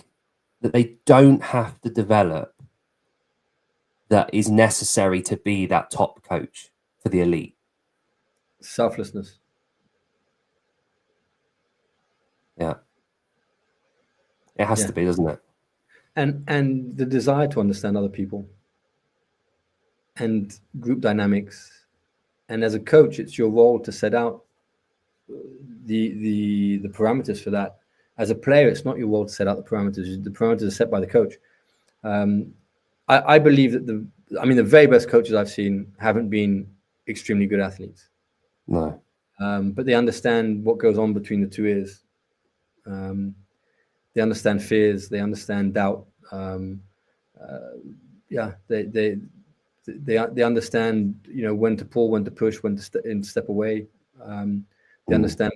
that they don't have to develop that is necessary to be that top coach for the elite? Selflessness. Yeah. It has to be, doesn't it? And the desire to understand other people and group dynamics. And as a coach, it's your role to set out the parameters for that. As a player, it's not your role to set out the parameters. The parameters are set by the coach. I believe that the very best coaches I've seen haven't been extremely good athletes. No. But they understand what goes on between the two ears. They understand fears. They understand doubt. They understand, when to pull, when to push, when to step away. They understand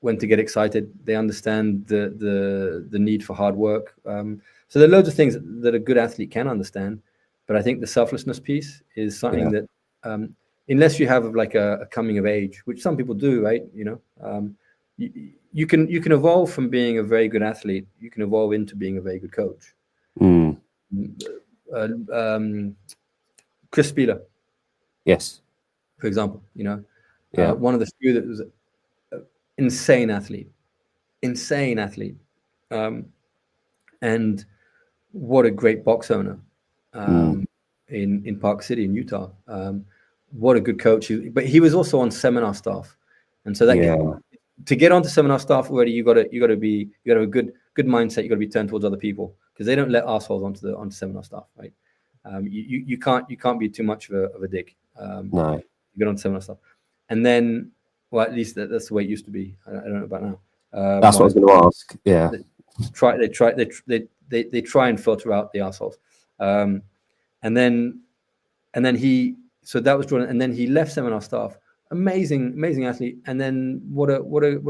when to get excited. They understand the need for hard work. So there are loads of things that a good athlete can understand, but I think the selflessness piece is something that, unless you have like a coming of age, which some people do, right? You can evolve from being a very good athlete. You can evolve into being a very good coach. Chris Spieler, yes, for example, one of the few that was an insane athlete, and what a great box owner in Park City in Utah. What a good coach! But he was also on seminar staff, and so that to get onto seminar staff already, you got to have a good mindset. You got to be turned towards other people, because they don't let assholes onto seminar staff, right? You can't be too much of a dick. No, you get on seminar stuff, and then, well, at least that's the way it used to be. I don't know about now. That's what I was going to ask. Yeah, they try and filter out the assholes, and then so that was Jordan, and then he left seminar staff. Amazing athlete, and then what a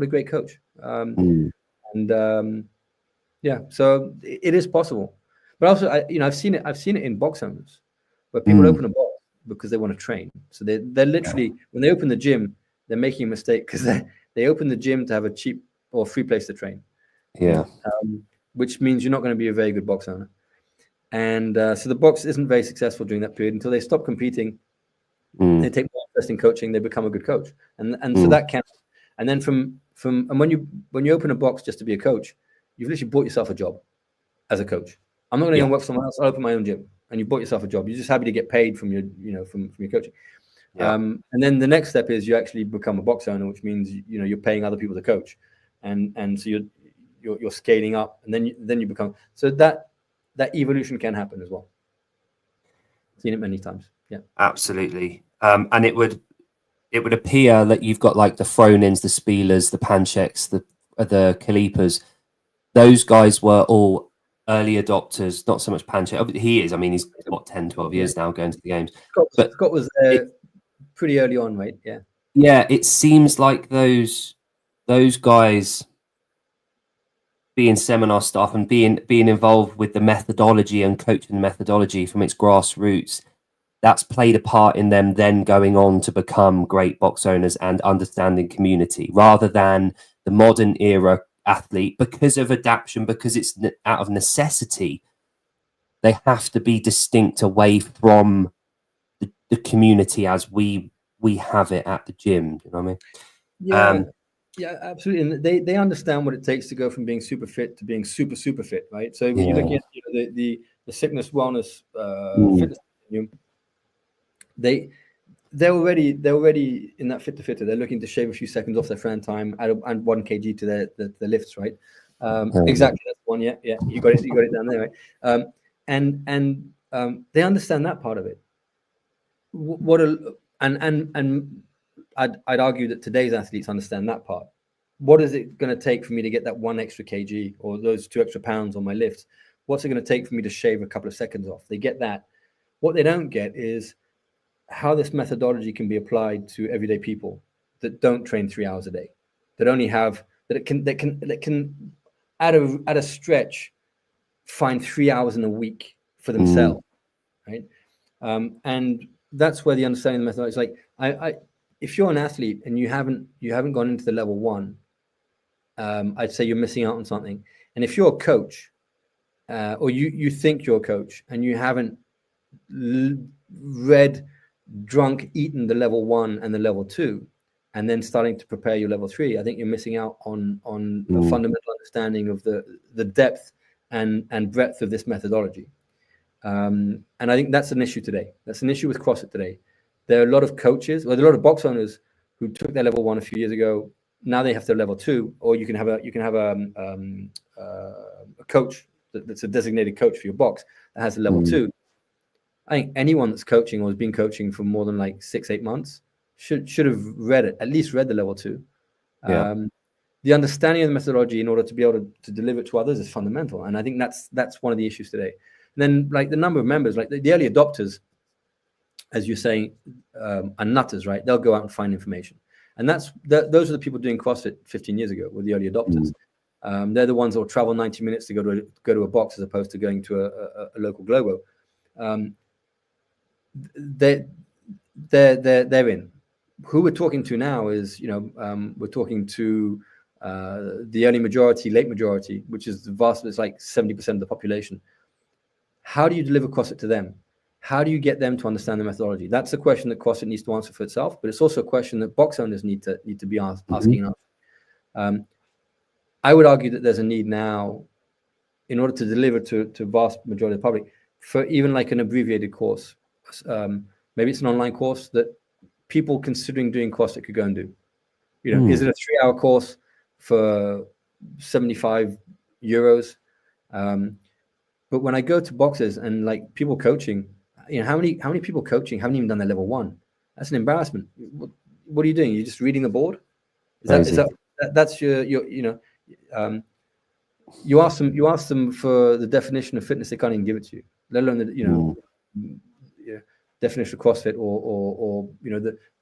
great coach. So it is possible. But also, I've seen it in box owners where people open a box because they want to train. So they're literally, when they open the gym, they're making a mistake because they open the gym to have a cheap or free place to train. Yeah. Which means you're not going to be a very good box owner. And so the box isn't very successful during that period until they stop competing. They take more interest in coaching. They become a good coach, and so that can. And then and when you open a box just to be a coach, you've literally bought yourself a job as a coach. I'm not going to work for someone else. I'll open my own gym, and you bought yourself a job. You're just happy to get paid from your from your coaching. Yeah. And then the next step is you actually become a box owner, which means you're paying other people to coach, and so you're scaling up, and then you become, so that evolution can happen as well. I've seen it many times. Yeah, absolutely. and it would appear that you've got like the Fronins, the Spielers, the Pancheks, the Kalipas. Those guys were all early adopters, not so much Panchek. He is. I mean, he's what 10, 12 years now going to the games. Scott was there pretty early on, right? Yeah. Yeah, it seems like those guys being seminar staff and being involved with the methodology and coaching the methodology from its grassroots, that's played a part in them then going on to become great box owners and understanding community, rather than the modern era athlete, because of adaptation, because it's out of necessity. They have to be distinct away from the community as we have it at the gym. Do you know what I mean? Yeah. Yeah, absolutely. And they understand what it takes to go from being super fit to being super fit, right? So when you're looking at the sickness, wellness, fitness continuum, they're already in that fit to fitter. They're looking to shave a few seconds off their friend time, and 1 kg to their lifts, right? Exactly, that's one. Yeah, you got it down there, right? And they understand that part of it. I'd argue that today's athletes understand that part. What is it going to take for me to get that 1 extra kg or those 2 extra pounds on my lifts? What's it going to take for me to shave a couple of seconds off? They get that. What they don't get is how this methodology can be applied to everyday people that don't train 3 hours a day, that only have that can at a stretch find 3 hours in a week for themselves, right? And that's where the understanding of the methodology is like, if you're an athlete and you haven't gone into the level 1, I'd say you're missing out on something. And if you're a coach, or you think you're a coach and you haven't read, drunk, eaten the level 1 and the level 2, and then starting to prepare your level 3, I think you're missing out on a fundamental understanding of the depth and breadth of this methodology. And I think that's an issue today. That's an issue with CrossFit today. There are a lot of coaches, well, there are a lot of box owners who took their level 1 a few years ago. Now they have their level 2, or you can have a coach that's a designated coach for your box that has a level 2. I think anyone that's coaching or has been coaching for more than like 6-8 months should have read it, at least read the level 2. The understanding of the methodology in order to be able to deliver it to others is fundamental, and I think that's one of the issues today. And then, like, the number of members, like the early adopters, as you're saying, are nutters, right? They'll go out and find information. And those are the people doing CrossFit 15 years ago, were the early adopters. They're the ones that will travel 90 minutes to go to a box as opposed to going to a local Globo. They're in. Who we're talking to now is, we're talking to the early majority, late majority, which is the vast, it's like 70% of the population. How do you deliver CrossFit to them? How do you get them to understand the methodology? That's a question that CrossFit needs to answer for itself, but it's also a question that box owners need to be asking us. I would argue that there's a need now, in order to deliver to vast majority of the public, for even like an abbreviated course. Maybe it's an online course that people considering doing CrossFit could go and do. Is it a 3-hour course for €75? But when I go to boxes and like people coaching, how many people coaching haven't even done their level 1? That's an embarrassment. What are you doing? You're just reading the board? That's your you ask them for the definition of fitness, they can't even give it to you, let alone the definition of CrossFit or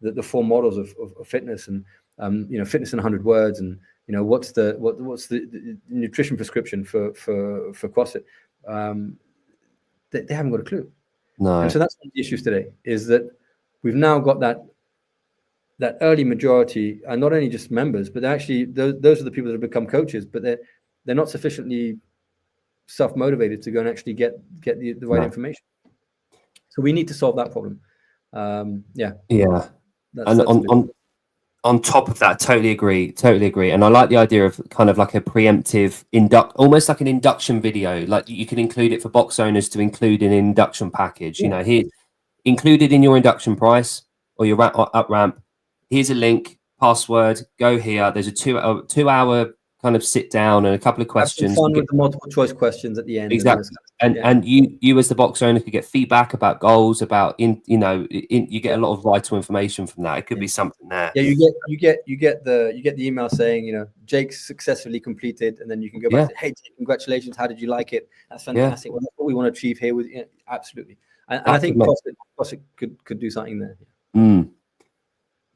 the 4 models of fitness, and fitness in 100 words, and what's the nutrition prescription for CrossFit. They haven't got a clue. No. And so that's one of the issues today, is that we've now got that early majority, and not only just members, but actually those are the people that have become coaches, but they're not sufficiently self-motivated to go and actually get the right information. So we need to solve that problem. On top of that, totally agree. And I like the idea of kind of like a preemptive almost like an induction video. Like you can include it for box owners to include in an induction package. Here, included in your induction price or your up ramp. Here's a link, password. Go here. There's a 2-hour kind of sit down and a couple of questions. Have some fun with the multiple choice questions at the end. Exactly. And you as the box owner could get feedback about goals, about you get a lot of vital information from that. It could be something there. Yeah, you get the email saying, Jake's successfully completed, and then you can go back to, hey, Jake, congratulations, how did you like it? That's fantastic. Well, that's what we want to achieve here with absolutely. And I think CrossFit could do something there.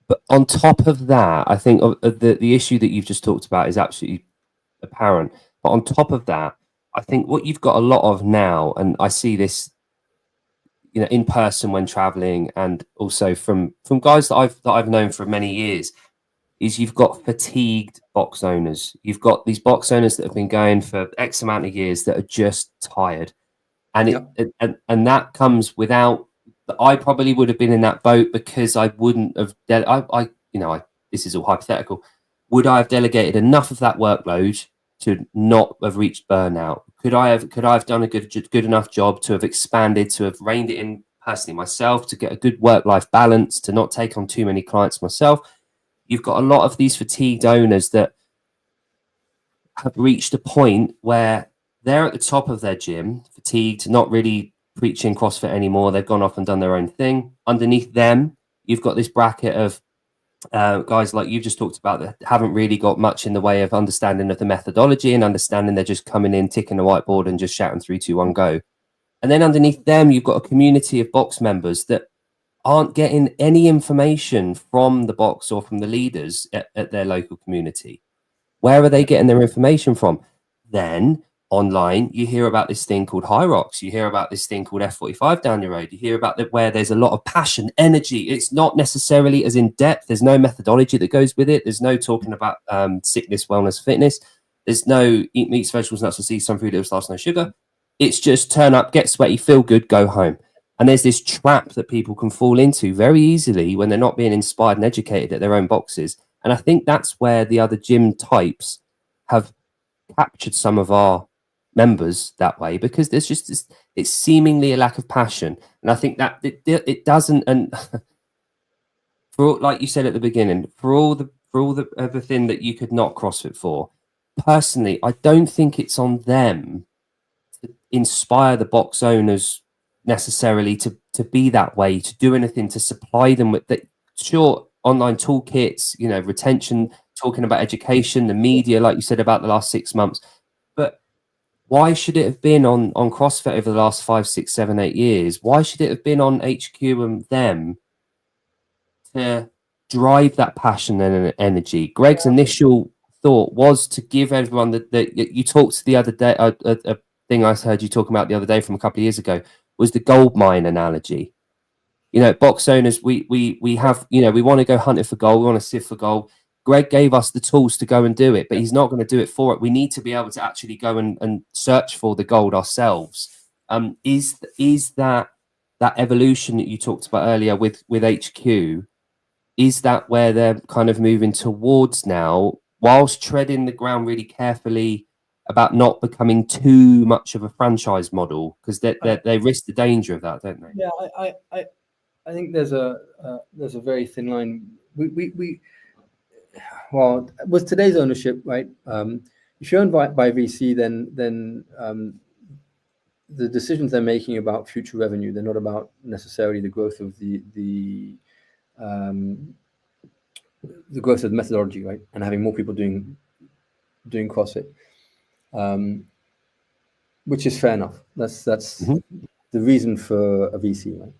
But on top of that, I think the issue that you've just talked about is absolutely apparent. But on top of that, I think what you've got a lot of now, and I see this, in person when traveling, and also from guys that I've known for many years, is you've got fatigued box owners. You've got these box owners that have been going for X amount of years that are just tired, and and that comes without. I probably would have been in that boat because I wouldn't have. This is all hypothetical. Would I have delegated enough of that workload to not have reached burnout? Could I have done a good enough job to have expanded, to have reined it in personally myself, to get a good work-life balance, to not take on too many clients myself? You've got a lot of these fatigued owners that have reached a point where they're at the top of their gym, fatigued, not really preaching CrossFit anymore. They've gone off and done their own thing. Underneath them, you've got this bracket of guys like you've just talked about that haven't really got much in the way of understanding of the methodology and understanding. They're just coming in, ticking the whiteboard and just shouting 3, 2, 1, go. And then underneath them, you've got a community of box members that aren't getting any information from the box or from the leaders at their local community. Where are they getting their information from? Then online, you hear about this thing called High Rocks. You hear about this thing called F45 down your road. You hear about where there's a lot of passion, energy. It's not necessarily as in depth. There's no methodology that goes with it. There's no talking about sickness, wellness, fitness. There's no eat meats, vegetables, nuts, and seeds, some food that was last, no sugar. It's just turn up, get sweaty, feel good, go home. And there's this trap that people can fall into very easily when they're not being inspired and educated at their own boxes. And I think that's where the other gym types have captured some of our members that way, because there's just this, it's seemingly a lack of passion. And I think that it doesn't, and for like you said at the beginning, for all the everything that you could not CrossFit for, personally, I don't think it's on them to inspire the box owners necessarily to be that way, to do anything to supply them with that. Sure, online toolkits, retention, talking about education, the media, like you said about the last 6 months. But why should it have been on CrossFit over the last 5, 6, 7, 8 years? Why should it have been on HQ and them to drive that passion and energy? Greg's initial thought was to give everyone that you talked the other day, a thing I heard you talking about the other day from a couple of years ago, was the gold mine analogy. Box owners, we have, we want to go hunting for gold, we want to sift for gold. Greg gave us the tools to go and do it, but he's not going to do it for it. We need to be able to actually go and search for the gold ourselves. Is that evolution that you talked about earlier with HQ? Is that where they're kind of moving towards now, whilst treading the ground really carefully about not becoming too much of a franchise model, because they risk the danger of that, don't they? Yeah, I think there's a very thin line. Well, with today's ownership, right? If you're owned by VC, then the decisions they're making about future revenue, they're not about necessarily the growth of the growth of the methodology, right? And having more people doing CrossFit, which is fair enough. That's the reason for a VC, right?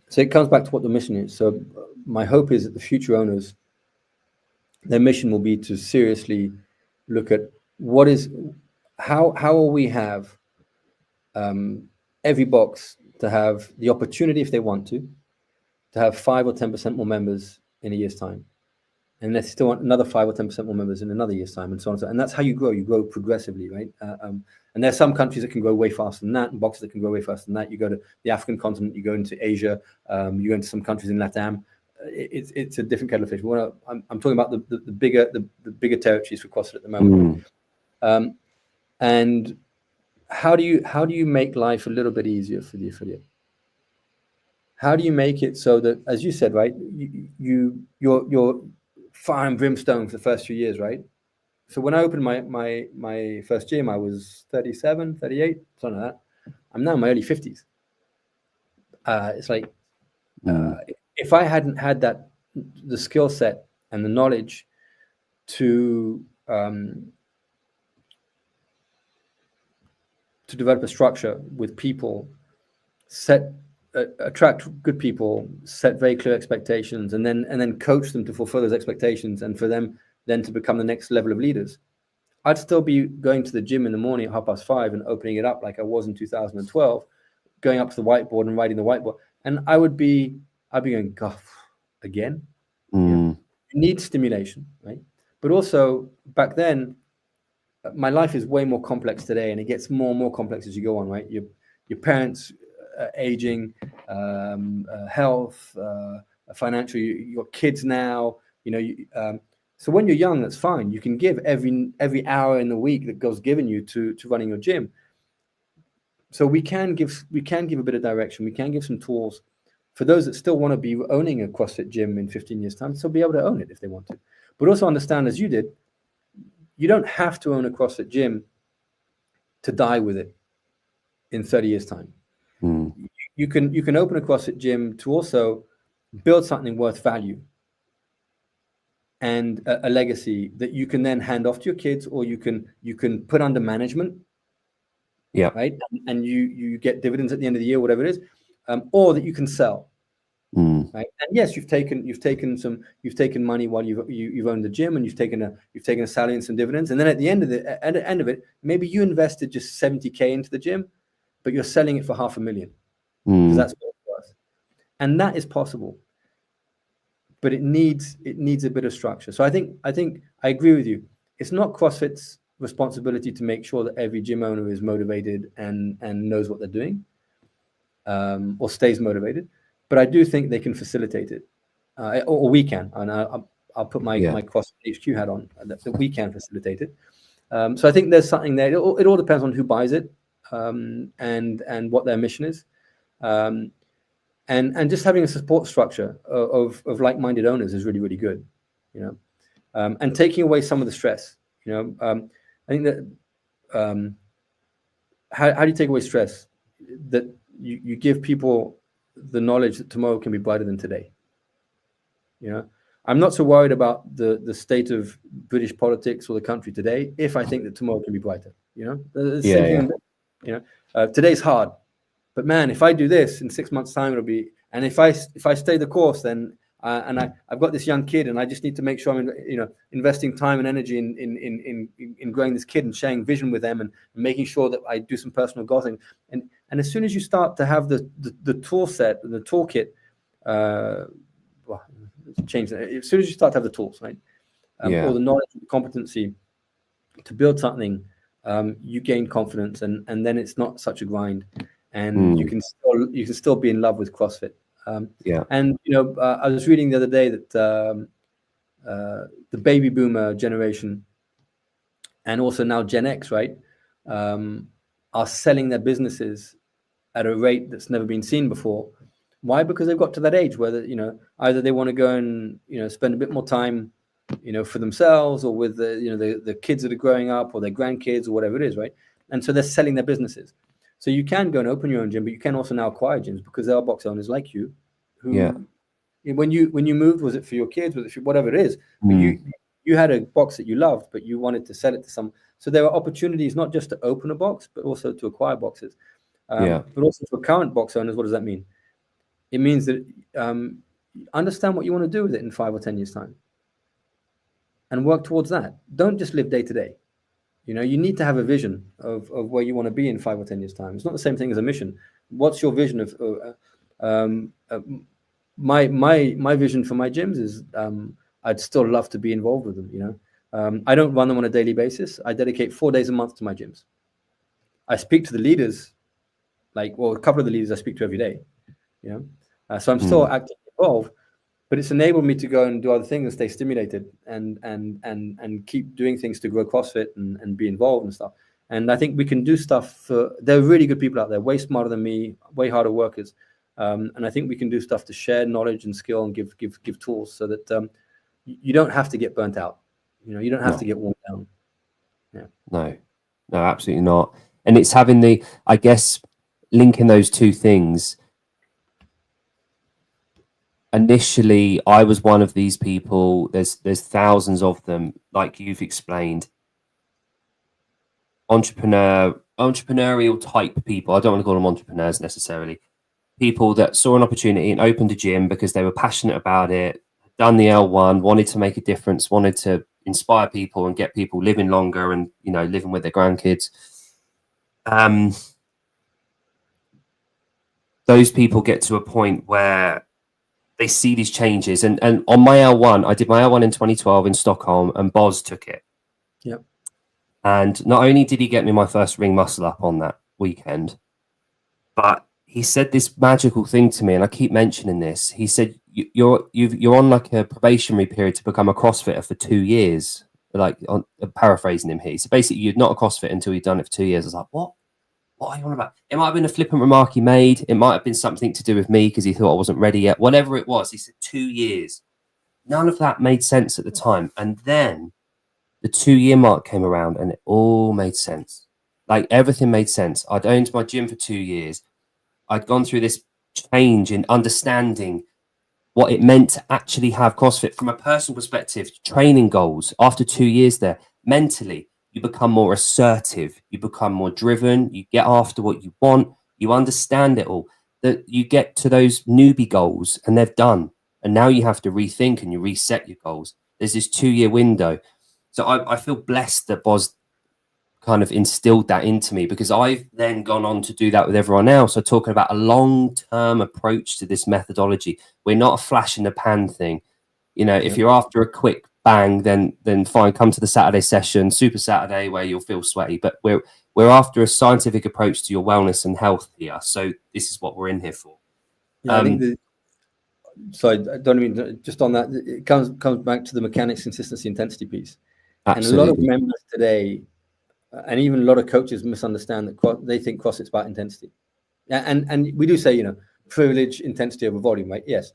So it comes back to what the mission is. So my hope is that the future owners, their mission will be to seriously look at how will we have every box to have the opportunity, if they want to have 5 or 10% more members in a year's time, and they still want another 5 or 10% more members in another year's time, and so on. And that's how you grow. You grow progressively, right? And there's some countries that can grow way faster than that, and boxes that can grow way faster than that. You go to the African continent, you go into Asia, you go into some countries in LATAM. It's a different kettle of fish. I'm talking about the bigger territories for CrossFit at the moment. And how do you make life a little bit easier for the affiliate? How do you make it so that, as you said, right, you're fire and brimstone for the first few years, right? So when I opened my first gym, I was 37, 38, something like that. I'm now in my early 50s. It's like, if I hadn't had the skill set and the knowledge to develop a structure with people, attract good people, set very clear expectations, and then coach them to fulfill those expectations, and for them then to become the next level of leaders, I'd still be going to the gym in the morning at 5:30 and opening it up like I was in 2012, going up to the whiteboard and writing the whiteboard, and I'd be going, God, again. You need stimulation, right? But also back then, my life is way more complex today, and it gets more and more complex as you go on, right? Your parents aging, health, financial, your kids now, so when you're young, that's fine. You can give every hour in the week that God's given you to running your gym. So we can give a bit of direction. We can give some tools for those that still want to be owning a CrossFit gym in 15 years' time. So be able to own it if they want to, but also understand, as you did, you don't have to own a CrossFit gym to die with it in 30 years' time. You can open a CrossFit gym to also build something worth value and a legacy that you can then hand off to your kids, or you can put under management, right? And you get dividends at the end of the year, whatever it is, or that you can sell, right? And yes, you've taken money while you've owned the gym, and you've taken a salary and some dividends, and then at the end of it, maybe you invested just 70K into the gym, but you're selling it for $500,000 because that's what it was, and that is possible. But it needs a bit of structure. So I think I agree with you. It's not CrossFit's responsibility to make sure that every gym owner is motivated and knows what they're doing, or stays motivated. But I do think they can facilitate it, or we can. And I'll put my CrossFit HQ hat on, that we can facilitate it. So I think there's something there. It all depends on who buys it, and what their mission is. And just having a support structure of like-minded owners is really, really good, and taking away some of the stress. I think that how do you take away stress? That you give people the knowledge that tomorrow can be brighter than today. I'm not so worried about the state of British politics or the country today if I think that tomorrow can be brighter. The same thing. Today's hard. But man, if I do this in 6 months' time, it'll be. And if I stay the course, then I've got this young kid, and I just need to make sure I'm investing time and energy in growing this kid and sharing vision with them, and making sure that I do some personal goals. And as soon as you start to have the tool set and the toolkit, change that. As soon as you start to have the tools, right, or the knowledge, and competency to build something, you gain confidence, and then it's not such a grind. And you can still be in love with CrossFit. And I was reading the other day that the baby boomer generation, and also now Gen X, right, are selling their businesses at a rate that's never been seen before. Why? Because they've got to that age where either they want to go and spend a bit more time for themselves, or with the kids that are growing up, or their grandkids, or whatever it is, right? And so they're selling their businesses. So you can go and open your own gym, but you can also now acquire gyms, because there are box owners like you who, when you moved, was it for your kids, was it for whatever it is? But you had a box that you loved, but you wanted to sell it to some. So there are opportunities not just to open a box, but also to acquire boxes. But also for current box owners, what does that mean? It means that understand what you want to do with it in 5 or 10 years' time, and work towards that. Don't just live day to day. You need to have a vision of where you want to be in 5 or 10 years' time. It's not the same thing as a mission. What's your vision of? My vision for my gyms is I'd still love to be involved with them. I don't run them on a daily basis. I dedicate 4 days a month to my gyms. I speak to the leaders, a couple of the leaders I speak to every day. So I'm still actively involved. But it's enabled me to go and do other things and stay stimulated, and keep doing things to grow CrossFit and be involved and stuff. And I think we can do stuff there are really good people out there, way smarter than me, way harder workers. And I think we can do stuff to share knowledge and skill, and give tools, so that you don't have to get burnt out. You don't have to get worn down. No, absolutely not. And it's having I guess, linking those two things. Initially, I was one of these people. There's thousands of them, like you've explained. Entrepreneurial type people. I don't want to call them entrepreneurs necessarily. People that saw an opportunity and opened a gym because they were passionate about it, done the L1, wanted to make a difference, wanted to inspire people and get people living longer and, living with their grandkids. Those people get to a point where they see these changes. And on my L1, I did my L1 in 2012 in Stockholm, and Boz took it. Yep. And not only did he get me my first ring muscle up on that weekend, but he said this magical thing to me, and I keep mentioning this. He said, you're on like a probationary period to become a CrossFitter for 2 years. Like, paraphrasing him here. So basically, you're not a CrossFit until you've done it for 2 years. I was like, what? What are you on about? It might have been a flippant remark he made. It might have been something to do with me because he thought I wasn't ready yet. Whatever it was, he said 2 years. None of that made sense at the time. And then the 2-year mark came around and it all made sense. Like, everything made sense. I'd owned my gym for 2 years. I'd gone through this change in understanding what it meant to actually have CrossFit from a personal perspective, training goals. After 2 years there, mentally, you become more assertive, you become more driven, you get after what you want, you understand it all. That you get to those newbie goals and they're done. And now you have to rethink and you reset your goals. There's this 2-year window. So I feel blessed that Boz kind of instilled that into me, because I've then gone on to do that with everyone else. So talking about a long-term approach to this methodology. We're not a flash in the pan thing. If you're after a quick bang, then fine, come to the Saturday session, Super Saturday, where you'll feel sweaty. But we're after a scientific approach to your wellness and health here. So this is what we're in here for. Yeah, I think sorry, I don't mean just on that. It comes back to the mechanics, consistency, intensity piece. Absolutely. And a lot of members today, and even a lot of coaches, misunderstand that they think CrossFit's about intensity. And we do say, privilege intensity over volume, right? Yes.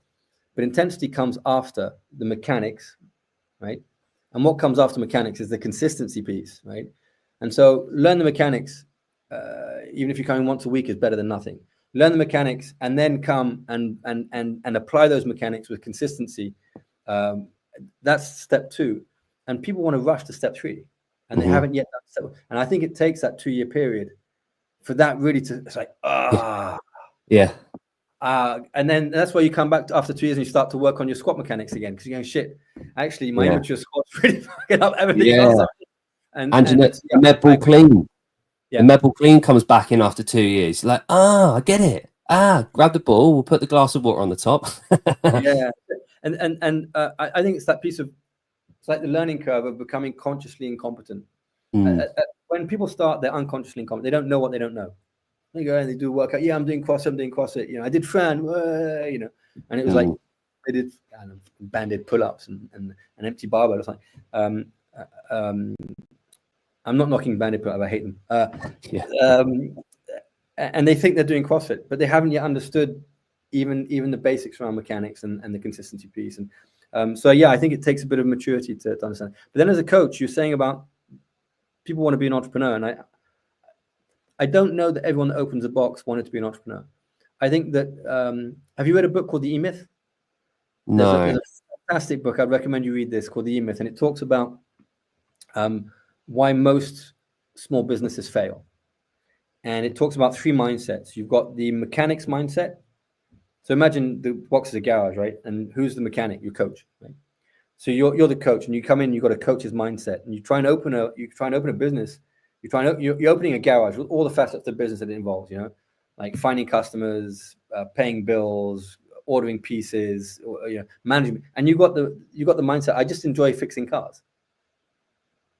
But intensity comes after the mechanics, right? And what comes after mechanics is the consistency piece, right? And so learn the mechanics, even if you're coming once a week, is better than nothing. Learn the mechanics and then come and apply those mechanics with consistency. That's step 2. And people want to rush to step 3, and they haven't yet done step 1. And I think it takes that 2-year period for that really to, it's like, yeah. And then that's why you come back after 2 years and you start to work on your squat mechanics again, because you're going, shit, actually my immature squat's really fucking up everything else. And the med ball clean. The med ball clean comes back in after 2 years. You're like, I get it. Grab the ball, we'll put the glass of water on the top. Yeah. And I think it's that piece of, it's like the learning curve of becoming consciously incompetent. When people start, they're unconsciously incompetent. They don't know what they don't know. They go and they do workout. Yeah, I'm doing CrossFit. I did Fran, and it was like they did banded pull-ups and an empty barbell or something. I'm not knocking banded pull-ups. I hate them. And they think they're doing CrossFit, but they haven't yet understood even the basics around mechanics and the consistency piece. And I think it takes a bit of maturity to understand. But then as a coach, you're saying about people want to be an entrepreneur, and I don't know that everyone that opens a box wanted to be an entrepreneur. I think that have you read a book called The E-Myth? No. There's a fantastic book. I'd recommend you read this, called The E-Myth, and it talks about why most small businesses fail. And it talks about 3 mindsets. You've got the mechanics mindset. So imagine the box is a garage, right? And who's the mechanic? Your coach, right? So you're the coach, and you come in. You've got a coach's mindset, and you try and open a business. You're opening a garage with all the facets of the business that it involves. Like finding customers, paying bills, ordering pieces, or, management. And you got the mindset. I just enjoy fixing cars.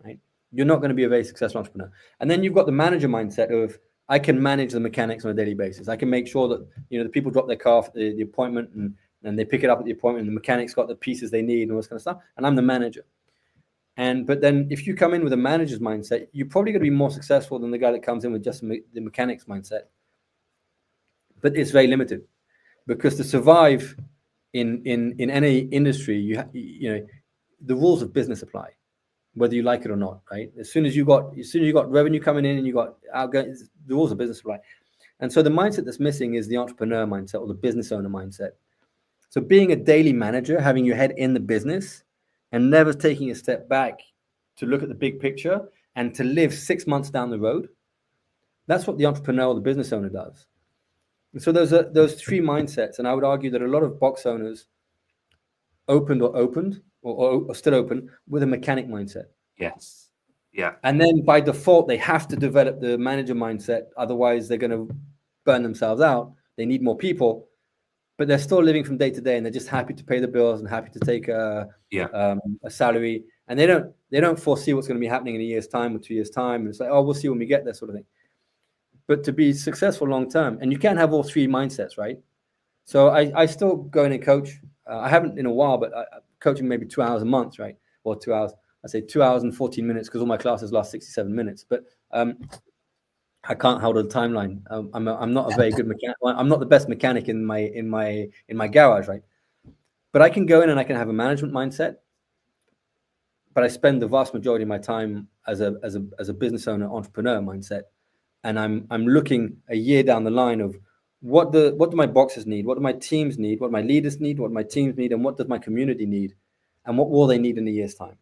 Right? You're not going to be a very successful entrepreneur. And then you've got the manager mindset of, I can manage the mechanics on a daily basis. I can make sure that the people drop their car for the appointment, and they pick it up at the appointment, and the mechanics got the pieces they need and all this kind of stuff. And I'm the manager. But then if you come in with a manager's mindset, you're probably going to be more successful than the guy that comes in with just the mechanics mindset. But it's very limited, because to survive in any industry, the rules of business apply. whether you like it or not, right? As soon as you got revenue coming in and you got outgoing, the rules of business apply. And so the mindset that's missing is the entrepreneur mindset or the business owner mindset. So being a daily manager, having your head in the business and never taking a step back to look at the big picture and to live 6 months down the road, that's what the entrepreneur or the business owner does. And so those three mindsets, and I would argue that a lot of box owners opened or still open with a mechanic mindset. Yes. Yeah. And then by default, they have to develop the manager mindset. Otherwise, they're going to burn themselves out. They need more people, but they're still living from day to day, and they're just happy to pay the bills and happy to take a salary. And they don't foresee what's going to be happening in a year's time or 2 years' time. And it's like, oh, we'll see when we get there, sort of thing. But to be successful long term, and you can't have all three mindsets, right? So I still go in and coach. I haven't in a while, but coaching maybe 2 hours a month, right? Or 2 hours. I say 2 hours and 14 minutes because all my classes last 67 minutes. But I can't hold a timeline. I'm not a very good mechanic. I'm not the best mechanic in my garage, right? But I can go in and I can have a management mindset. But I spend the vast majority of my time as a business owner, entrepreneur mindset, and I'm looking a year down the line of what do my boxers need, what do my teams need, what my leaders need, what my teams need, and what does my community need, and what will they need in a year's time.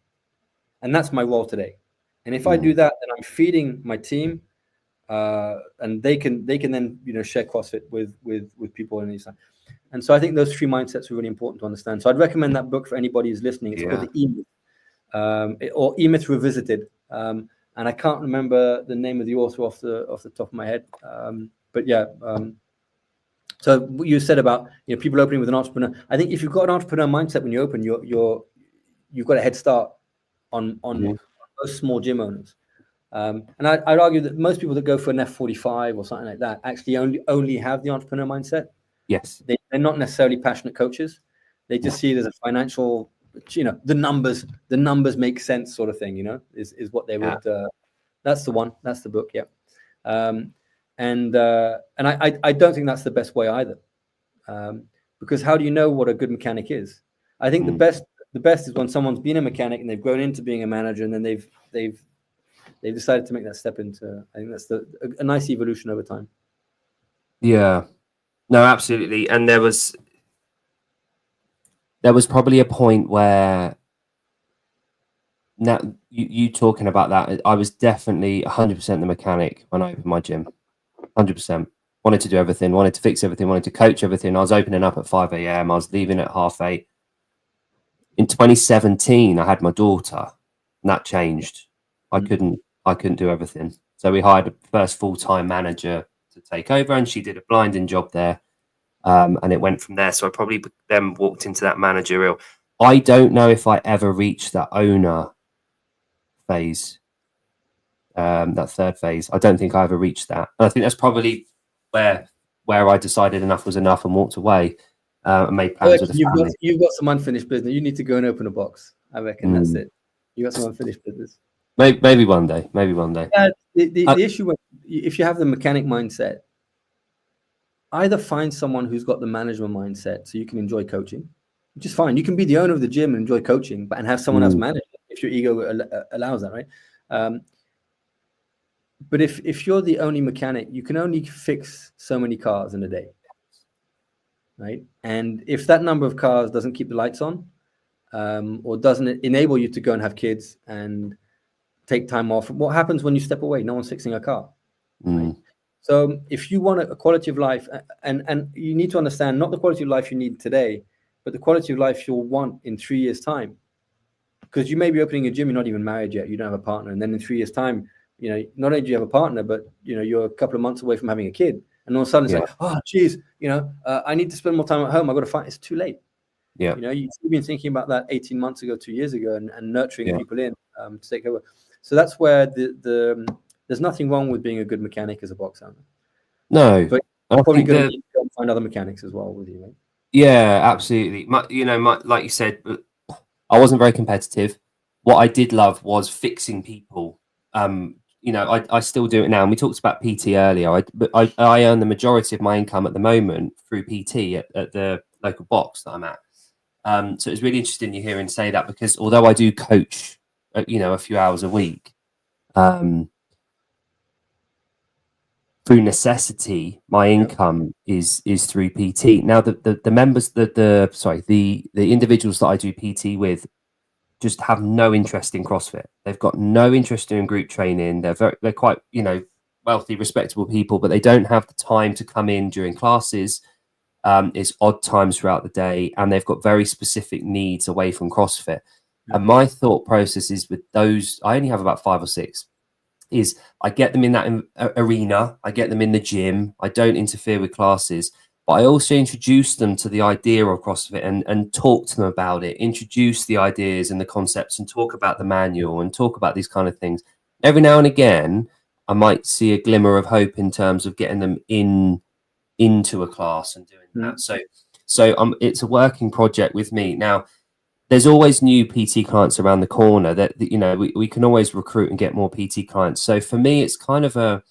And that's my role today. And if I do that, then I'm feeding my team, and they can then share CrossFit with people in these times. And so I think those three mindsets are really important to understand. So I'd recommend that book for anybody who's listening. It's called The E-Myth, or E-Myth Revisited. And I can't remember the name of the author off the top of my head. But yeah. So what you said about people opening with an entrepreneur. I think if you've got an entrepreneur mindset when you open, you've got a head start on most small gym owners. And I'd argue that most people that go for an F45 or something like that actually only have the entrepreneur mindset. Yes. They're not necessarily passionate coaches. They just see it as a financial, the numbers make sense sort of thing, is what they would. That's the one. That's the book. Yeah. And I don't think that's the best way either. Because how do you know what a good mechanic is? I think the best is when someone's been a mechanic and they've grown into being a manager, and then they've decided to make that step into. I think that's a nice evolution over time. Yeah, no, absolutely. And there was probably a point where, now you talking about that, I was definitely 100% the mechanic when I opened my gym. 100%. Wanted to do everything, wanted to fix everything, wanted to coach everything. I was opening up at 5 a.m. I was leaving at 8:30. In 2017, I had my daughter, and that changed. I couldn't do everything. So we hired a first full-time manager to take over, and she did a blinding job there. And it went from there. So I probably then walked into that managerial. I don't know if I ever reached that owner phase, that third phase. I don't think I ever reached that. And I think that's probably where I decided enough was enough and walked away, and made plans with the family. You've got some unfinished business. You need to go and open a box. I reckon that's it. You got some unfinished business. Maybe one day. Yeah, the issue if you have the mechanic mindset, either find someone who's got the management mindset so you can enjoy coaching, which is fine. You can be the owner of the gym and enjoy coaching, and have someone else manage it if your ego allows that, right? But if you're the only mechanic, you can only fix so many cars in a day, right? And if that number of cars doesn't keep the lights on, or doesn't enable you to go and have kids and take time off, what happens when you step away? No one's fixing a car, right? So if you want a quality of life, and you need to understand not the quality of life you need today, but the quality of life you'll want in 3 years' time. Because you may be opening a gym, you're not even married yet, you don't have a partner, and then in 3 years' time, not only do you have a partner, but you're a couple of months away from having a kid, and all of a sudden it's like, oh, geez, I need to spend more time at home. I've got to find. It's too late. Yeah, you've been thinking about that 18 months ago, 2 years ago, and nurturing people in to take over. So that's where there's nothing wrong with being a good mechanic as a box owner. No, but you're probably going to go and find other mechanics as well with you, right? Yeah, absolutely. Like you said, I wasn't very competitive. What I did love was fixing people. I still do it now. And we talked about PT earlier. I earn the majority of my income at the moment through PT at the local box that I'm at. So it's really interesting you hearing say that, because although I do coach a few hours a week. Through necessity, my income is through PT. Now, the members, the individuals that I do PT with just have no interest in CrossFit. They've got no interest in group training. They're quite, wealthy, respectable people, but they don't have the time to come in during classes. It's odd times throughout the day, and they've got very specific needs away from CrossFit. And my thought process is with those, I only have about 5 or 6. Is I get them in that arena, I get them in the gym, I don't interfere with classes, but I also introduce them to the idea of CrossFit and talk to them about it, introduce the ideas and the concepts and talk about the manual and talk about these kind of things. Every now and again, I might see a glimmer of hope in terms of getting them into a class and doing that. So it's a working project with me. Now, there's always new PT clients around the corner that we can always recruit and get more PT clients. So for me, it's kind of a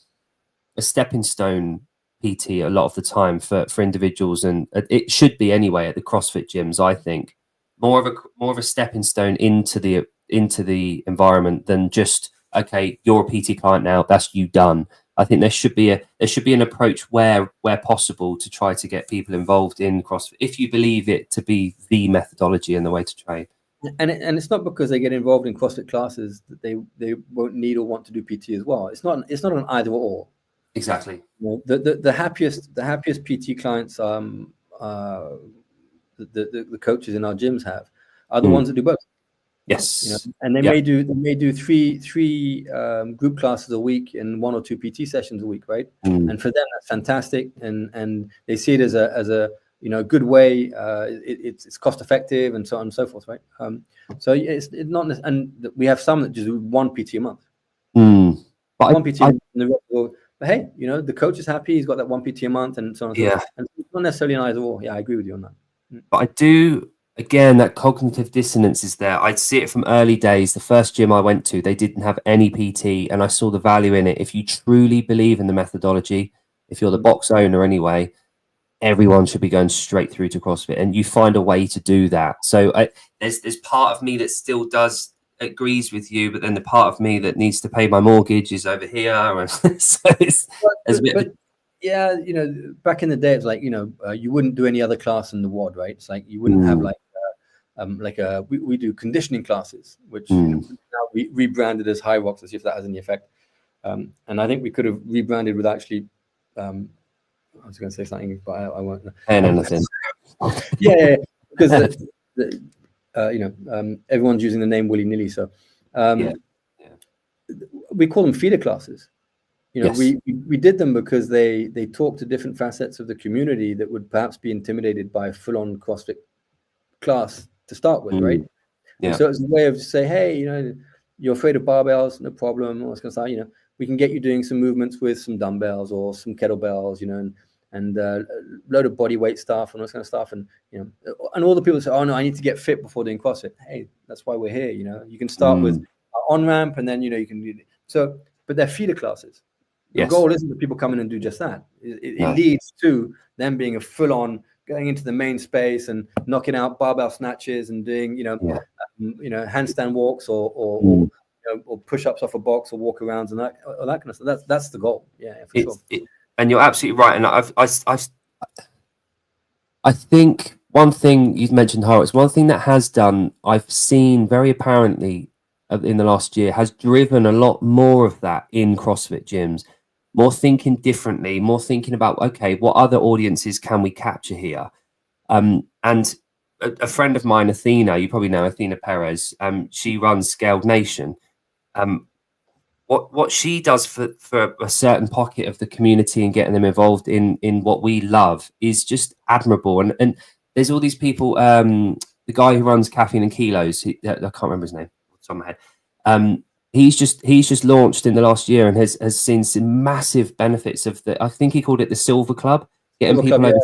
stepping stone PT a lot of the time for individuals, and it should be anyway at the CrossFit gyms. I think more of a stepping stone into the environment than just, okay, you're a PT client now, that's you done. I think there should be an approach where possible to try to get people involved in CrossFit if you believe it to be the methodology and the way to train. And it's not because they get involved in CrossFit classes that they won't need or want to do PT as well. It's not an either or. Exactly. The happiest PT clients the coaches in our gyms have are the ones that do both. Yes. And they may do three group classes a week and 1 or 2 PT sessions a week, right? And for them that's fantastic, and they see it as a good way. It's cost effective and so on and so forth, right? So it's not, and we have some that just do 1 PT a month. But one PT a month, but hey, the coach is happy, he's got that 1 PT a month and so on and so forth. And it's not necessarily an either or. Yeah, I agree with you on that. But I do. Again, that cognitive dissonance is there. I'd see it from early days. The first gym I went to, they didn't have any PT, and I saw the value in it. If you truly believe in the methodology, if you're the box owner anyway, everyone should be going straight through to CrossFit, and you find a way to do that. So there's part of me that still agrees with you, but then the part of me that needs to pay my mortgage is over here. So it's a bit. Yeah, back in the day, it's like you wouldn't do any other class in the WOD, right? It's like you wouldn't have we do conditioning classes, which now we rebranded as High Rocks, as if that has any effect. And I think we could have rebranded with actually. I was going to say something, but I won't. Anything. Yeah, because everyone's using the name willy nilly. So we call them feeder classes. We did them because they talk to different facets of the community that would perhaps be intimidated by a full-on CrossFit class to start with, right? Yeah. So it's a way of say, hey, you're afraid of barbells, no problem. I was going to say, we can get you doing some movements with some dumbbells or some kettlebells, and a load of body weight stuff and all this kind of stuff, and and all the people say, oh no, I need to get fit before doing CrossFit. Hey, that's why we're here. You can start with on ramp, and then you can do so, but they're feeder classes. The goal isn't that people come in and do just that. It leads to them being a full-on going into the main space and knocking out barbell snatches and doing handstand walks or push-ups off a box or walk arounds and that kind of stuff. That's the goal. Yeah, for sure. And you're absolutely right. And I think one thing you've mentioned, Horace, one thing that has done, I've seen very apparently in the last year, has driven a lot more of that in CrossFit gyms. More thinking differently, more thinking about, okay, what other audiences can we capture here? And a friend of mine, Athena, you probably know Athena Perez, she runs Scaled Nation. What she does for a certain pocket of the community and getting them involved in what we love is just admirable. And there's all these people, the guy who runs Caffeine and Kilos, I can't remember his name, it's on my head. He's just launched in the last year and has seen some massive benefits of I think he called it the Silver Club, getting people over.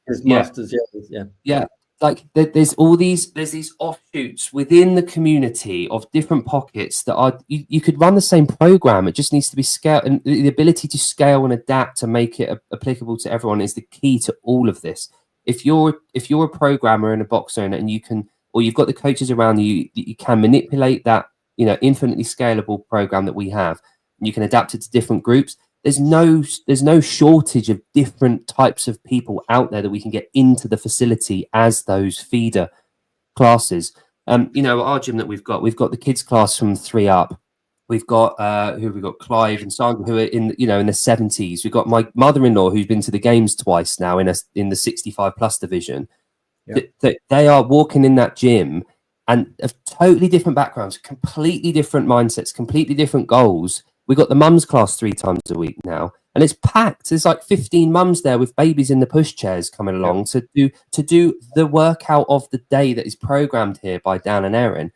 His masters, Like there's these offshoots within the community of different pockets that are you could run the same program. It just needs to be scaled, and the ability to scale and adapt to make it applicable to everyone is the key to all of this. If you're a programmer and a box owner and you can, or you've got the coaches around you, you can manipulate that infinitely scalable program that we have. You can adapt it to different groups. There's no shortage of different types of people out there that we can get into the facility as those feeder classes. Our gym that we've got the kids class from 3 up. We've got Clive and Sandra, who are in the 70s. We've got my mother-in-law, who's been to the games twice now in the 65 plus division. They are walking in that gym and of totally different backgrounds, completely different mindsets, completely different goals. We got the mums class 3 times a week now, and it's packed. There's like 15 mums there with babies in the pushchairs coming along to do the workout of the day that is programmed here by Dan and Erin.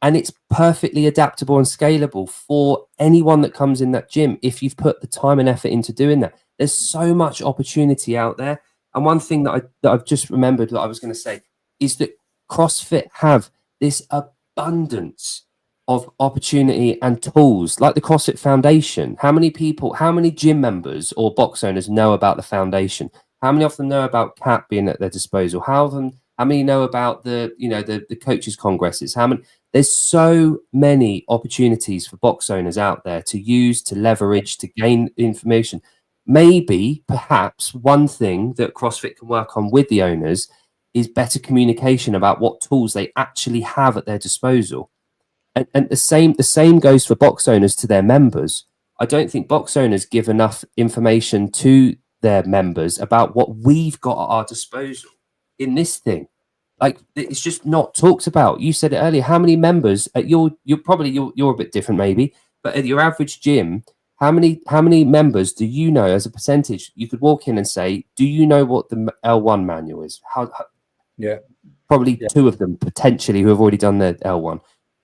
And it's perfectly adaptable and scalable for anyone that comes in that gym if you've put the time and effort into doing that. There's so much opportunity out there. And one thing that I've just remembered that I was going to say is that CrossFit have this abundance of opportunity and tools, like the CrossFit Foundation. How many gym members or box owners know about the foundation? How many of them know about CAP being at their disposal? How many know about the coaches congresses? There's so many opportunities for box owners out there to use, to leverage, to gain information. Maybe, perhaps, one thing that CrossFit can work on with the owners is better communication about what tools they actually have at their disposal. And the same goes for box owners to their members. I don't think box owners give enough information to their members about what we've got at our disposal in this thing. Like, it's just not talked about. You said it earlier. How many members at you're a bit different maybe, but at your average gym, how many members do you know as a percentage? You could walk in and say, do you know what the L1 manual is? Probably 2 of them potentially who have already done their L1.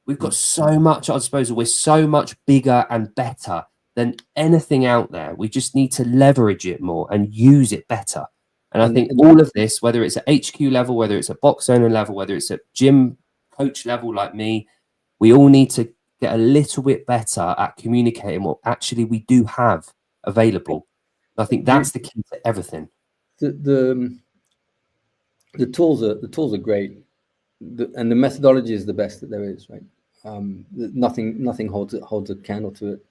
We've got so much at our disposal. We're so much bigger and better than anything out there. We just need to leverage it more and use it better. And I think all of this, whether it's at HQ level, whether it's at box owner level, whether it's at gym coach level like me, we all need to get a little bit better at communicating what actually we do have available. I think that's the key to everything. The tools are great, and the methodology is the best that there is, right? Nothing holds a candle to it.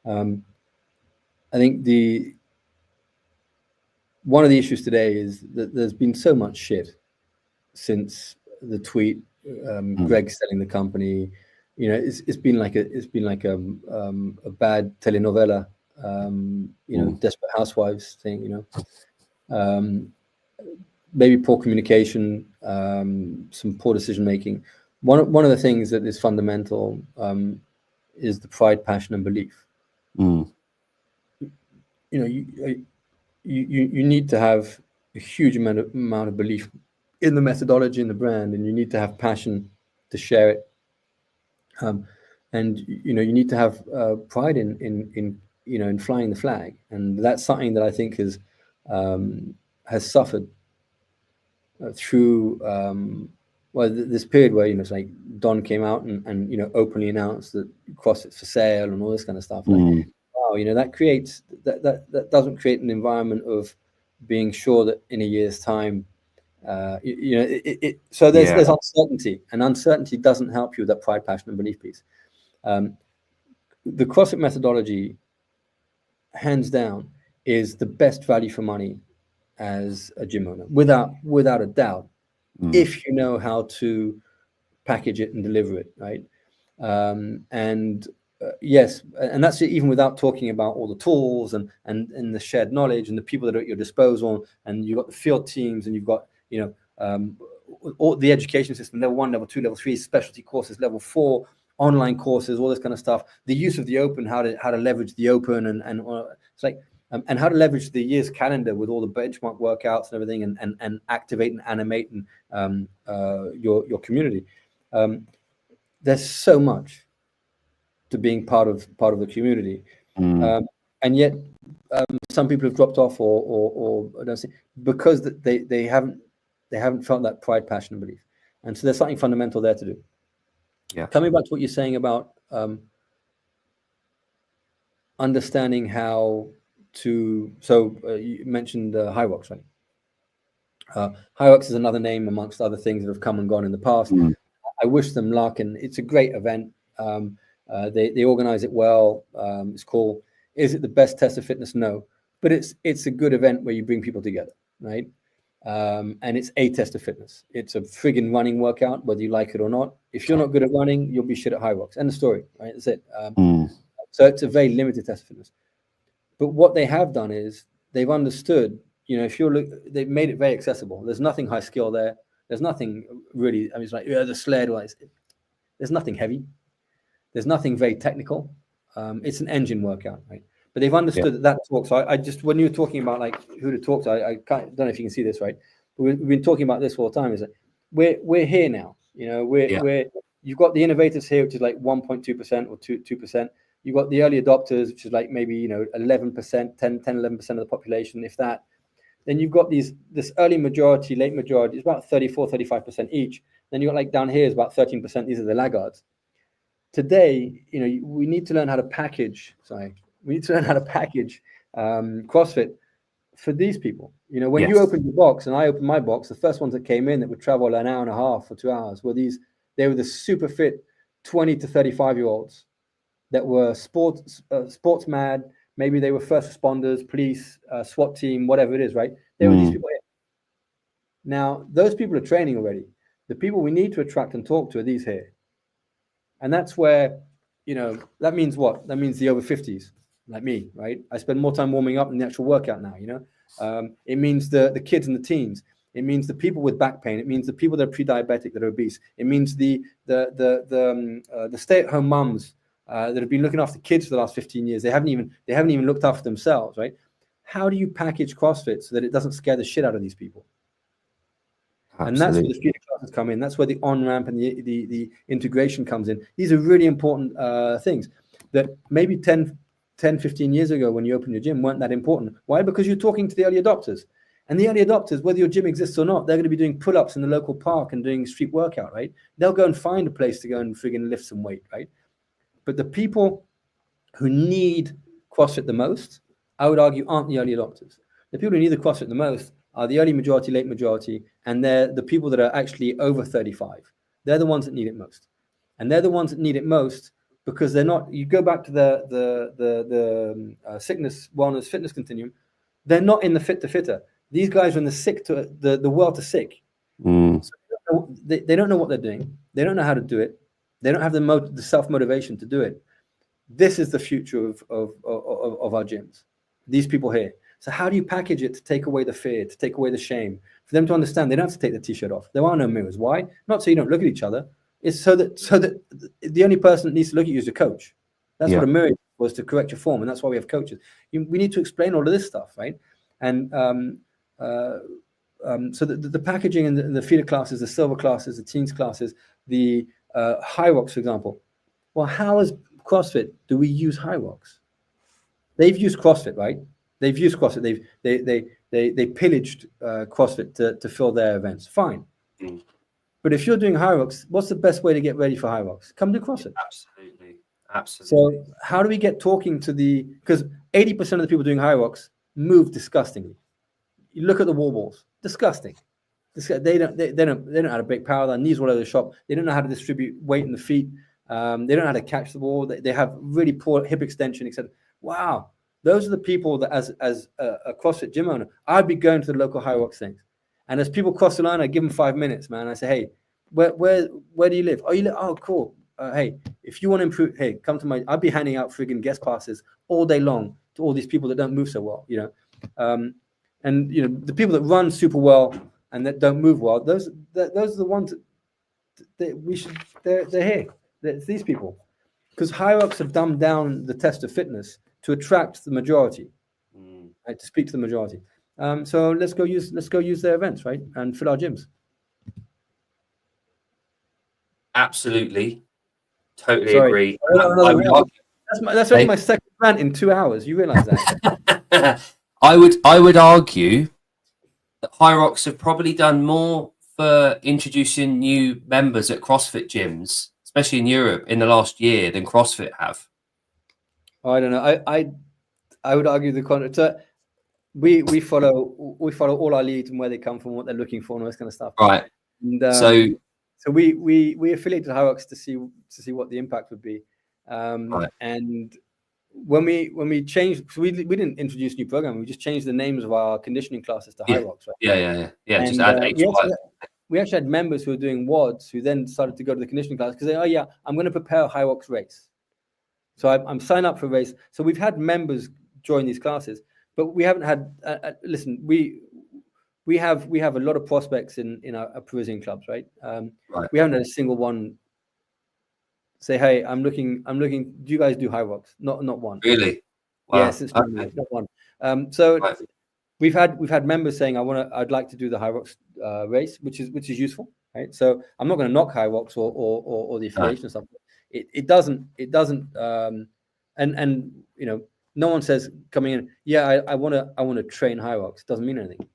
I think one of the issues today is that there's been so much shit since the tweet, Greg selling the company. It's been like a bad telenovela, Desperate Housewives thing. Maybe poor communication, some poor decision making. One of the things that is fundamental is the pride, passion, and belief. You need to have a huge amount of belief in the methodology and the brand, and you need to have passion to share it. And you need to have pride in flying the flag, and that's something that I think has suffered through this period where it's like Don came out and openly announced that CrossFit's for sale and all this kind of stuff. Like, wow, that creates that doesn't create an environment of being sure that in a year's time, so there's uncertainty, and uncertainty doesn't help you with that pride, passion, and belief piece. The CrossFit methodology, hands down, is the best value for money as a gym owner, without a doubt, if you know how to package it and deliver it, right? Yes, and that's even without talking about all the tools and the shared knowledge and the people that are at your disposal, and you've got the field teams, and you've got all the education system, level 1, level 2, level 3, specialty courses, level 4, online courses, all this kind of stuff. The use of the open, how to leverage the open, and it's like and how to leverage the year's calendar with all the benchmark workouts and everything, and activate and animate and your community. There's so much to being part of the community, and yet some people have dropped off or don't see, because they haven't felt that pride, passion, and belief. And so there's something fundamental there to do. Coming back to what you're saying about understanding how to, you mentioned Hyrox, right? Hyrox is another name amongst other things that have come and gone in the past. I wish them luck, and it's a great event. They organize it well. It's cool. Is it the best test of fitness? No, but it's a good event where you bring people together, right? And it's a test of fitness. It's a friggin' running workout, whether you like it or not. If you're not good at running, you'll be shit at high rocks. End of story, right? That's it. So it's a very limited test of fitness. But what they have done is they've understood, they've made it very accessible. There's nothing high skill there. There's nothing really, it's like, the sled. There's nothing heavy. There's nothing very technical. It's an engine workout, right? But they've understood that talk. So I just, when you were talking about like who to talk to, I don't know if you can see this, right? We've been talking about this all the time. Is that we're here now? You've got the innovators here, which is like 1.2% or 2%. You've got the early adopters, which is like maybe 11%, 11% of the population, if that. Then you've got this early majority, late majority. It's about 34, 35% each. Then you got like down here is about 13%. These are the laggards. Today, we need to learn how to package. We need to learn how to package CrossFit for these people. When you open your box and I opened my box, the first ones that came in that would travel an hour and a half or 2 hours were they were the super fit 20 to 35-year-olds that were sports mad. Maybe they were first responders, police, SWAT team, whatever it is, right? There were these people here. Now, those people are training already. The people we need to attract and talk to are these here. And that's where, that means what? That means the over 50s, like me, right? I spend more time warming up than the actual workout now, It means the kids and the teens. It means the people with back pain. It means the people that are pre-diabetic, that are obese. It means the stay-at-home mums that have been looking after kids for the last 15 years. They haven't even looked after themselves, right? How do you package CrossFit so that it doesn't scare the shit out of these people? Absolutely. And that's where the feeder classes come in. That's where the on-ramp and the integration comes in. These are really important things that maybe 10, 15 years ago when you opened your gym weren't that important. Why? Because you're talking to the early adopters. And the early adopters, whether your gym exists or not, they're going to be doing pull-ups in the local park and doing street workout, right? They'll go and find a place to go and friggin' lift some weight, right? But the people who need CrossFit the most, I would argue, aren't the early adopters. The people who need the CrossFit the most are the early majority, late majority, and they're the people that are actually over 35. They're the ones that need it most. And they're the ones that need it most because they're not, you go back to the sickness, wellness, fitness continuum, they're not in the fit to fitter. These guys are in the sick to the well to sick. So they don't know what they're doing. They don't know how to do it. They don't have the self-motivation to do it. This is the future of our gyms. These people here. So how do you package it to take away the fear, to take away the shame, for them to understand they don't have to take the t-shirt off. There are no mirrors. Why? Not so you don't look at each other. It's so that the only person that needs to look at you is your coach. That's what a mirror was, to correct your form, and that's why we have coaches. We need to explain all of this stuff, right? And so the packaging and the feeder classes, the silver classes, the teens classes, the high rocks, for example. Well, how as CrossFit do we use high rocks? They've used CrossFit, right? They've used CrossFit. They pillaged CrossFit to fill their events. Fine. But if you're doing high rocks, what's the best way to get ready for high rocks? Come do CrossFit. Absolutely. So how do we get talking to because 80% of the people doing high rocks move disgustingly. You look at the wall balls, disgusting. They don't know how to break power. Their knees all over the shop. They don't know how to distribute weight in the feet. They don't know how to catch the ball. They have really poor hip extension, etc. Wow. Those are the people that, as a CrossFit gym owner, I'd be going to the local high rocks things. And as people cross the line, I give them 5 minutes, man. I say, hey, where do you live? Oh, you live? Oh, cool. Hey, if you want to improve, hey, come to I'll be handing out friggin' guest passes all day long to all these people that don't move so well, and the people that run super well and that don't move well. Those are the ones that we should. They're here. It's these people, because high rocks have dumbed down the test of fitness to attract the majority, right, to speak to the majority. So let's go use their events, right, and fill our gyms. Absolutely, totally agree. That's only my second rant in 2 hours. You realize that? I would argue that high rocks have probably done more for introducing new members at CrossFit gyms, especially in Europe, in the last year than CrossFit have. I don't know. I would argue the contrary. So we follow all our leads and where they come from, what they're looking for, and all this kind of stuff. Right. And, so So we affiliated High Rocks to see what the impact would be, Right. and when we changed, so we didn't introduce new programming. We just changed the names of our conditioning classes to High Rocks, right? Yeah. Just And add HY. we actually had members who were doing WODs who then started to go to the conditioning class because they, oh yeah, I'm going to prepare a High Rocks race. So I'm signed up for a race. So we've had members join these classes, but we haven't had. Listen, we have a lot of prospects in our Parisian clubs, right? Right. We haven't had a single one say, "Hey, I'm looking. Do you guys do High Rocks?" Not one. Really? Wow. Yes, it's not one. So Right. we've had members saying, I'd like to do the High Rocks race, which is useful, right? So I'm not going to knock High Rocks or the affiliation and stuff. It doesn't and you know, no one says coming in, yeah, I want to train High Rocks. Doesn't mean anything.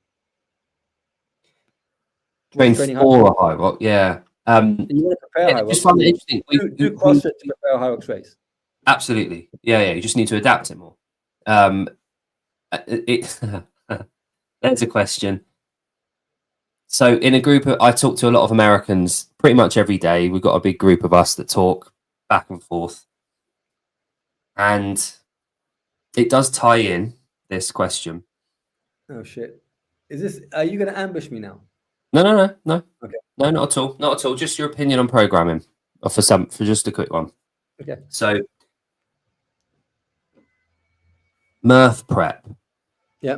Train for a High Rock, yeah. You want to prepare High Rocks. Just find it interesting. Do CrossFit to prepare a High Rocks race. Absolutely, yeah. You just need to adapt it more. There's a question. So in a group I talk to a lot of Americans pretty much every day. We've got a big group of us that talk back and forth. And it does tie in this question. Oh shit. Are you going to ambush me now? No. Okay. No, not at all. Just your opinion on programming, or for just a quick one. Okay. So, Murph prep. Yeah.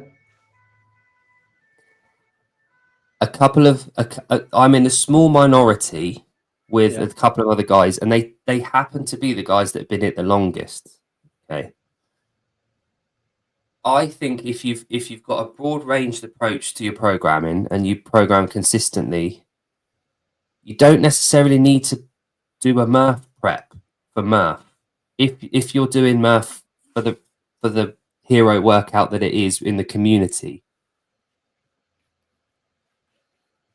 I'm in a small minority with a couple of other guys, and they happen to be the guys that have been it the longest. Okay. I think if you've got a broad ranged approach to your programming and you program consistently, you don't necessarily need to do a Murph prep for Murph. If you're doing Murph for the hero workout that it is in the community,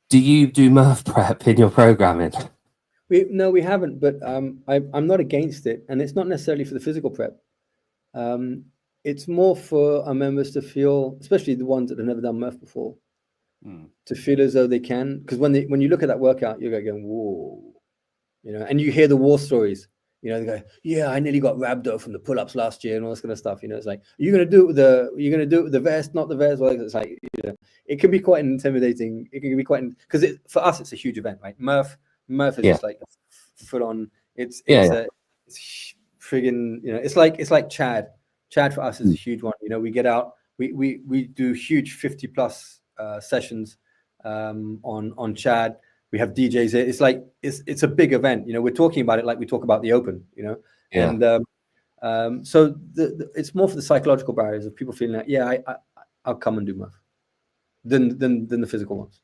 do you do Murph prep in your programming? No, we haven't, but I'm not against it, and it's not necessarily for the physical prep. It's more for our members to feel, especially the ones that have never done Murph before, to feel as though they can. Because when you look at that workout, you're going, whoa, you know, and you hear the war stories. You know, they go, yeah, I nearly got rhabdo from the pull-ups last year and all this kind of stuff. You know, it's like, you're gonna do it with the vest, not the vest. Well, it's like, you know, it can be quite intimidating. It can be quite because for us it's a huge event, right? Murph is just like full on. It's friggin', you know, it's like Chad. Chad for us is a huge one. You know, we get out, we do huge 50+ sessions on Chad. We have DJs. It's like it's a big event. You know, we're talking about it like we talk about the Open. You know, and so it's more for the psychological barriers of people feeling like, I'll come and do Murph than the physical ones.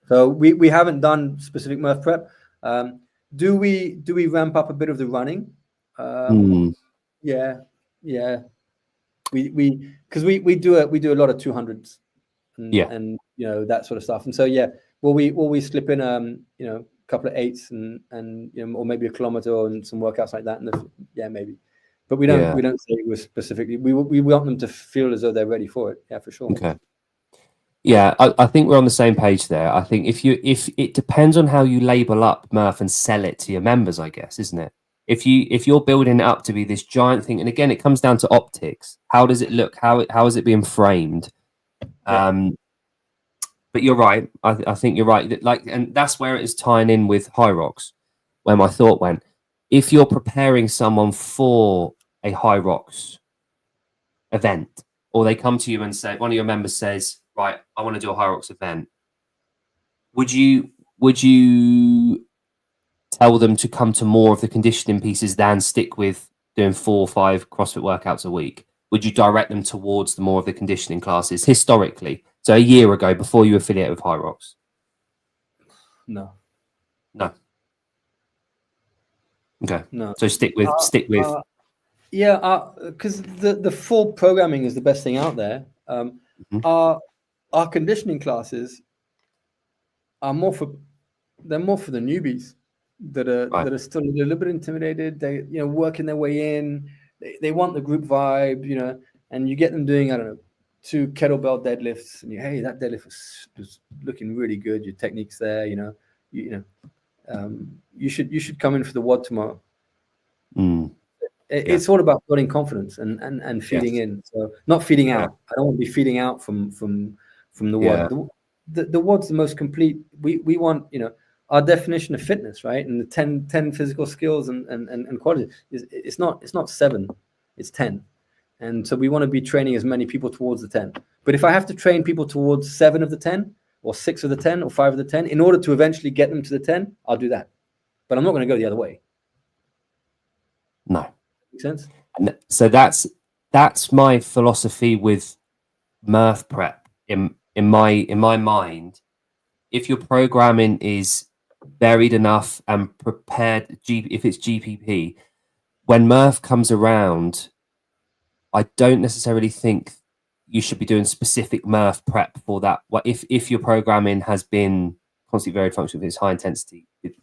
So we haven't done specific Murph prep. Do we ramp up a bit of the running? Yeah. We because we do a lot of 200s and you know, that sort of stuff. And so will we slip in you know, a couple of 8s and you know, or maybe a kilometer and some workouts like that, and maybe. But we don't say we're specifically. We want them to feel as though they're ready for it. Yeah, for sure. Okay. Yeah, I think we're on the same page there. I think if it depends on how you label up Murph and sell it to your members, I guess, isn't it? If you're building it up to be this giant thing, and again, it comes down to optics. How does it look? How is it being framed? But you're right. I think you're right. And that's where it is tying in with High Rocks, where my thought went. If you're preparing someone for a High Rocks event, or they come to you and say, one of your members says, right, I want to do a High Rocks event. Would you tell them to come to more of the conditioning pieces than stick with doing 4 or 5 CrossFit workouts a week? Would you direct them towards the more of the conditioning classes historically? So a year ago, before you affiliate with High Rocks? No. Okay. No. So stick with. Because the full programming is the best thing out there. Our conditioning classes are more for the newbies that are still a little bit intimidated. They, you know, working their way in. They want the group vibe, you know, and you get them doing, I don't know, 2 kettlebell deadlifts, and hey, that deadlift is looking really good. Your technique's there, you know, you should come in for the WOD tomorrow. Yeah. It's all about building confidence and feeding in. So not feeding out. I don't want to be feeding out from the WOD. The WOD's the most complete. We want, you know, our definition of fitness, right? And the 10 physical skills and qualities it's not 7, it's 10. And so we want to be training as many people towards the 10. But if I have to train people towards 7 of the 10 or 6 of the 10 or 5 of the 10 in order to eventually get them to the 10, I'll do that. But I'm not going to go the other way. No. Make sense? So that's my philosophy with Murph prep in my mind. If your programming is varied enough and prepared, if it's GPP, when Murph comes around, I don't necessarily think you should be doing specific Murph prep for that. What if your programming has been constantly varied function, if it's high intensity, if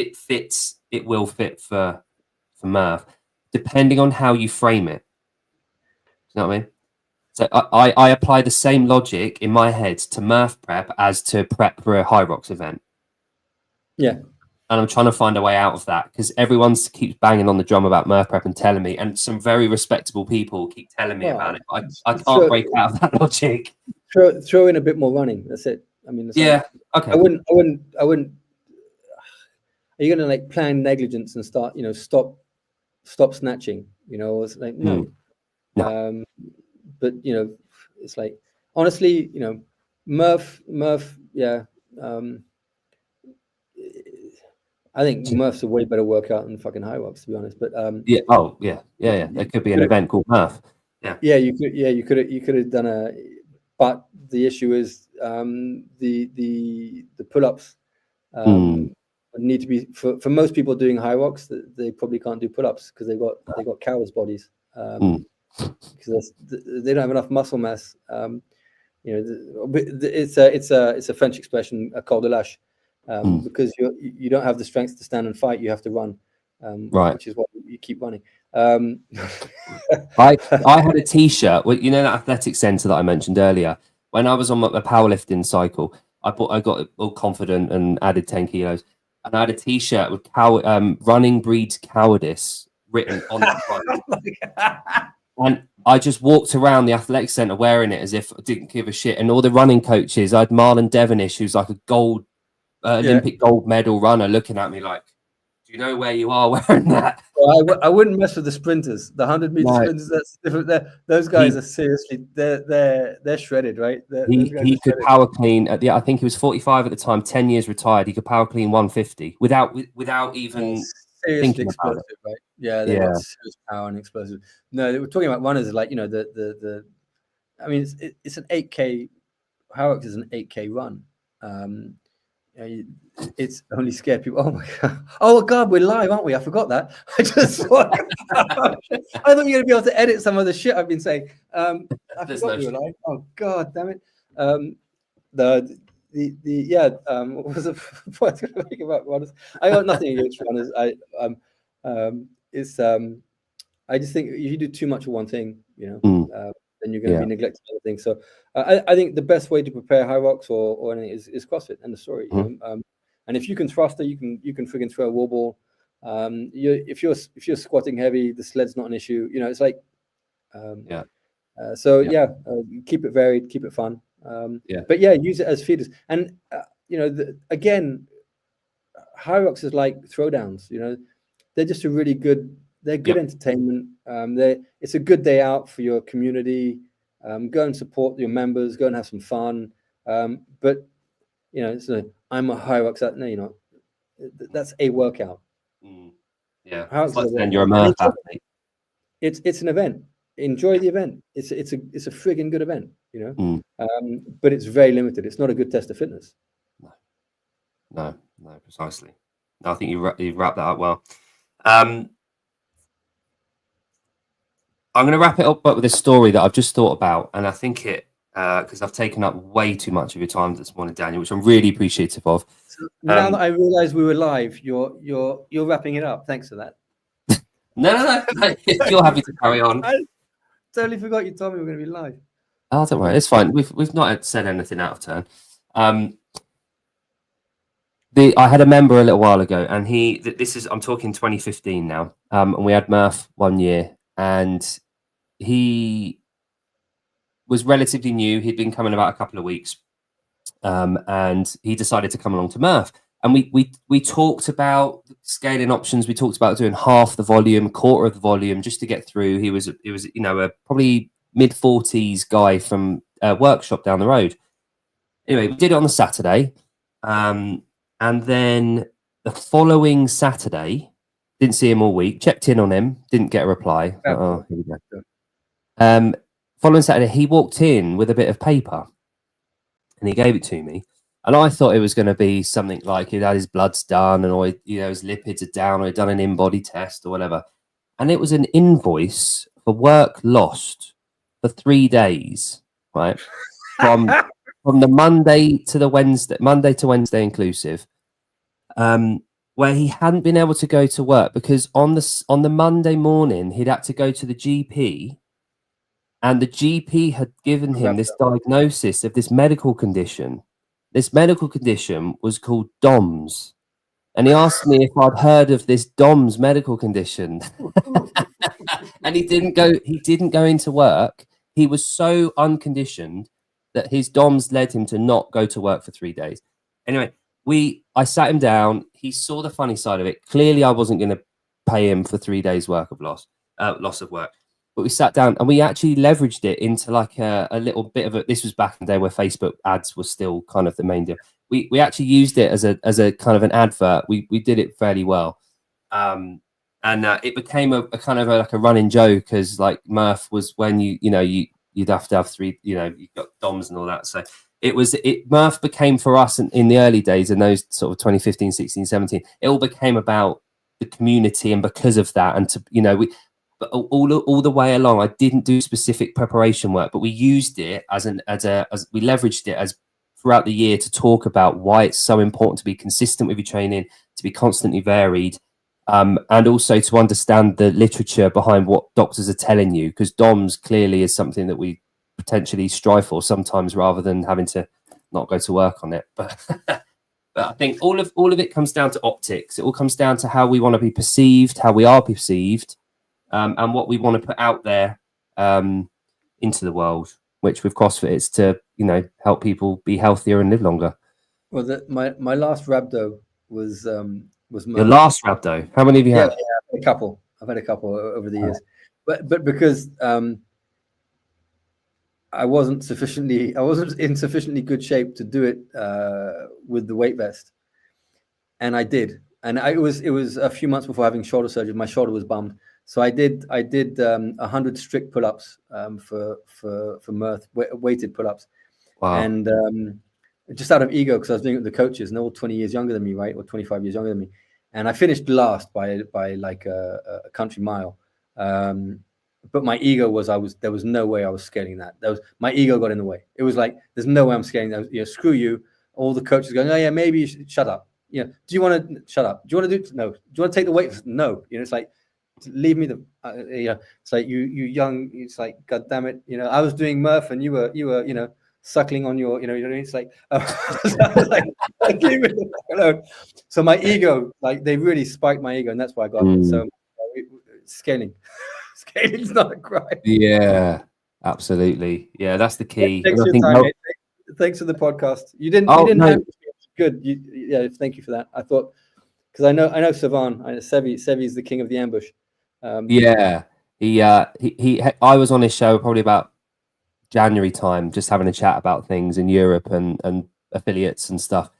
it fits, it will fit for Murph, depending on how you frame it. You know what I mean? So I apply the same logic in my head to Murph prep as to prep for a High Rocks event. Yeah. And I'm trying to find a way out of that because everyone keeps banging on the drum about Murph prep and telling me, and some very respectable people keep telling me about it. I can't break out of that logic. Throw in a bit more running. That's it. I mean, yeah. Okay. I wouldn't. Are you going to like plan negligence and start, you know, stop snatching? You know, it's like no. But you know, it's like honestly, you know, Murph, yeah. I think Murph's a way better workout than fucking High Rocks, to be honest. But yeah. Oh yeah. There could be an event called Murph. Yeah. Yeah, you could have done a. But the issue is the pull-ups need to be for most people doing High Rocks. They probably can't do pull-ups because they got cowards bodies. Because they don't have enough muscle mass. You know, it's a French expression, a col de lâche, because you don't have the strength to stand and fight. You have to run, right? Which is why you keep running. I had a T-shirt. Well, you know that athletic center that I mentioned earlier. When I was on my powerlifting cycle, I got all confident and added 10 kilos, and I had a T-shirt with "Running breeds cowardice" written on the front. And I just walked around the athletic center wearing it as if I didn't give a shit. And all the running coaches, I had Marlon Devonish, who's like a Olympic gold medal runner, looking at me like, "Do you know where you are wearing that?" Well, I wouldn't mess with the sprinters, the 100-meter sprinters. That's different. Those guys are seriously, they're shredded, right? He could power clean at I think he was 45 at the time, 10 years retired. He could power clean 150 without even seriously explosive, right? Yeah, they got serious power and explosive. No, we're talking about runners like, you know, I mean, it's an 8K. High Rocks is an 8K run. It's only scared people. Oh my god! Oh god, we're live, aren't we? I forgot that. I just thought I thought you were going to be able to edit some of the shit I've been saying. I forgot we were live. Oh god, damn it! What was the point I was going to make about runners? I got nothing against runners. I just think if you do too much of one thing, you know, then you're going to be neglecting other things. So I think the best way to prepare High Rocks or anything is CrossFit and the story. You know? And if you can thruster, you can friggin' throw a wall ball. If you're squatting heavy, the sled's not an issue. You know, it's like keep it varied, keep it fun. But yeah, use it as feeders. And you know, again, High Rocks is like throwdowns. You know, they're just a really good. They're good entertainment. It's a good day out for your community. Go and support your members. Go and have some fun. But you know, I'm a High Rocks. No, you're not. That's a workout. Yeah, and you're a Murph athlete. It's an event. Enjoy the event. It's a friggin' good event. You know, but it's very limited. It's not a good test of fitness. No, precisely. No, I think you wrapped that up well. I'm going to wrap it up with a story that I've just thought about, and I think it because I've taken up way too much of your time this morning, Daniel, which I'm really appreciative of. So now that I realised we were live, you're wrapping it up. Thanks for that. No. You're happy to carry on. I totally forgot you told me we were going to be live. Oh, don't worry, it's fine. We've not said anything out of turn. I had a member a little while ago, and I'm talking 2015 now, and we had Murph one year, and he was relatively new. He'd been coming about a couple of weeks, and he decided to come along to Murph. And we talked about scaling options. We talked about doing half the volume, quarter of the volume, just to get through. He was a probably mid-40s guy from a workshop down the road. Anyway, we did it on the Saturday, and then the following Saturday, didn't see him all week. Checked in on him, didn't get a reply. Oh, here we go. Following Saturday, he walked in with a bit of paper, and he gave it to me. And I thought it was going to be something like he'd had his bloods done, and his lipids are down, or he'd done an in-body test or whatever. And it was an invoice for work lost for 3 days, right? From the Monday to Wednesday inclusive, where he hadn't been able to go to work because on the Monday morning he'd had to go to the GP, and the GP had given him this diagnosis of this medical condition. This medical condition was called DOMS, and he asked me if I'd heard of this DOMS medical condition, and he didn't go into work. He was so unconditioned that his DOMS led him to not go to work for 3 days. Anyway, I sat him down. He saw the funny side of it. Clearly, I wasn't going to pay him for 3 days' work of loss of work. But we sat down and we actually leveraged it into like a little bit of a. This was back in the day where Facebook ads were still kind of the main deal. We actually used it as a kind of an advert. We did it fairly well, and it became a kind of like a running joke, as like Murph was when you'd have to have 3, you've got DOMs and all that. So Murph became for us in the early days, in those sort of 2015, 16, 17, it all became about the community. And because of that, and but all the way along, I didn't do specific preparation work, but we used it as we leveraged it as throughout the year to talk about why it's so important to be consistent with your training, to be constantly varied, and also to understand the literature behind what doctors are telling you, because DOMS clearly is something that we potentially strive for sometimes, rather than having to not go to work on it. But I think all of it comes down to optics. It all comes down to how we want to be perceived, how we are perceived, and what we want to put out there into the world. Which with CrossFit, it's to help people be healthier and live longer. Well, my last rhabdo was Murph. Your last rhabdo? How many have you had? Yeah, a couple. I've had a couple over the years, but because I wasn't in sufficiently good shape to do it with the weight vest, and I did. And it was a few months before having shoulder surgery. My shoulder was bummed, so I did 100 strict pull-ups for Murph, weighted pull-ups. Wow. And just out of ego, because I was doing it with the coaches, and they're all 20 years younger than me, right, or 25 years younger than me, and I finished last by like a country mile. But my ego was there was no way I was scaling that. My ego got in the way. It was like, there's no way I'm scaling that. Screw you. All the coaches going, oh yeah, maybe you should shut up. Do you want to shut up? Do you want to do no? Do you want to take the weight? No. It's like, leave me the. It's like you young. It's like, God damn it. I was doing Murph, and you were suckling on your. It's like, like leave me alone. So my ego, like, they really spiked my ego, and that's why I got it. So scaling. Scaling's not a crime. Yeah, absolutely. Yeah, that's the key. Thanks for your time, mate. Thanks for the podcast. You didn't ambush me. Good. Thank you for that. I thought, because I know Savan. Sevi's the king of the ambush. Yeah, I was on his show probably about January time, just having a chat about things in Europe and affiliates and stuff.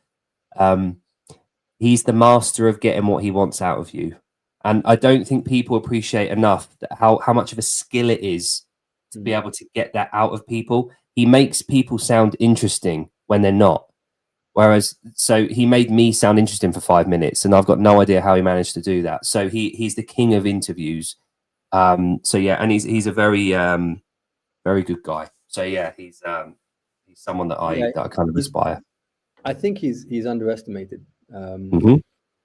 He's the master of getting what he wants out of you. And I don't think people appreciate enough how much of a skill it is to be able to get that out of people. He makes people sound interesting when they're not. So he made me sound interesting for 5 minutes, and I've got no idea how he managed to do that. So he's the king of interviews. So yeah, and he's a very very good guy. So yeah, he's someone that I kind of aspire. I think he's underestimated.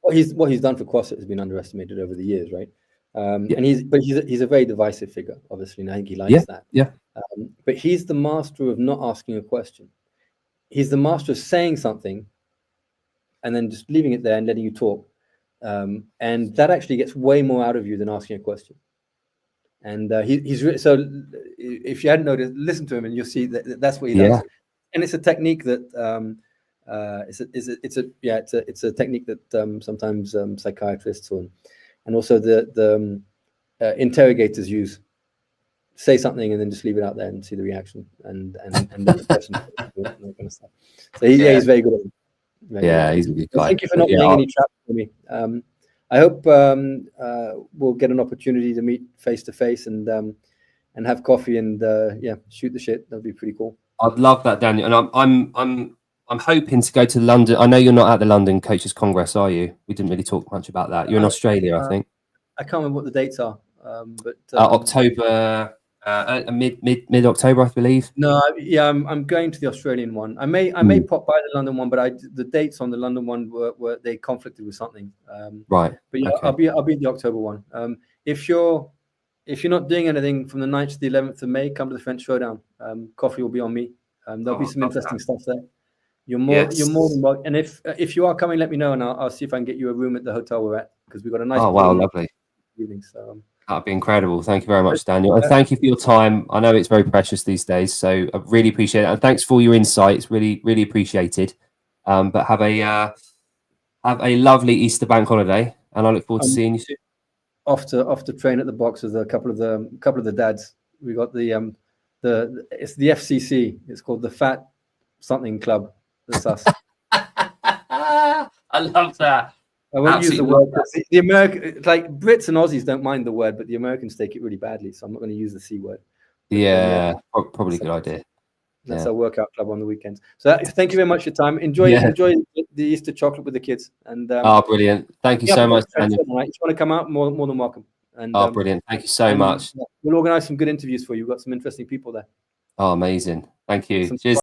What he's done for CrossFit has been underestimated over the years, right? And he's a very divisive figure, obviously, and I think he likes that. Yeah. But he's the master of not asking a question. He's the master of saying something and then just leaving it there and letting you talk. And that actually gets way more out of you than asking a question. And so if you hadn't noticed, listen to him and you'll see that's what he does. And it's a technique that it's a technique that sometimes psychiatrists and also the interrogators use. Say something and then just leave it out there and see the reaction and the person that kind of stuff. So he's very good at it. He's a good guy. Thank you for not laying any traps for me. I hope we'll get an opportunity to meet face to face and have coffee and shoot the shit. That'd be pretty cool. I'd love that, Daniel. And I'm hoping to go to London. I know you're not at the London Coaches Congress, are you? We didn't really talk much about that. You're in Australia, I think. I can't remember what the dates are, but October, mid October, I believe. No, I'm going to the Australian one. I may pop by the London one, but the dates on the London one were they conflicted with something. Right. But okay. I'll be the October one. If you're not doing anything from the 9th to the 11th of May, come to the French Showdown. Coffee will be on me. There'll be some interesting stuff there. You're more than welcome. And if you are coming, let me know, and I'll see if I can get you a room at the hotel we're at, because we've got a nice. Oh wow, lovely. Evening, so. That'd be incredible. Thank you very much, Daniel. And thank you for your time. I know it's very precious these days, so I really appreciate it. And thanks for all your insights. Really, really appreciated. But have a lovely Easter bank holiday, and I look forward to seeing you soon. Off to train at the box with a couple of the dads. We got it's the FCC. It's called the Fat Something Club. That's us. I love that. I won't use the word. The American, like Brits and Aussies, don't mind the word, but the Americans take it really badly. So I'm not going to use the C word. But, probably a good idea. That's our workout club on the weekends. So thank you very much for your time. Enjoy the Easter chocolate with the kids. And brilliant. Thank you so much, Daniel. If you want to come out, more than welcome. And brilliant. Thank you so much. We'll organize some good interviews for you. We've got some interesting people there. Oh, amazing. Thank you. Cheers.